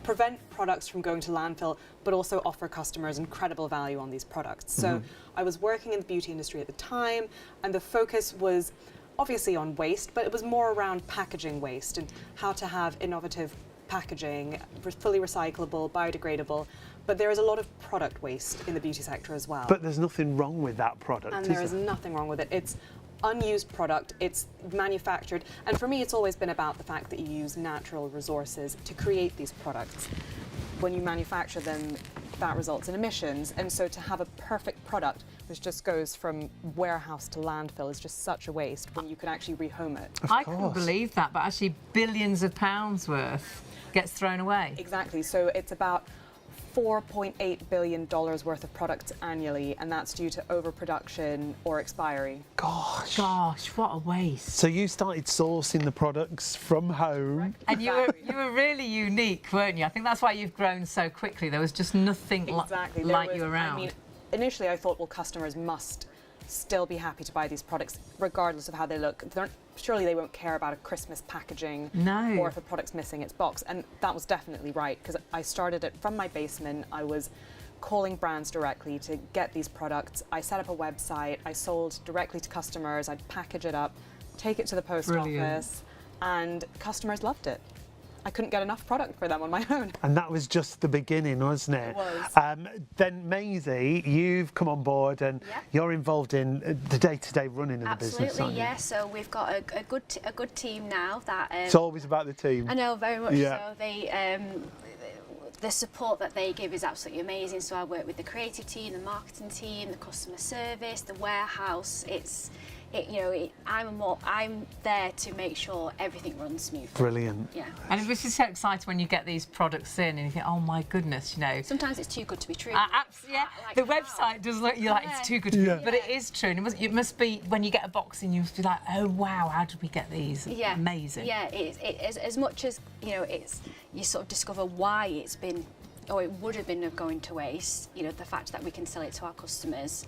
prevent products from going to landfill, but also offer customers incredible value on these products. So I was working in the beauty industry at the time, and the focus was obviously on waste, but it was more around packaging waste and how to have innovative packaging, fully recyclable, biodegradable. But there is a lot of product waste in the beauty sector as well. But there's nothing wrong with that product, And is there is nothing wrong with it. It's unused product, it's manufactured, and for me it's always been about the fact that you use natural resources to create these products. When you manufacture them, that results in emissions, and so to have a perfect product which just goes from warehouse to landfill is just such a waste when you can actually rehome it. I couldn't believe that, but actually billions of pounds worth gets thrown away. Exactly, so it's about $4.8 billion worth of products annually, and that's due to overproduction or expiry. Gosh. Gosh, what a waste. So you started sourcing the products from home. And you were really unique, weren't you? I think that's why you've grown so quickly. There was just nothing Exactly. like you around. I mean, initially I thought, well, customers must still be happy to buy these products regardless of how they look. Surely they won't care about a Christmas packaging or if a product's missing its box. And that was definitely right, because I started it from my basement. I was calling brands directly to get these products. I set up a website. I sold directly to customers. I'd package it up, take it to the post office, and customers loved it. I couldn't get enough product for them on my own. And that was just the beginning, wasn't it? It was. Then Maisie, you've come on board and you're involved in the day-to-day running of the business, Absolutely, aren't yeah. So we've got a good team now that. It's always about the team. I know, very much Yeah. so. They the support that they give is absolutely amazing. So I work with the creative team, the marketing team, the customer service, the warehouse. I'm there to make sure everything runs smoothly. Brilliant. Yeah. And it was just so exciting when you get these products in and you think, oh my goodness, you know. Sometimes it's too good to be true. Yeah, Like, the how? website does look, you're like, it's too good to be true. But it is true. And it must be, when you get a box in, you must be like, oh wow, how did we get these? Yeah. Amazing. Yeah, as much as, you sort of discover why it's been, or it would have been going to waste, the fact that we can sell it to our customers,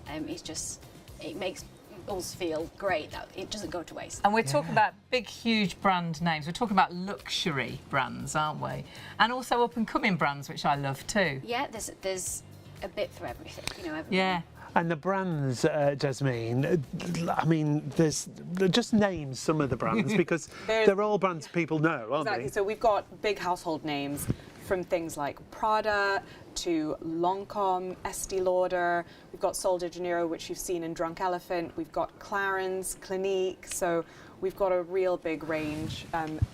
it us feel great that it doesn't go to waste. And we're talking about big, huge brand names. We're talking about luxury brands, aren't we? And also up-and-coming brands, which I love too. Yeah, there's a bit for everything, you know. Yeah. And the brands, Jasmine, I mean, just name some of the brands because they're all brands people know, aren't Exactly. they? So we've got big household names from things like Prada to Lancome, Estee Lauder. We've got Sol de Janeiro, which you've seen in Drunk Elephant. We've got Clarins, Clinique. So we've got a real big range.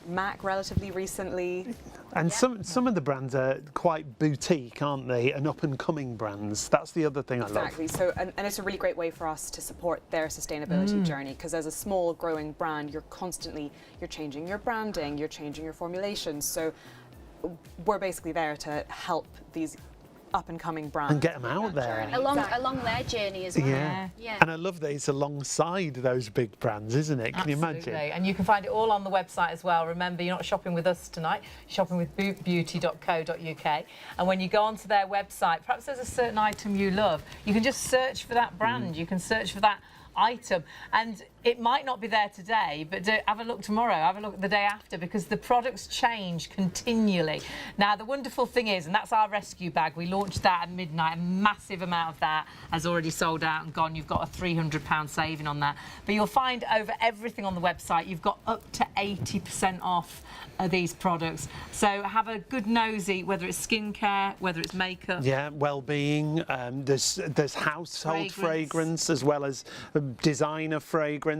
MAC relatively recently. And some of the brands are quite boutique, aren't they? And up-and-coming brands. That's the other thing I love. Exactly. So, and it's a really great way for us to support their sustainability journey, because as a small growing brand, you're changing your branding, you're changing your formulations. So we're basically there to help these up-and-coming brands. And get them out there. Along their journey as well. Yeah. Yeah. And I love that it's alongside those big brands, isn't it? Can you imagine? And you can find it all on the website as well. Remember, you're not shopping with us tonight, you're shopping with bootbeauty.co.uk. And when you go onto their website, perhaps there's a certain item you love, you can just search for that brand, you can search for that item, and it might not be there today, but have a look tomorrow, have a look the day after, because the products change continually. Now, the wonderful thing is, and that's our rescue bag, we launched that at midnight, a massive amount of that has already sold out and gone. You've got a £300 saving on that, but you'll find over everything on the website, you've got up to 80% off these products. So have a good nosy, whether it's skincare, whether it's makeup. Yeah, well-being. There's household fragrance as well as designer fragrance.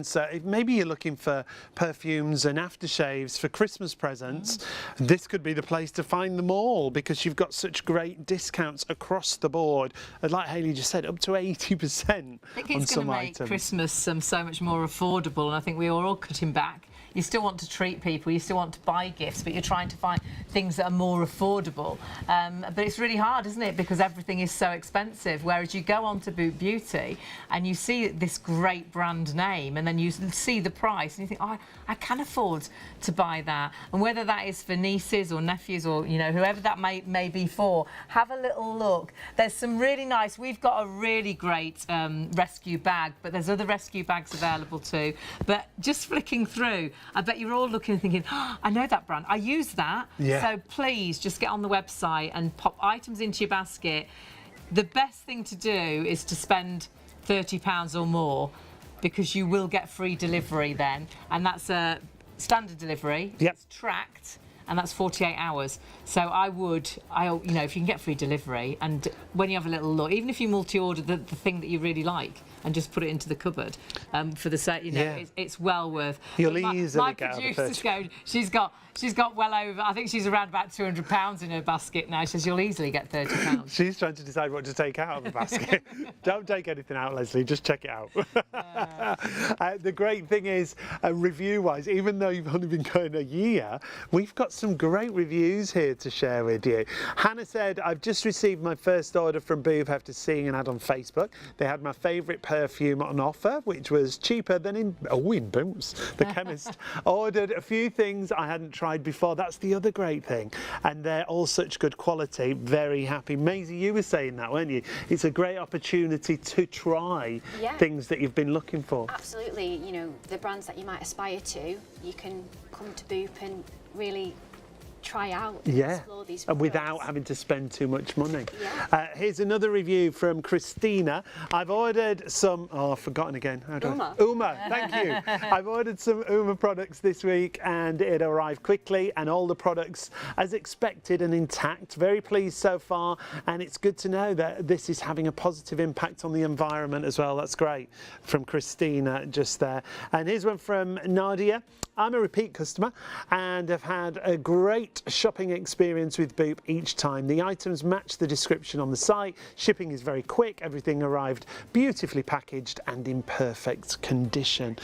Maybe you're looking for perfumes and aftershaves for Christmas presents. This could be the place to find them all because you've got such great discounts across the board. Like Hayley just said, up to 80% I think it's going to make Christmas so much more affordable, and I think we are all cutting back. You still want to treat people, you still want to buy gifts, but you're trying to find things that are more affordable. But it's really hard, isn't it? Because everything is so expensive. Whereas you go on to Boot Beauty and you see this great brand name, and then you see the price and you think, oh, I can afford to buy that. And whether that is for nieces or nephews or, you know, whoever that may be for, have a little look. There's some really nice, we've got a really great rescue bag, but there's other rescue bags available too. But just flicking through, I bet you're all looking and thinking, oh, I know that brand, I use that. Yeah. So please just get on the website and pop items into your basket. The best thing to do is to spend £30 or more, because you will get free delivery then, and that's a standard delivery. Yep. It's tracked, and that's 48 hours. So you know, if you can get free delivery, and when you have a little look, even if you multi-order the thing that you really like and just put it into the cupboard for the sake, you know, Yeah. it's well worth. You'll But easily my get out of producer's going, she's got well over, I think she's around about £200 in her basket now. She says you'll easily get £30. She's trying to decide what to take out of the basket. Don't take anything out, Leslie, just check it out. The great thing is, review-wise, even though you've only been going a year, we've got some great reviews here to share with you. Hannah said, I've just received my first order from Boob after seeing an ad on Facebook. They had my favourite perfume on offer, which was cheaper than in Boots. The chemist ordered a few things I hadn't tried before. That's the other great thing. And they're all such good quality. Very happy. Maisie, you were saying that, weren't you? It's a great opportunity to try things that you've been looking for. Absolutely. You know, the brands that you might aspire to, you can come to Boop and really try out and explore these products without having to spend too much money. Yeah. Here's another review from Christina. I've ordered some, I've forgotten again. Uma, thank you. I've ordered some Uma products this week and it arrived quickly, and all the products as expected and intact. Very pleased so far, and it's good to know that this is having a positive impact on the environment as well. That's great from Christina just there. And here's one from Nadia. I'm a repeat customer and have had a great shopping experience with Boop each time. The items match the description on the site. Shipping is very quick. Everything arrived beautifully packaged and in perfect condition.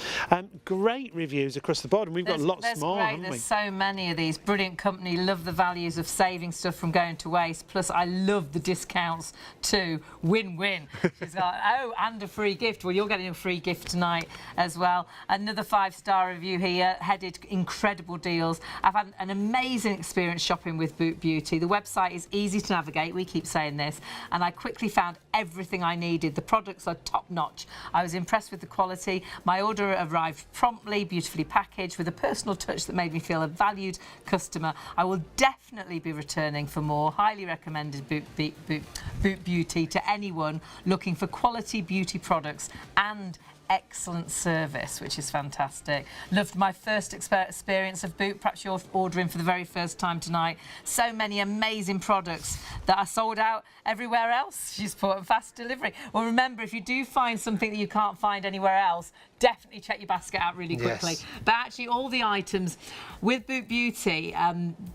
Great reviews across the board, and we've got lots more, haven't we? There's so many of these. Brilliant company. Love the values of saving stuff from going to waste. Plus, I love the discounts too. Win-win. She's like, oh, and a free gift. Well, you're getting a free gift tonight as well. Another 5-star review here. Headed incredible deals. I've had an amazing experience shopping with Boot Beauty. The website is easy to navigate, we keep saying this, and I quickly found everything I needed. The products are top-notch. I was impressed with the quality. My order arrived promptly, beautifully packaged, with a personal touch that made me feel a valued customer. I will definitely be returning for more. Highly recommended Boot Beauty to anyone looking for quality beauty products and excellent service, which is fantastic. Loved my first experience of Boot. Perhaps you're ordering for the very first time tonight. So many amazing products that are sold out everywhere else. She's put fast delivery. Well, remember, if you do find something that you can't find anywhere else, definitely check your basket out really quickly. Yes. But actually, all the items with Boot Beauty,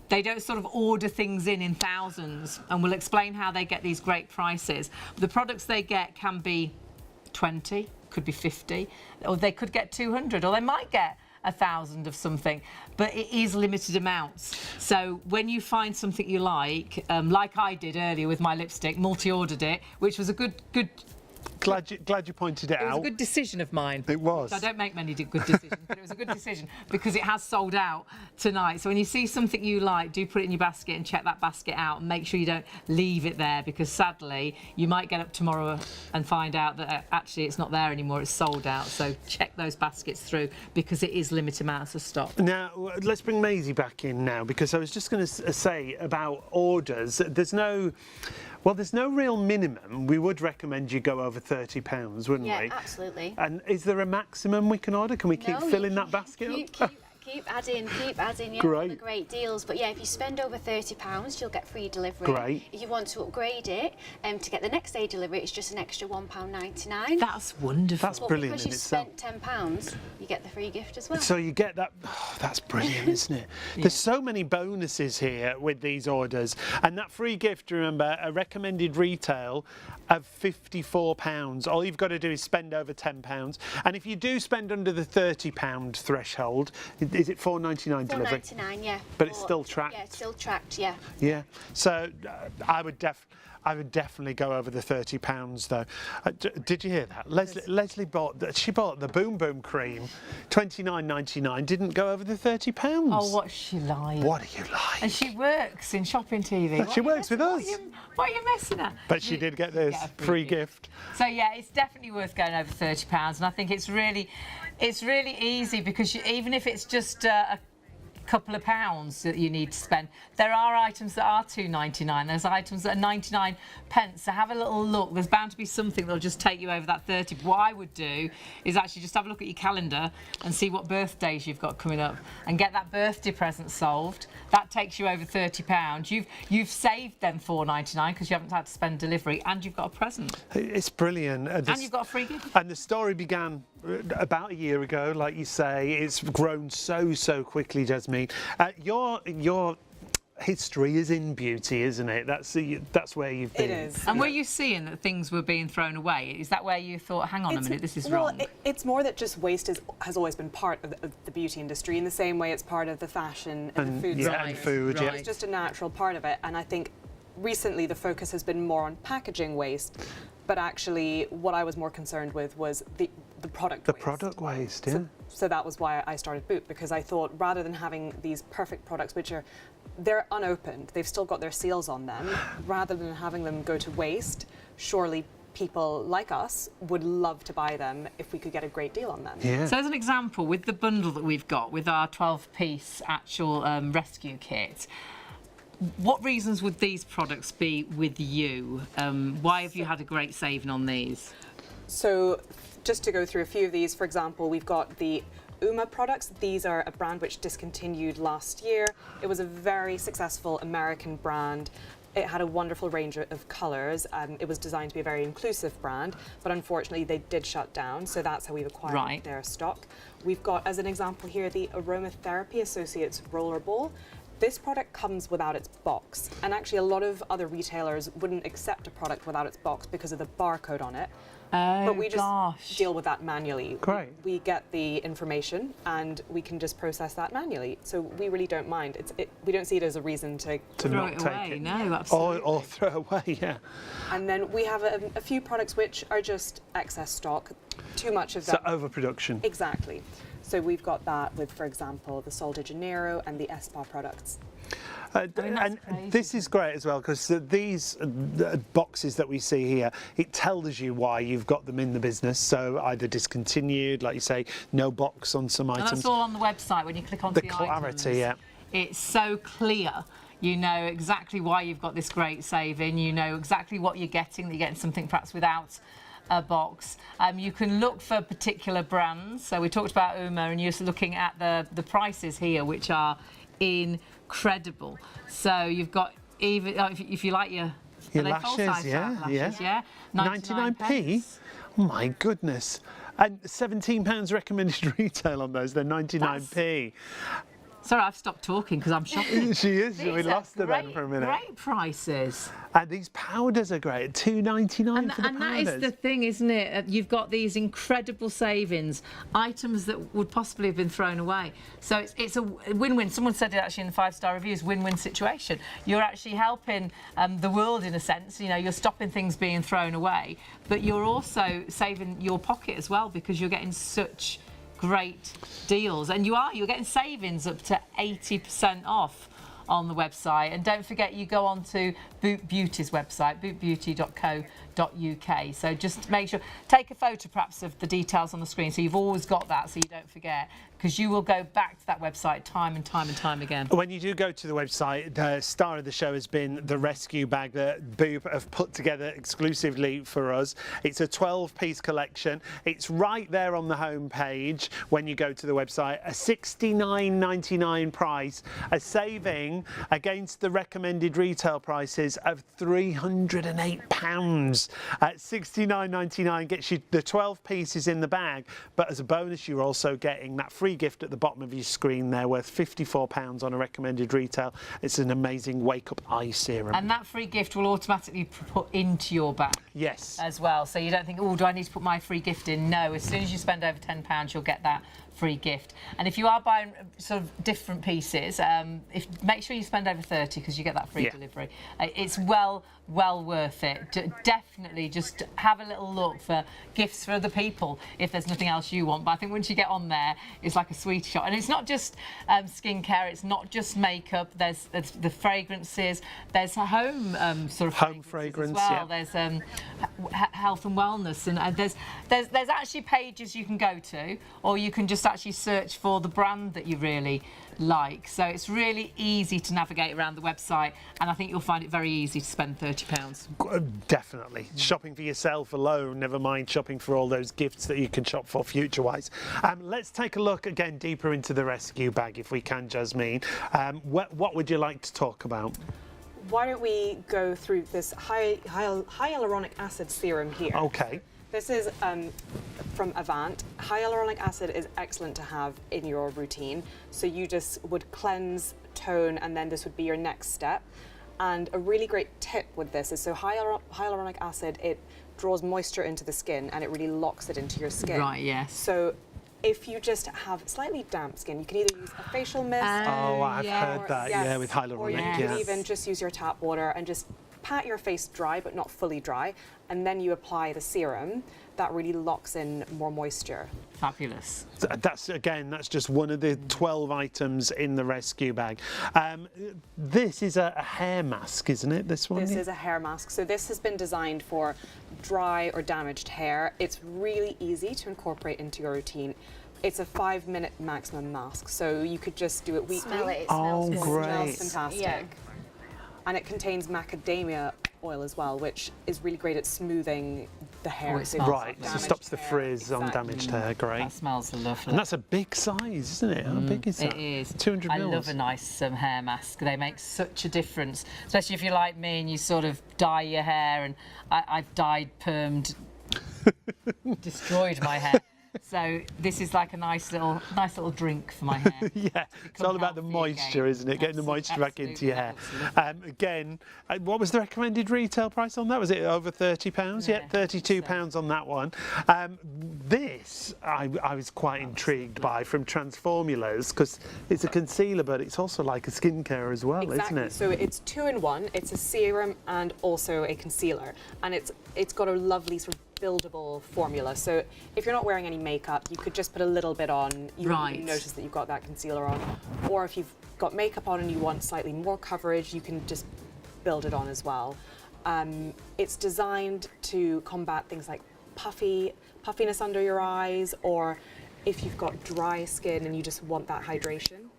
they don't sort of order things in thousands, and we'll explain how they get these great prices. The products they get can be 20, could be 50, or they could get 200, or they might get 1,000 of something, but it is limited amounts. So when you find something you like I did earlier with my lipstick, multi-ordered it, which was a good. Glad you pointed it It was out. a good decision of mine. It was. I don't make many good decisions, but it was a good decision because it has sold out tonight. So when you see something you like, do put it in your basket and check that basket out and make sure you don't leave it there, because sadly you might get up tomorrow and find out that actually it's not there anymore, it's sold out. So check those baskets through because it is limited amounts of stock. Now, let's bring Maisie back in now, because I was just going to say about orders, there's no real minimum. We would recommend you go over £30, wouldn't we? Yeah, absolutely. And is there a maximum we can order? Can we keep filling that basket up? Keep adding, yeah, Great. all the great deals. But yeah, if you spend over £30, you'll get free delivery. Great. If you want to upgrade it, to get the next day delivery, it's just an extra £1.99. That's wonderful. That's But brilliant because in you itself. spent £10, you get the free gift as well. So you get that. Oh, that's brilliant, isn't it? There's so many bonuses here with these orders, and that free gift. Remember, a recommended retail of £54. All you've got to do is spend over £10, and if you do spend under the £30 threshold, is it £4.99 delivery? £4.99, yeah. But it's still tracked. Yeah, it's still tracked, yeah. Yeah. So I would definitely go over the £30 though. Did you hear that? Leslie bought the Boom Boom cream, £29.99. Didn't go over the £30. Oh, what's she like? What are you like? And she works in ShopOnTV. She works with us. What are you messing at? But she did get this Get a free gift. So yeah, it's definitely worth going over £30, and I think it's really easy because even if it's just a couple of pounds that you need to spend, there are items that are £2.99. There's items that are 99 pence. So have a little look. There's bound to be something that'll just take you over that 30. What I would do is actually just have a look at your calendar and see what birthdays you've got coming up and get that birthday present solved. That takes you over £30. You've saved them £4.99 because you haven't had to spend delivery, and you've got a present. It's brilliant. And you've got a free gift. And the story began about a year ago, like you say. It's grown so quickly, Jasmine. Your history is in beauty, isn't it? That's where you've been. It is. And were you seeing that things were being thrown away? Is that where you thought, hang on a minute, this is wrong? It's more that just waste has always been part of the beauty industry, in the same way it's part of the fashion and the food yeah, and food. Right. Yeah. It's just a natural part of it. And I think recently the focus has been more on packaging waste, but actually what I was more concerned with was the product waste. Product waste, yeah. So that was why I started Boot, because I thought rather than having these perfect products which they're unopened, they've still got their seals on them, rather than having them go to waste, surely people like us would love to buy them if we could get a great deal on them. Yeah. So as an example, with the bundle that we've got, with our 12-piece actual rescue kit, what reasons would these products be with you? Why have you had a great saving on these? So just to go through a few of these, for example, we've got the Uma products. These are a brand which discontinued last year. It was a very successful American brand. It had a wonderful range of colours. It was designed to be a very inclusive brand, but unfortunately they did shut down, so that's how we've acquired their stock. We've got, as an example here, the Aromatherapy Associates Roller Ball. This product comes without its box, and actually a lot of other retailers wouldn't accept a product without its box because of the barcode on it. Oh, But we just gosh. deal with that manually. Great. We get the information and we can just process that manually. So we really don't mind. We don't see it as a reason to Throw not it take away. it. No, absolutely. Or throw away, yeah. And then we have a few products which are just excess stock, too much of So them. overproduction. Exactly. So we've got that with, for example, the Sol de Janeiro and the Spa products. And this is great as well, because these boxes that we see here, it tells you why you've got them in the business. So either discontinued, like you say, no box on some items. And that's all on the website when you click onto the clarity, items. yeah. It's so clear. You know exactly why you've got this great saving. You know exactly what you're getting. You're getting something perhaps without a box. You can look for particular brands. So we talked about Uma, and you're looking at the prices here, which are incredible. So you've got even if you like your lashes, yeah. 99p. Oh my goodness. And £17 recommended retail on those. They're 99p. Sorry, I've stopped talking because I'm shopping. She is. We lost her then Great, for a minute. great prices. And these powders are great. £2.99 for the powders. And that is the thing, isn't it? You've got these incredible savings, items that would possibly have been thrown away. So it's a win-win. Someone said it actually in the 5-star reviews, win-win situation. You're actually helping the world in a sense. You know, you're stopping things being thrown away, but you're also saving your pocket as well, because you're getting such great deals, and you're getting savings up to 80% off on the website. And don't forget, you go on to Boot Beauty's website, bootbeauty.co.uk. So just make sure, take a photo perhaps of the details on the screen, so you've always got that, so you don't forget, because you will go back to that website time and time and time again. When you do go to the website, the star of the show has been the rescue bag that Boop have put together exclusively for us. It's a 12-piece collection. It's right there on the home page when you go to the website. A $69.99 price, a saving against the recommended retail prices of £308. At $69.99 gets you the 12 pieces in the bag, but as a bonus you're also getting that free gift at the bottom of your screen there, worth £54 on a recommended retail. It's an amazing wake up eye serum. And that free gift will automatically be put into your bag. Yes. As well, so you don't think, oh, do I need to put my free gift in? No, as soon as you spend over £10, you'll get that free gift. And if you are buying sort of different pieces, make sure you spend over 30, because you get that free delivery. It's well worth it. Definitely just have a little look for gifts for other people if there's nothing else you want. But I think once you get on there, it's like a sweet shot. And it's not just skincare, it's not just makeup. There's the fragrances. There's a home sort of home fragrance as well. Yeah. There's health and wellness, and there's actually pages you can go to, or you can just actually search for the brand that you really like. So it's really easy to navigate around the website, and I think you'll find it very easy to spend £30. Definitely. Shopping for yourself alone, never mind shopping for all those gifts that you can shop for future-wise. Let's take a look again deeper into the rescue bag if we can, Jasmine. What would you like to talk about? Why don't we go through this hyaluronic acid serum here? Okay. This is from Avant. Hyaluronic acid is excellent to have in your routine. So you just would cleanse, tone, and then this would be your next step. And a really great tip with this is, so hyaluronic acid, it draws moisture into the skin and it really locks it into your skin. Right, yes. So if you just have slightly damp skin, you can either use a facial mist. Oh, I've heard that, yes, with hyaluronic. Or you can even just use your tap water and just pat your face dry, but not fully dry, and then you apply the serum. That really locks in more moisture. Fabulous. That's just one of the 12 items in the rescue bag. This is a hair mask, isn't it, this one? This is a hair mask. So this has been designed for dry or damaged hair. It's really easy to incorporate into your routine. It's a 5-minute maximum mask, so you could just do it weekly. Smell it, it smells good. Great. It smells fantastic. Yeah. And it contains macadamia oil as well, which is really great at smoothing the hair. Oh, it smells Right, so it stops the frizz on damaged hair. Great. That smells lovely. And that's a big size, isn't it? How big is that? It is. 200 I mils. love a nice hair mask. They make such a difference, especially if you're like me and you sort of dye your hair. And I've dyed, permed, destroyed my hair. So this is like a nice little drink for my hair. Yeah, it's all about the moisture, isn't it? Getting the moisture back into your hair. Again, what was the recommended retail price on that? Was it over £30? Yeah, £32 on that one. This I was quite intrigued by, from Transformulas, because it's a concealer, but it's also like a skincare as well, isn't it? So it's 2-in-1. It's a serum and also a concealer, and it's got a lovely sort of buildable formula. So if you're not wearing any makeup, you could just put a little bit on. You won't Right. even notice that you've got that concealer on. Or if you've got makeup on and you want slightly more coverage, you can just build it on as well. It's designed to combat things like puffiness under your eyes, or if you've got dry skin and you just want that hydration.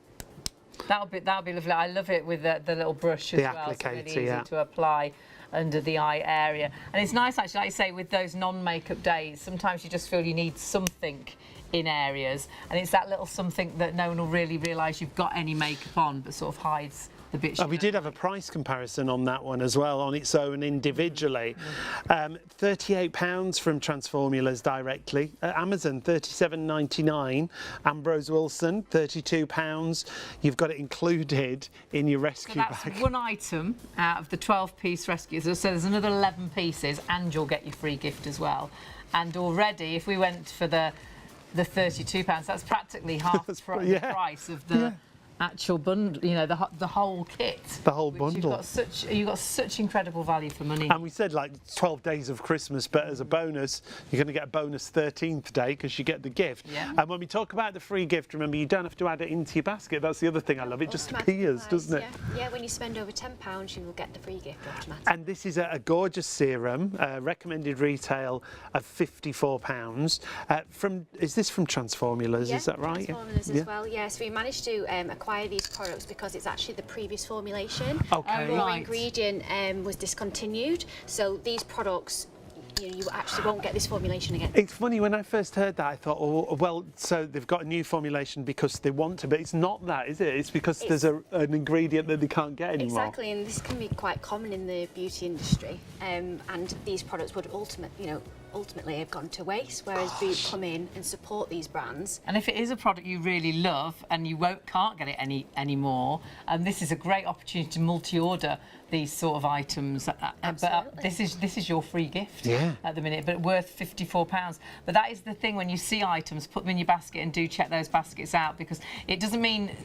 That'll be lovely. I love it with the little brush as The well. It's really applicator, easy yeah. to apply under the eye area. And it's nice actually, like you say, with those non-makeup days, sometimes you just feel you need something in areas, and it's that little something that no one will really realise you've got any makeup on, but sort of hides the bits. We did have a price comparison on that one as well, on its own individually. £38 from Transformulas directly. Amazon, £37.99. Ambrose Wilson, £32. You've got it included in your rescue That's bag. one item out of the 12-piece rescue. So there's another 11 pieces, and you'll get your free gift as well. And already, if we went for the £32, that's practically half the price of the actual bundle. You know, the whole kit. The whole which bundle. You've got such incredible value for money. And we said like 12 days of Christmas, but as a bonus, you're going to get a bonus 13th day because you get the gift. Yeah. And when we talk about the free gift, remember, you don't have to add it into your basket. That's the other thing I love. It just appears, doesn't it? Yeah, when you spend over £10, you will get the free gift automatically. And this is a gorgeous serum, recommended retail of £54. Is this from Transformulas? Yeah, Is that right? Transformulas as well. Yes, we managed to acquire these products because it's actually the previous formulation. Okay. Raw Right. ingredient was discontinued, so these products, you actually won't get this formulation again. It's funny, when I first heard that, I thought, oh, well, so they've got a new formulation because they want to, but it's not that, is it? It's because there's an ingredient that they can't get anymore. Exactly, and this can be quite common in the beauty industry, and these products would ultimately have gone to waste, whereas we come in and support these brands. And if it is a product you really love and you can't get it anymore, this is a great opportunity to multi-order these sort of items. But this is your free gift at the minute, but worth £54. But that is the thing, when you see items, put them in your basket and do check those baskets out, because it doesn't mean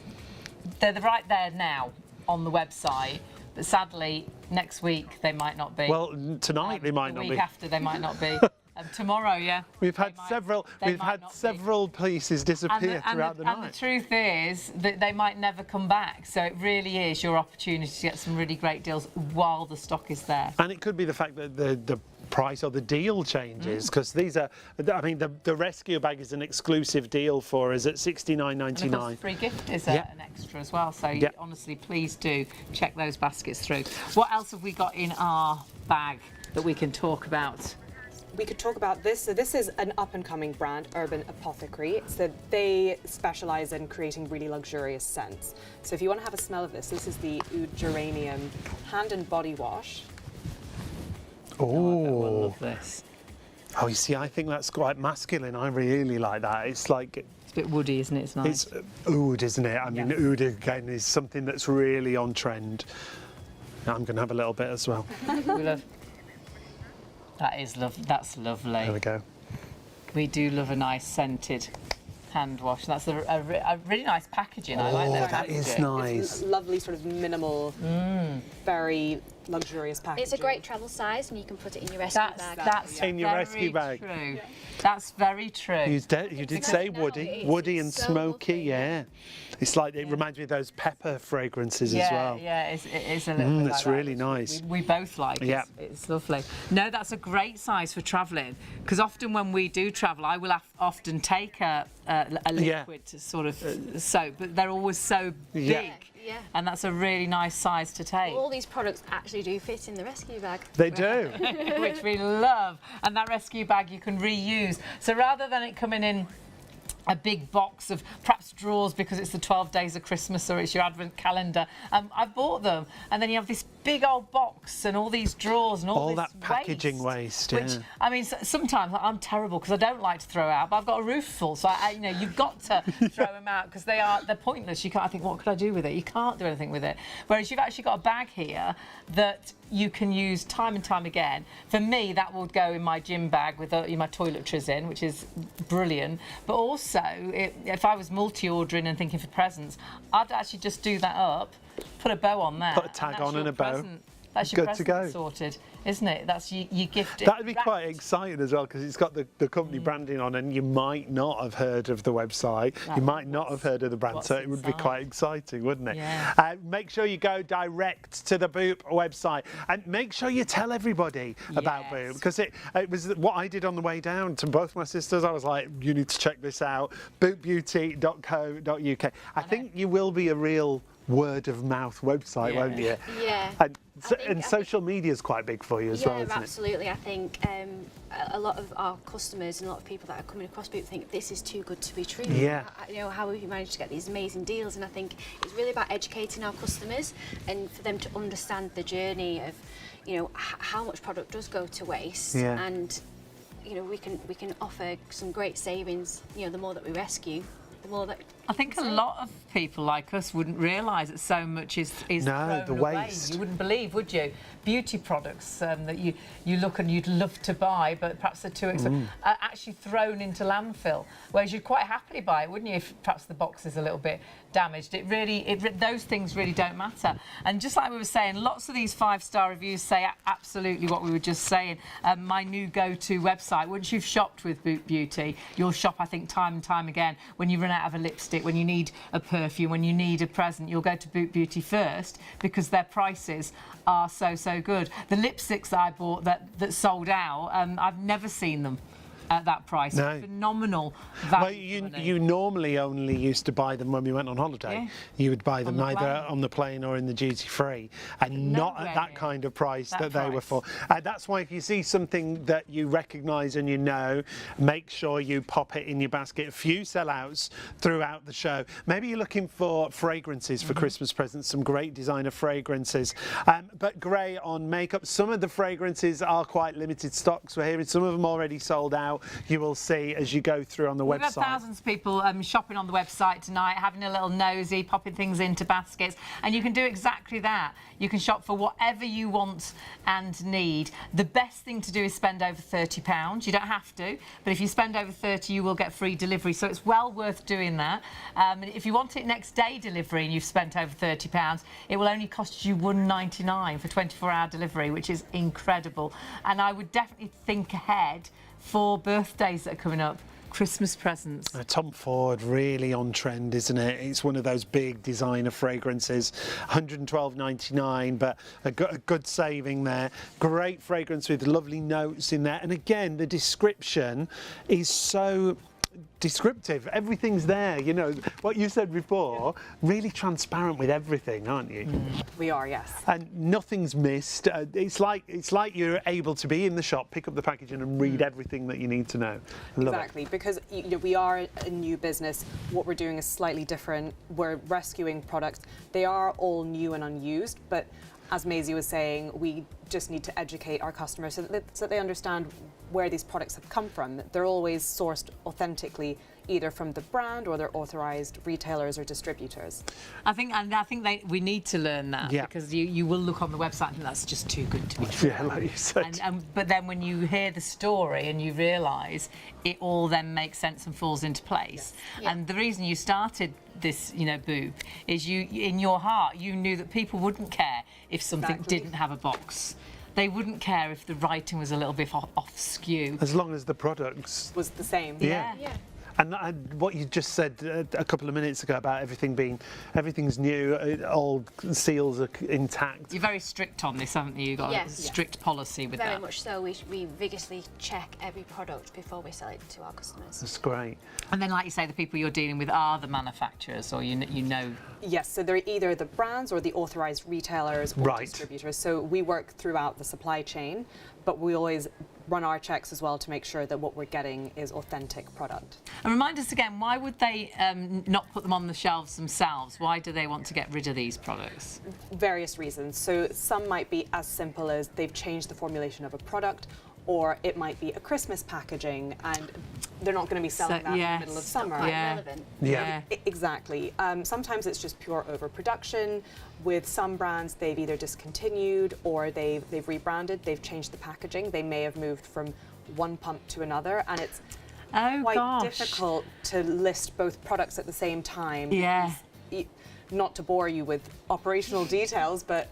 they're right there now on the website. But sadly, next week they might not be. Well, tonight they might not be. The week after they might not be. Tomorrow, yeah. We've had several pieces disappear throughout the night. And the truth is that they might never come back. So it really is your opportunity to get some really great deals while the stock is there. And it could be the fact that the price or the deal changes, because these are, I mean, the rescue bag is an exclusive deal for us at $69.99. And of course, the free gift is an extra as well. So honestly, please do check those baskets through. What else have we got in our bag that we can talk about? We could talk about this. So this is an up-and-coming brand, Urban Apothecary. So they specialise in creating really luxurious scents. So if you want to have a smell of this is the Oud Geranium Hand and Body Wash. Oh, I love this. Oh, you see, I think that's quite masculine. I really like that. It's like... It's a bit woody, isn't it? It's nice. It's oud, isn't it? I mean, oud, again, is something that's really on trend. I'm going to have a little bit as well. We love... That is lovely. That's lovely. There we go. We do love a nice scented hand wash. That's a really nice packaging. I like that. That is packaging. nice. It's lovely, sort of minimal, very luxurious packaging. It's a great travel size, and you can put it in your rescue bag. That's in your very rescue bag. True. That's very true. You did say woody and so smoky, lovely. yeah. It's like, it reminds me of those pepper fragrances as well. Yeah, it is a little bit like It's that, really which nice. We both like. Yeah. It's lovely. No, that's a great size for travelling, because often when we do travel, I will often take a liquid sort of soap, but they're always so big. Yeah. And that's a really nice size to take. All these products actually do fit in the rescue bag. They do. Which we love. And that rescue bag you can reuse. So rather than it coming in a big box of perhaps drawers because it's the 12 days of Christmas or it's your advent calendar, I bought them, and then you have this big old box and all these drawers and all this that packaging waste, which, I mean, sometimes I'm terrible because I don't like to throw out, but I've got a roof full, so you've got to throw them out because they're pointless. You can't. I think, what could I do with it? You can't do anything with it. Whereas you've actually got a bag here that you can use time and time again. For me, that would go in my gym bag with my toiletries in, which is brilliant. But also, if I was multi-ordering and thinking for presents, I'd actually just do that up, put a bow on there. Put a tag on and a bow. That's your Good to present go. sorted, isn't it? That's you gift it. That'd be quite exciting as well, because it's got the company branding on, and you might not have heard of the website, you might not have heard of the brand, so it would be quite exciting, wouldn't it? Yeah. Make sure you go direct to the Boop website, and make sure you tell everybody about Boop, because it was what I did on the way down to both my sisters. I was like, you need to check this out, boopbeauty.co.uk. I think you will be a real word of mouth website, won't you? Yeah. And social media is quite big for you as well, isn't it? Absolutely. I think a lot of our customers and a lot of people that are coming across Boop think this is too good to be true. Yeah. You know, how have you managed to get these amazing deals? And I think it's really about educating our customers and for them to understand the journey of, you know, how much product does go to waste. Yeah. And, you know, we can offer some great savings. You know, the more that we rescue, the more that I think a lot of people like us wouldn't realise that so much is thrown the away. waste. You wouldn't believe, would you? Beauty products that you look and you'd love to buy, but perhaps they're too expensive, are actually thrown into landfill. Whereas you'd quite happily buy it, wouldn't you, if perhaps the box is a little bit damaged? Those things really don't matter. And just like we were saying, lots of these 5-star reviews say absolutely what we were just saying. My new go-to website. Once you've shopped with Boop Beauty, you'll shop, I think, time and time again. When you run out of a lipstick, when you need a perfume, when you need a present, you'll go to Boop Beauty first, because their prices are so good. The lipsticks that I bought that sold out, I've never seen them at that price. No. Phenomenal value. Well, you normally only used to buy them when we went on holiday. Yeah. You would buy them the either plane. on the plane or in the duty free, and not at that kind of price that they were for. That's why if you see something that you recognise and you know, make sure you pop it in your basket. A few sellouts throughout the show. Maybe you're looking for fragrances for Christmas presents, some great designer fragrances. But Gray, on makeup, some of the fragrances are quite limited stocks. We're hearing some of them already sold out. You will see as you go through on the We've website. had thousands of people shopping on the website tonight, having a little nosy, popping things into baskets, and you can do exactly that. You can shop for whatever you want and need. The best thing to do is spend over £30. You don't have to, but if you spend over 30, you will get free delivery, so it's well worth doing that. If you want it next day delivery and you've spent over £30, it will only cost you £1.99 for 24-hour delivery, which is incredible. And I would definitely think ahead for birthdays that are coming up. Christmas presents. Tom Ford, really on trend, isn't it? It's one of those big designer fragrances, $112.99, but a good saving there. Great fragrance with lovely notes in there. And again, the description is so descriptive. Everything's there, you know, what you said before, really transparent with everything, aren't you? We are, yes. And nothing's missed. It's like you're able to be in the shop, pick up the packaging and read everything that you need to know. Exactly, because you know, we are a new business. What we're doing is slightly different. We're rescuing products. They are all new and unused, but as Maisie was saying, we just need to educate our customers so that they understand where these products have come from. They're always sourced authentically, either from the brand or their authorised retailers or distributors. I think we need to learn that, because you will look on the website and that's just too good to be true. Yeah, like you said. But then when you hear the story and you realise it all then makes sense and falls into place. Yeah. And the reason you started this, you know, Boop, is you, in your heart, you knew that people wouldn't care if something didn't have a box. They wouldn't care if the writing was a little bit off skew. As long as the products Was the same. Yeah. And what you just said a couple of minutes ago about everything's new, all seals are intact. You're very strict on this, haven't you? You've got a strict policy with that. Very much so. We vigorously check every product before we sell it to our customers. That's great. And then, like you say, the people you're dealing with are the manufacturers, or you know. Yes, so they're either the brands or the authorised retailers or distributors. So we work throughout the supply chain, but we always run our checks as well to make sure that what we're getting is authentic product. And remind us again, why would they not put them on the shelves themselves? Why do they want to get rid of these products? Various reasons. So some might be as simple as they've changed the formulation of a product, or it might be a Christmas packaging and they're not going to be selling that in the middle of summer. Quite relevant. Exactly. Sometimes it's just pure overproduction. With some brands, they've either discontinued or they've rebranded, they've changed the packaging. They may have moved from one pump to another, and it's quite difficult to list both products at the same time. Yeah. Not to bore you with operational details, but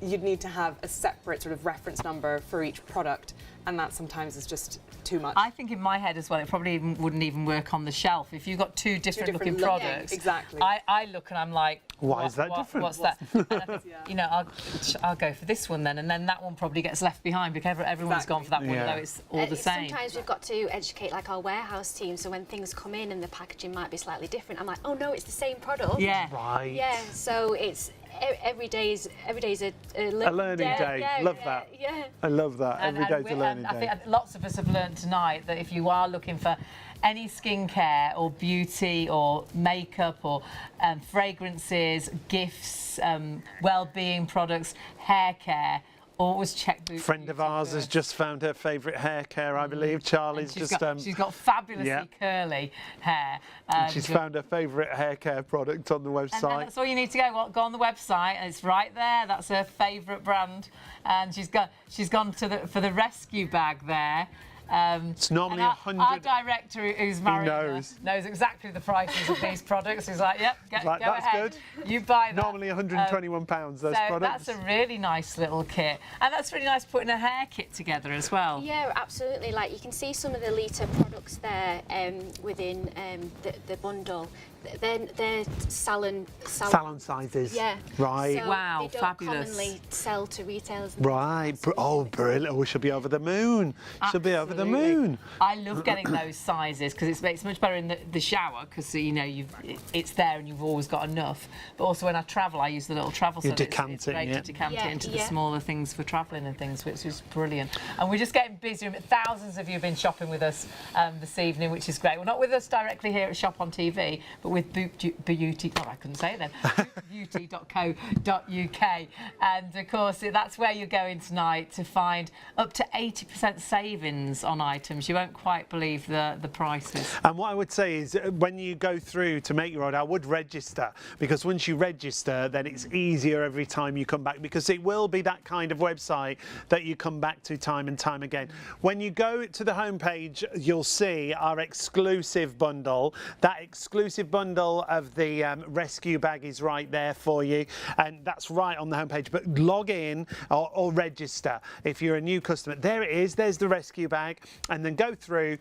you'd need to have a separate sort of reference number for each product, and that sometimes is just too much. I think in my head as well, it probably wouldn't even work on the shelf. If you've got two different looking products, exactly. I look and I'm like, Why is that different? What's that? And I think, you know, I'll go for this one then, and then that one probably gets left behind because everyone's gone for that one, although it's all the same. Sometimes we've got to educate like our warehouse team, so when things come in and the packaging might be slightly different, I'm like, oh no, it's the same product. Yeah. Right. Yeah, so it's every day's a learning day. Yeah, love that. Yeah. I love that. Every day's a learning I day. think lots of us have learned tonight that if you are looking for any skincare or beauty or makeup or fragrances, gifts, well-being products, hair care, always check Boots. Friend of ours has just found her favourite hair care, I believe. Charlie's She's just got fabulously curly hair. she's found her favourite hair care product on the And website. that's all you need to go. Go on the website, and it's right there. That's her favourite brand, and she's gone for the rescue bag there. It's normally and our director, who's married, knows exactly the prices of these products. He's like, "Yep, go that's ahead. good. You buy that." Normally £121, those products. That's a really nice little kit, and that's really nice putting a hair kit together as well. Yeah, absolutely. Like you can see some of the litre products there within the bundle. They're salon sizes. Yeah. Right. So Wow, they don't fabulous. commonly sell to retailers. Right. Oh, brilliant. We should be over the moon. Should be over the Absolutely. moon. I love getting those sizes because it's much better in the shower because you know it's there and you've always got enough. But also when I travel, I use the little travel. You so decant it's it, great yeah. to decant Yeah, it into the yeah. smaller things for travelling and things, which is brilliant. And we're just getting busier. Thousands of you have been shopping with us this evening, which is great. Well, not with us directly here at ShopOnTV, but with Beauty. Oh, I couldn't say it then. Beauty.co.uk, and of course that's where you're going tonight to find up to 80% savings on items. You won't quite believe the prices. And what I would say is when you go through to make your order, I would register, because once you register, then it's easier every time you come back, because it will be that kind of website that you come back to time and time again. When you go to the homepage, you'll see our exclusive bundle. That exclusive bundle of the rescue bag is right there for you, and that's right on the homepage. But log in or register if you're a new customer. There it is. There's the rescue bag, and then go through,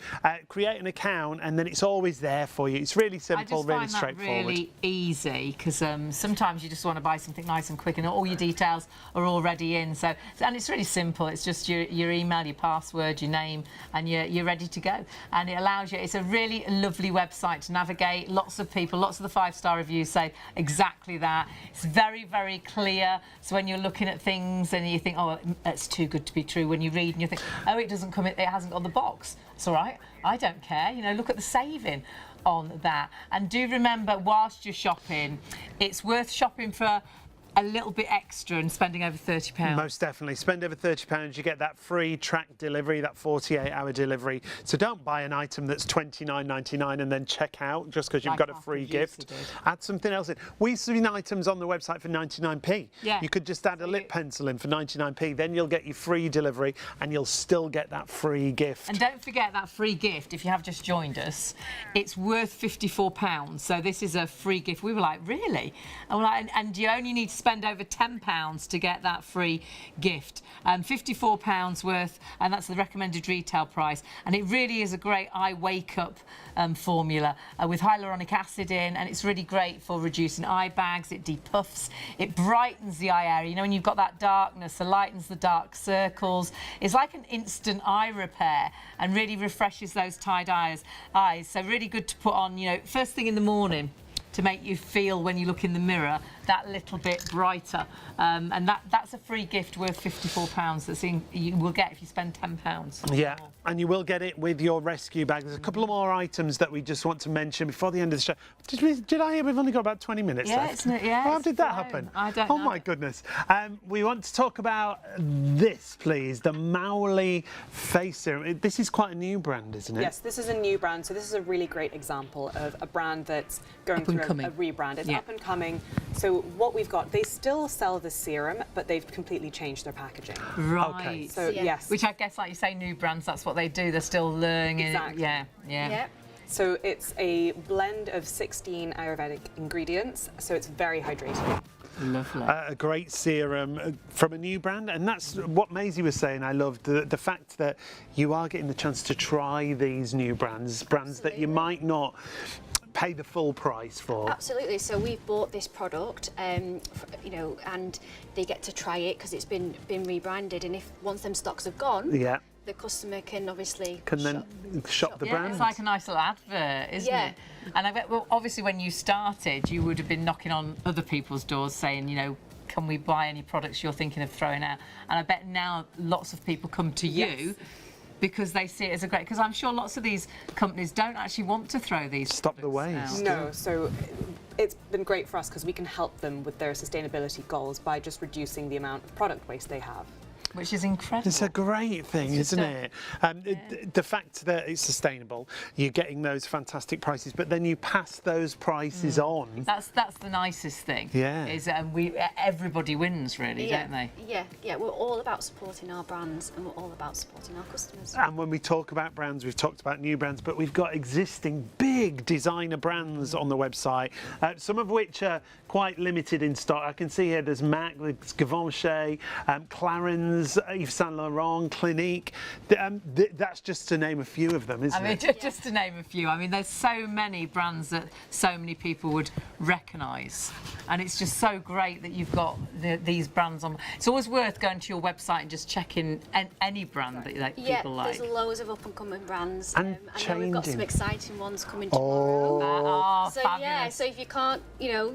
create an account, and then it's always there for you. It's really simple, really straightforward. I just find that really easy because sometimes you just want to buy something nice and quick, and all your details are already in. And it's really simple. It's just your email, your password, your name, and you're ready to go. And it allows you. It's a really lovely website to navigate. Lots of people, lots of the 5-star reviews say exactly that. It's very, very clear. So when you're looking at things and you think, oh, it's too good to be true, when you read and you think, oh, it doesn't come, it hasn't got the box. It's all right. I don't care. You know, look at the saving on that. And do remember, whilst you're shopping, it's worth shopping for a little bit extra and spending over £30. Most definitely. Spend over £30, you get that free track delivery, that 48-hour delivery. So don't buy an item that's $29.99 and then check out just because you've got a free gift. Add something else in. We've seen items on the website for 99p. Yeah. You could just add a lip pencil in for 99p, then you'll get your free delivery and you'll still get that free gift. And don't forget that free gift, if you have just joined us, it's worth £54. So this is a free gift. We were like, really? And we're like, and you only need to spend over £10 to get that free gift. £54 worth, and that's the recommended retail price. And it really is a great eye wake-up formula with hyaluronic acid in, and it's really great for reducing eye bags. It depuffs, it brightens the eye area. You know, when you've got that darkness, it lightens the dark circles. It's like an instant eye repair and really refreshes those tired eyes. So really good to put on, you know, first thing in the morning, to make you feel, when you look in the mirror, that little bit brighter. And that's a free gift worth £54 you will get if you spend £10. Yeah, and you will get it with your rescue bag. There's a couple of more items that we just want to mention before the end of the show. Did I hear we've only got about 20 minutes left? How did that happen? I don't know. Oh my goodness. We want to talk about this, please, the Mowley Face Serum. This is quite a new brand, isn't it? Yes, this is a new brand. So this is a really great example of a brand that's going through a rebrand. It's up and coming. So what we've got, they still sell the serum, but they've completely changed their packaging. Right. Okay. So yes. Which I guess, like you say, new brands, that's what they do. They're still learning. Exactly. Yeah. So it's a blend of 16 Ayurvedic ingredients, so it's very hydrating. Lovely. A great serum from a new brand, and that's what Maisie was saying. I loved the fact that you are getting the chance to try these new brands that you might not pay the full price for. Absolutely. So we've bought this product, you know, and they get to try it because it's been rebranded. And if once them stocks have gone, Yeah. the customer can obviously Then shop the brand. It's like a nice little advert, isn't Yeah. it? And I bet, well, obviously when you started, you would have been knocking on other people's doors saying, you know, can we buy any products you're thinking of throwing out? And I bet now lots of people come to you because they see it as a great, because I'm sure lots of these companies don't actually want to throw these Stop the products waste. out. No, so it's been great for us because we can help them with their sustainability goals by just reducing the amount of product waste they have. Which is incredible. It's a great thing, isn't it? The fact that it's sustainable, you're getting those fantastic prices, but then you pass those prices on. That's the nicest thing. Yeah. Is everybody wins really, don't they? Yeah. We're all about supporting our brands, and we're all about supporting our customers. And when we talk about brands, we've talked about new brands, but we've got existing big designer brands on the website, some of which are quite limited in stock. I can see here there's MAC, there's Givenchy, Clarins, Yves Saint Laurent, Clinique. That's just to name a few of them, isn't it? Just to name a few. I mean, there's so many brands that so many people would recognise, and it's just so great that you've got these brands on. It's always worth going to your website and just checking any brand that people like. There's loads of up-and-coming brands. And I know we've got some changing. exciting ones coming tomorrow. So fabulous. yeah, so if you can't, you know,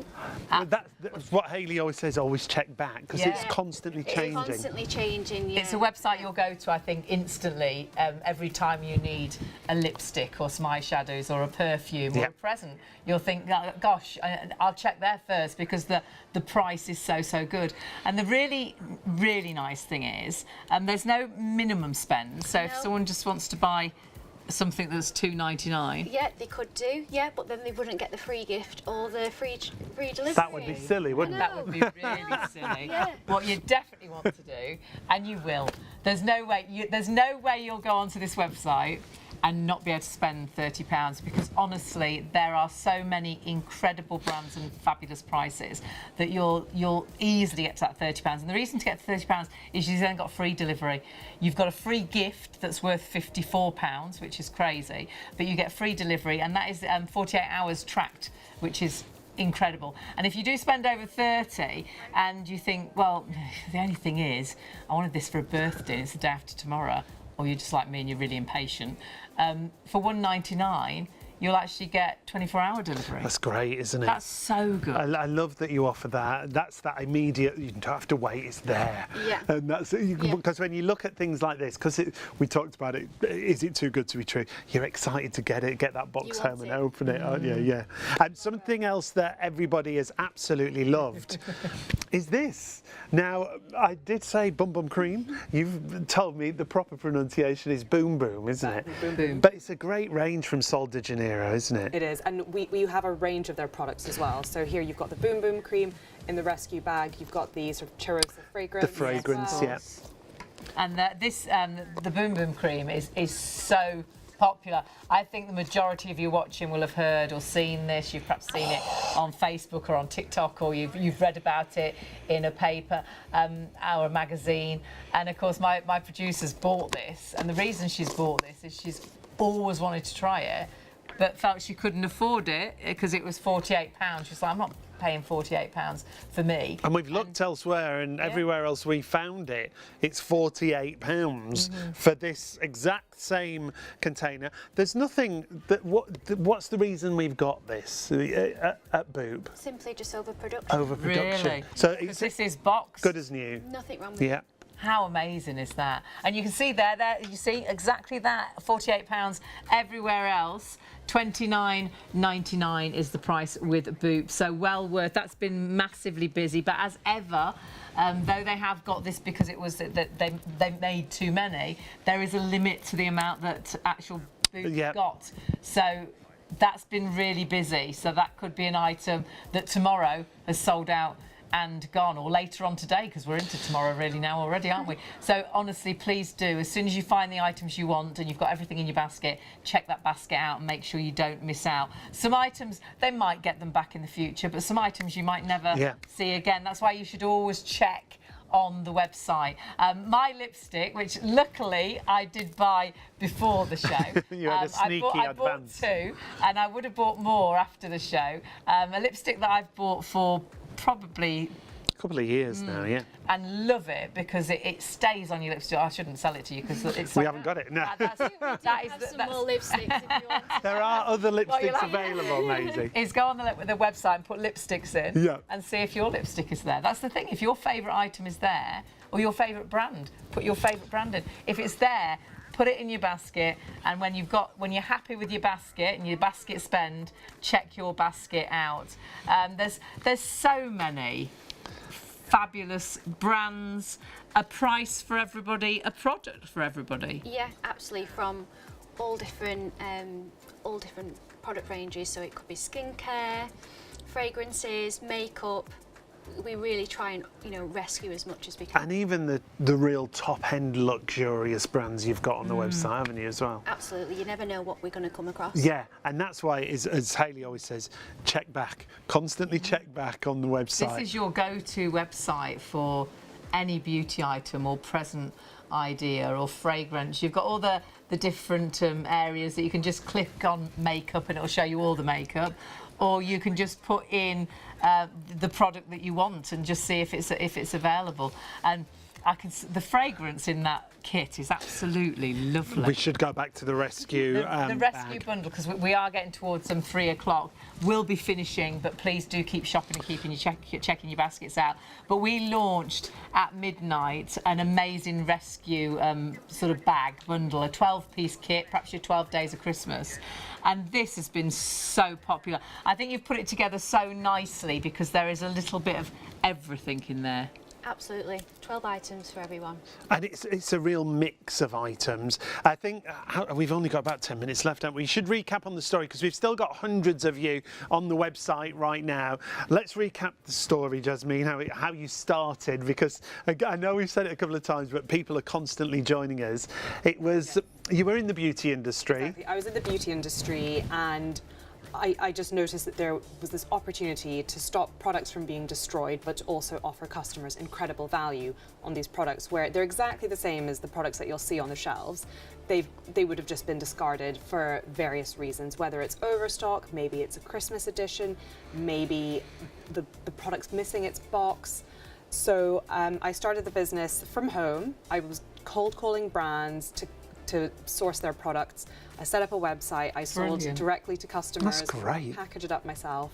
Well, that's what Hayley always says, always check back, because it's Yeah. constantly it's changing. constantly changing. Yeah. It's a website you'll go to, I think, instantly every time you need a lipstick or some eyeshadows or a perfume or a present. You'll think, "Oh, gosh, I'll check there first because the price is so good." And the really, really nice thing is there's no minimum spend. So if No. someone just wants to buy something that's $2.99. Yeah, they could do. Yeah, but then they wouldn't get the free gift or the free delivery. That would be silly, wouldn't it? That would be really silly. Yeah. What you definitely want to do, and you will, there's no way you'll go onto this website and not be able to spend £30, because honestly there are so many incredible brands and fabulous prices that you'll easily get to that £30. And the reason to get to £30 is you've then got free delivery. You've got a free gift that's worth £54, which is crazy, but you get free delivery, and that is 48 hours tracked, which is incredible. And if you do spend over 30 and you think, well, the only thing is I wanted this for a birthday, it's the day after tomorrow, or you're just like me and you're really impatient, for £1.99 you'll actually get 24-hour delivery. That's great, isn't it? That's so good. I love that you offer that. That's that immediate. You don't have to wait. It's there. Yeah. And that's because when you look at things like this, because we talked about it. Is it too good to be true? You're excited to get that box You home want and it. open it, aren't you? Yeah. And something else that everybody has absolutely loved is this. Now, I did say Bum Bum Cream. You've told me the proper pronunciation is Boom Boom, isn't it? Boom Boom. But it's a great range from Sol de Janeiro, isn't it? It is, and we have a range of their products as well. So here you've got the Boom Boom cream in the rescue bag. You've got the sort of churros, the fragrance. The fragrance, as yeah. well. And the Boom Boom Cream is so popular. I think the majority of you watching will have heard or seen this. You've perhaps seen it on Facebook or on TikTok, or you've read about it in a paper or a magazine. And of course, my producer's bought this, and the reason she's bought this is she's always wanted to try it, but felt she couldn't afford it because it was £48. She's like, I'm not paying £48 for me. And we've looked elsewhere, and everywhere else we found it, it's £48 for this exact same container. There's nothing that. What's the reason we've got this at Boop? Simply just overproduction. Overproduction. Really? So Because it's this is boxed. good as new. Nothing wrong with Yeah. How amazing is that? And you can see there, you see exactly that, £48 everywhere else. £29.99 is the price with Boop. So well worth. That's been massively busy, but as ever, though they have got this because it was that they made too many, there is a limit to the amount that actual Boop got. So that's been really busy. So that could be an item that tomorrow has sold out and gone, or later on today, because we're into tomorrow really now already, aren't we? So honestly, please do, as soon as you find the items you want and you've got everything in your basket, check that basket out and make sure you don't miss out. Some items, they might get them back in the future, but some items you might never see again. That's why you should always check on the website. My lipstick, which luckily I did buy before the show. You had a sneaky I bought advance. 2, and I would have bought more after the show. A lipstick that I've bought for probably A couple of years now, yeah. and love it because it stays on your lipstick. I shouldn't sell it to you because it's We haven't got it, no. That is Have some more lipsticks if you want. There are other you'll lipsticks have- available, Maisie. is go on the website and put lipsticks in Yeah. and see if your lipstick is there. That's the thing. If your favourite item is there, or your favourite brand, put your favourite brand in. If it's there, put it in your basket, and when you're happy with your basket and your basket spend, check your basket out. There's so many fabulous brands, a price for everybody, a product for everybody. Yeah, absolutely. From all different product ranges. So it could be skincare, fragrances, makeup. We really try and rescue as much as we can. And even the real top-end luxurious brands you've got on the website, haven't you, as well? Absolutely. You never know what we're going to come across. Yeah, and that's why, as Hayley always says, check back. Constantly check back on the website. This is your go-to website for any beauty item or present idea or fragrance. You've got all the different areas that you can just click on makeup and it'll show you all the makeup, or you can just put in the product that you want and just see if it's available. And the fragrance in that kit is absolutely lovely. We should go back to the rescue The rescue bag. bundle, because we are getting towards some 3 o'clock. We'll be finishing, but please do keep shopping and checking your baskets out. But we launched at midnight an amazing rescue sort of bag bundle, a 12-piece kit, perhaps your 12 days of Christmas. And this has been so popular. I think you've put it together so nicely because there is a little bit of everything in there. Absolutely. 12 items for everyone. And it's a real mix of items. I think we've only got about 10 minutes left, haven't we? We should recap on the story because we've still got hundreds of you on the website right now. Let's recap the story, Jasmine, how you started, because I know we've said it a couple of times, but people are constantly joining us. It was, you were in the beauty industry. Exactly. I was in the beauty industry, and I just noticed that there was this opportunity to stop products from being destroyed, but to also offer customers incredible value on these products, where they're exactly the same as the products that you'll see on the shelves. They would have just been discarded for various reasons, whether it's overstock, maybe it's a Christmas edition, maybe the product's missing its box. So I started the business from home. I was cold calling brands to source their products. I set up a website, I sold Brilliant. directly to customers. That's great. Packaged it up myself,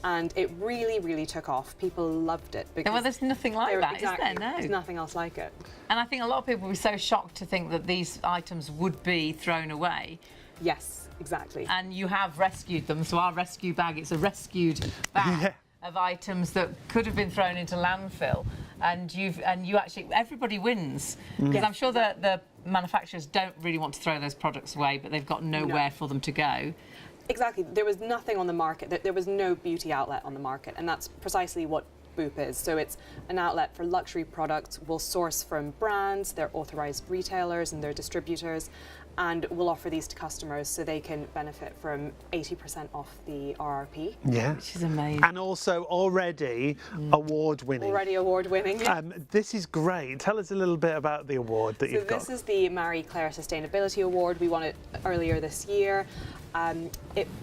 and it really, really took off. People loved it. Because Well, there's nothing like that, exactly, is there? No. There's nothing else like it. And I think a lot of people would be so shocked to think that these items would be thrown away. Yes, exactly. And you have rescued them. So our rescue bag, it's a rescued bag of items that could have been thrown into landfill. And you actually, everybody wins. Because I'm sure that the manufacturers don't really want to throw those products away, but they've got nowhere for them to go. Exactly. There was nothing on the market. There was no beauty outlet on the market, and that's precisely what Boop is. So it's an outlet for luxury products. We'll source from brands, their authorized retailers and their distributors, and we'll offer these to customers so they can benefit from 80% off the RRP. Yeah. Which is amazing. And also already award-winning. Already award-winning. Yeah. This is great. Tell us a little bit about the award that you've got. So this is the Marie Claire Sustainability Award. We won it earlier this year.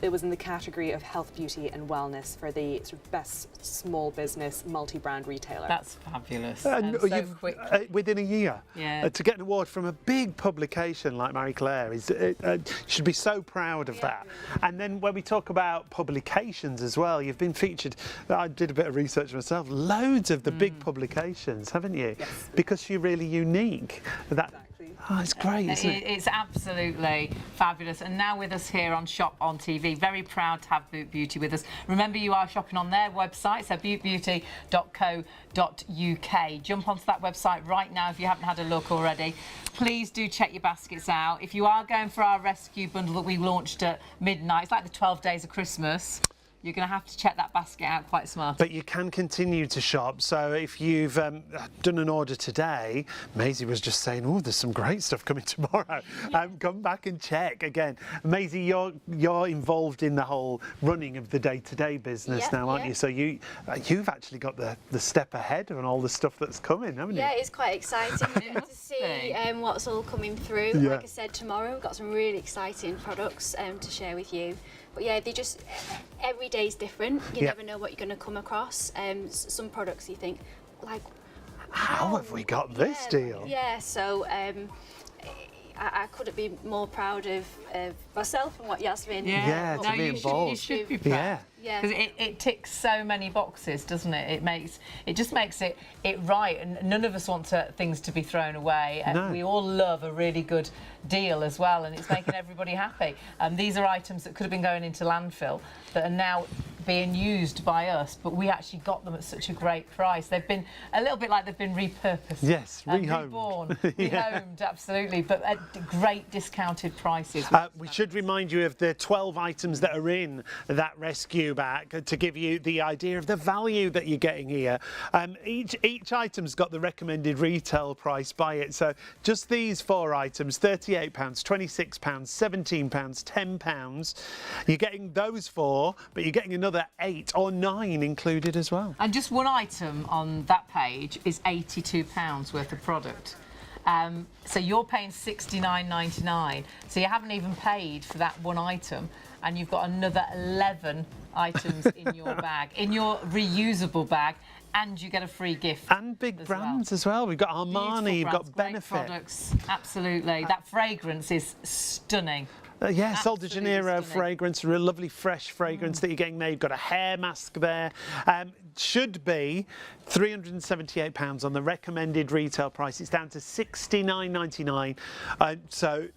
It was in the category of health, beauty and wellness for the sort of best small business multi-brand retailer. That's fabulous. And And so you've, quick. within a year, Yeah. to get an award from a big publication like Marie Claire, you should be so proud of that. And then when we talk about publications as well, you've been featured, I did a bit of research myself, loads of the big publications, haven't you? Yes. Because you're really unique. Exactly. Oh, it's great, isn't it? It's absolutely fabulous. And now with us here on ShopOnTV, very proud to have Boot Beauty with us. Remember, you are shopping on their website, so bootbeauty.co.uk. Jump onto that website right now if you haven't had a look already. Please do check your baskets out. If you are going for our rescue bundle that we launched at midnight, it's like the 12 days of Christmas. you're going to have to check that basket out quite smart. But you can continue to shop. So if you've done an order today, Maisie was just saying, oh, there's some great stuff coming tomorrow. Come back and check again. Maisie, you're involved in the whole running of the day-to-day business now, aren't you? So you've actually got the step ahead on all the stuff that's coming, haven't you? Yeah, it's quite exciting to see what's all coming through. Like I said, tomorrow we've got some really exciting products to share with you. But yeah, they just, every day is different. You never know what you're going to come across. Some products you think, like, how have we got this deal? Yeah, so I couldn't be more proud of myself and what Yasmin. Yeah, to be involved. You should be proud. Yeah. Because it ticks so many boxes, doesn't it? It just makes it right, and none of us want things to be thrown away. And we all love a really good deal as well, and it's making everybody happy. These are items that could have been going into landfill that are now being used by us, but we actually got them at such a great price. They've been a little bit like they've been repurposed. Yes, rehomed. Reborn, rehomed, absolutely, but at great discounted prices. We should remind you of the 12 items that are in that rescue bag to give you the idea of the value that you're getting here. Each item's got the recommended retail price by it. So just these 4 items, £38, £26, £17, £10. You're getting those 4, but you're getting another 8 or 9 included as well. And just one item on that page is £82 worth of product. So you're paying £69.99. So you haven't even paid for that one item, and you've got another 11 items in your bag, in your reusable bag, and you get a free gift. And big brands as well. We've got Armani, you've got Benefit. Products, absolutely. That fragrance is stunning. Yeah, Sol de Janeiro fragrance, a real lovely fresh fragrance that you're getting there. You've got a hair mask there. Should be £378 on the recommended retail price. It's down to £69.99. So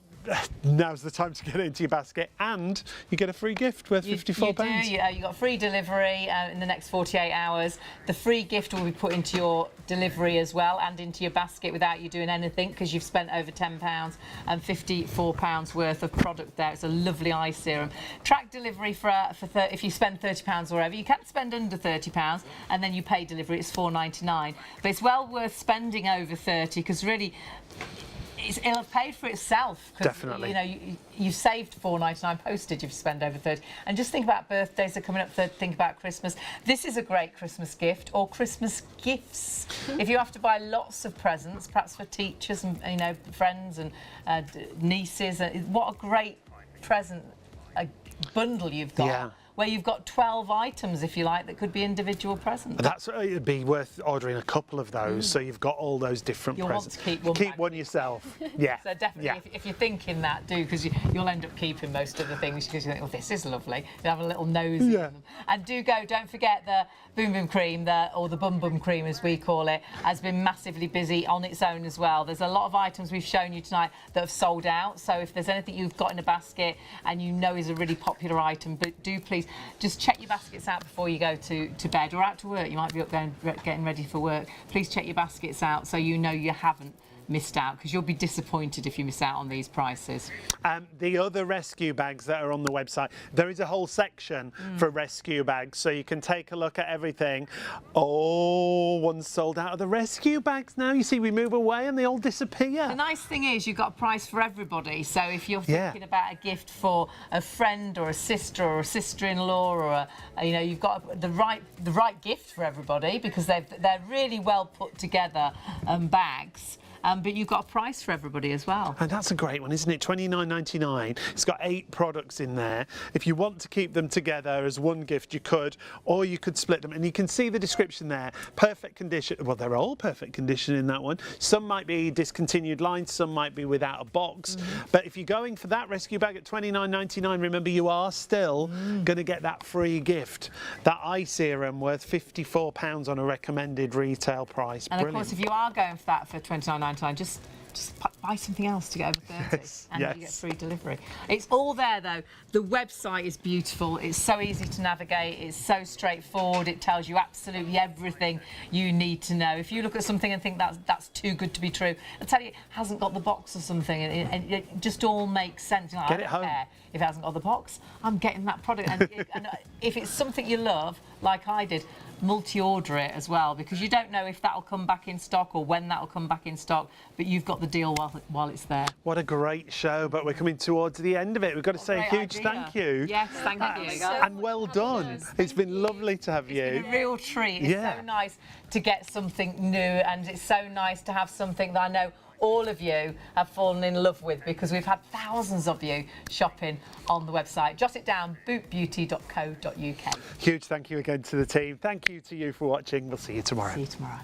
now's the time to get it into your basket, and you get a free gift worth £54. You got free delivery in the next 48 hours. The free gift will be put into your delivery as well and into your basket without you doing anything, because you've spent over £10 and £54 worth of product there. It's a lovely eye serum. Track delivery if you spend £30 or whatever. You can spend under £30 and then you pay delivery. It's £4.99. But it's well worth spending over 30, because really it'll have paid for itself. Definitely. You know, you've saved £4.99 postage if you spend over 30. And just think about birthdays are coming up. Think about Christmas. This is a great Christmas gift, or Christmas gifts. If you have to buy lots of presents, perhaps for teachers and friends and nieces, what a great present bundle you've got. Yeah. Where you've got 12 items, if you like, that could be individual presents. It'd be worth ordering a couple of those, so you've got all those different presents. Want to keep one yourself. Yeah. So definitely, if you're thinking that, do, because you'll end up keeping most of the things, because you think, well, this is lovely. You'll have a little nosy in them. And don't forget the Boom Boom Cream, or the Bum Bum Cream as we call it, has been massively busy on its own as well. There's a lot of items we've shown you tonight that have sold out. So if there's anything you've got in a basket and you know is a really popular item, but do please just check your baskets out before you go to bed or out to work. You might be up getting ready for work. Please check your baskets out so you know you haven't missed out, because you'll be disappointed if you miss out on these prices. The other rescue bags that are on the website, there is a whole section for rescue bags, so you can take a look at everything. Oh, one's sold out of the rescue bags now. You see, we move away and they all disappear. The nice thing is you've got a price for everybody, so if you're thinking about a gift for a friend or a sister-in-law or you've got the right gift for everybody, because they're really well put together bags. But you've got a price for everybody as well. And that's a great one, isn't it? £29.99. It's got 8 products in there. If you want to keep them together as one gift, you could, or you could split them. And you can see the description there. Perfect condition. Well, they're all perfect condition in that one. Some might be discontinued lines, some might be without a box. But if you're going for that rescue bag at £29.99, remember, you are still going to get that free gift. That eye serum worth £54 on a recommended retail price. And of course, if you are going for that for £29.99, just just buy something else to get over 30 and you get yes. free delivery. It's all there though. The website is beautiful. It's so easy to navigate. It's so straightforward. It tells you absolutely everything you need to know. If you look at something and think that's too good to be true, I tell you, it hasn't got the box or something, and it just all makes sense. You know, Get it I don't home. care if it hasn't got the box. I'm getting that product, and if it's something you love, like I did, multi-order it as well, because you don't know if that'll come back in stock or when that'll come back in stock, but you've got the deal while it's there. What a great show, but we're coming towards the end of it. We've got to say a huge idea. thank you. Yes, thank you. And well done. It's been lovely to have you. It's been a real treat. It's so nice to get something new, and it's so nice to have something that I know all of you have fallen in love with, because we've had thousands of you shopping on the website. Jot it down, bootbeauty.co.uk. Huge thank you again to the team. Thank you to you for watching. We'll see you tomorrow. See you tomorrow.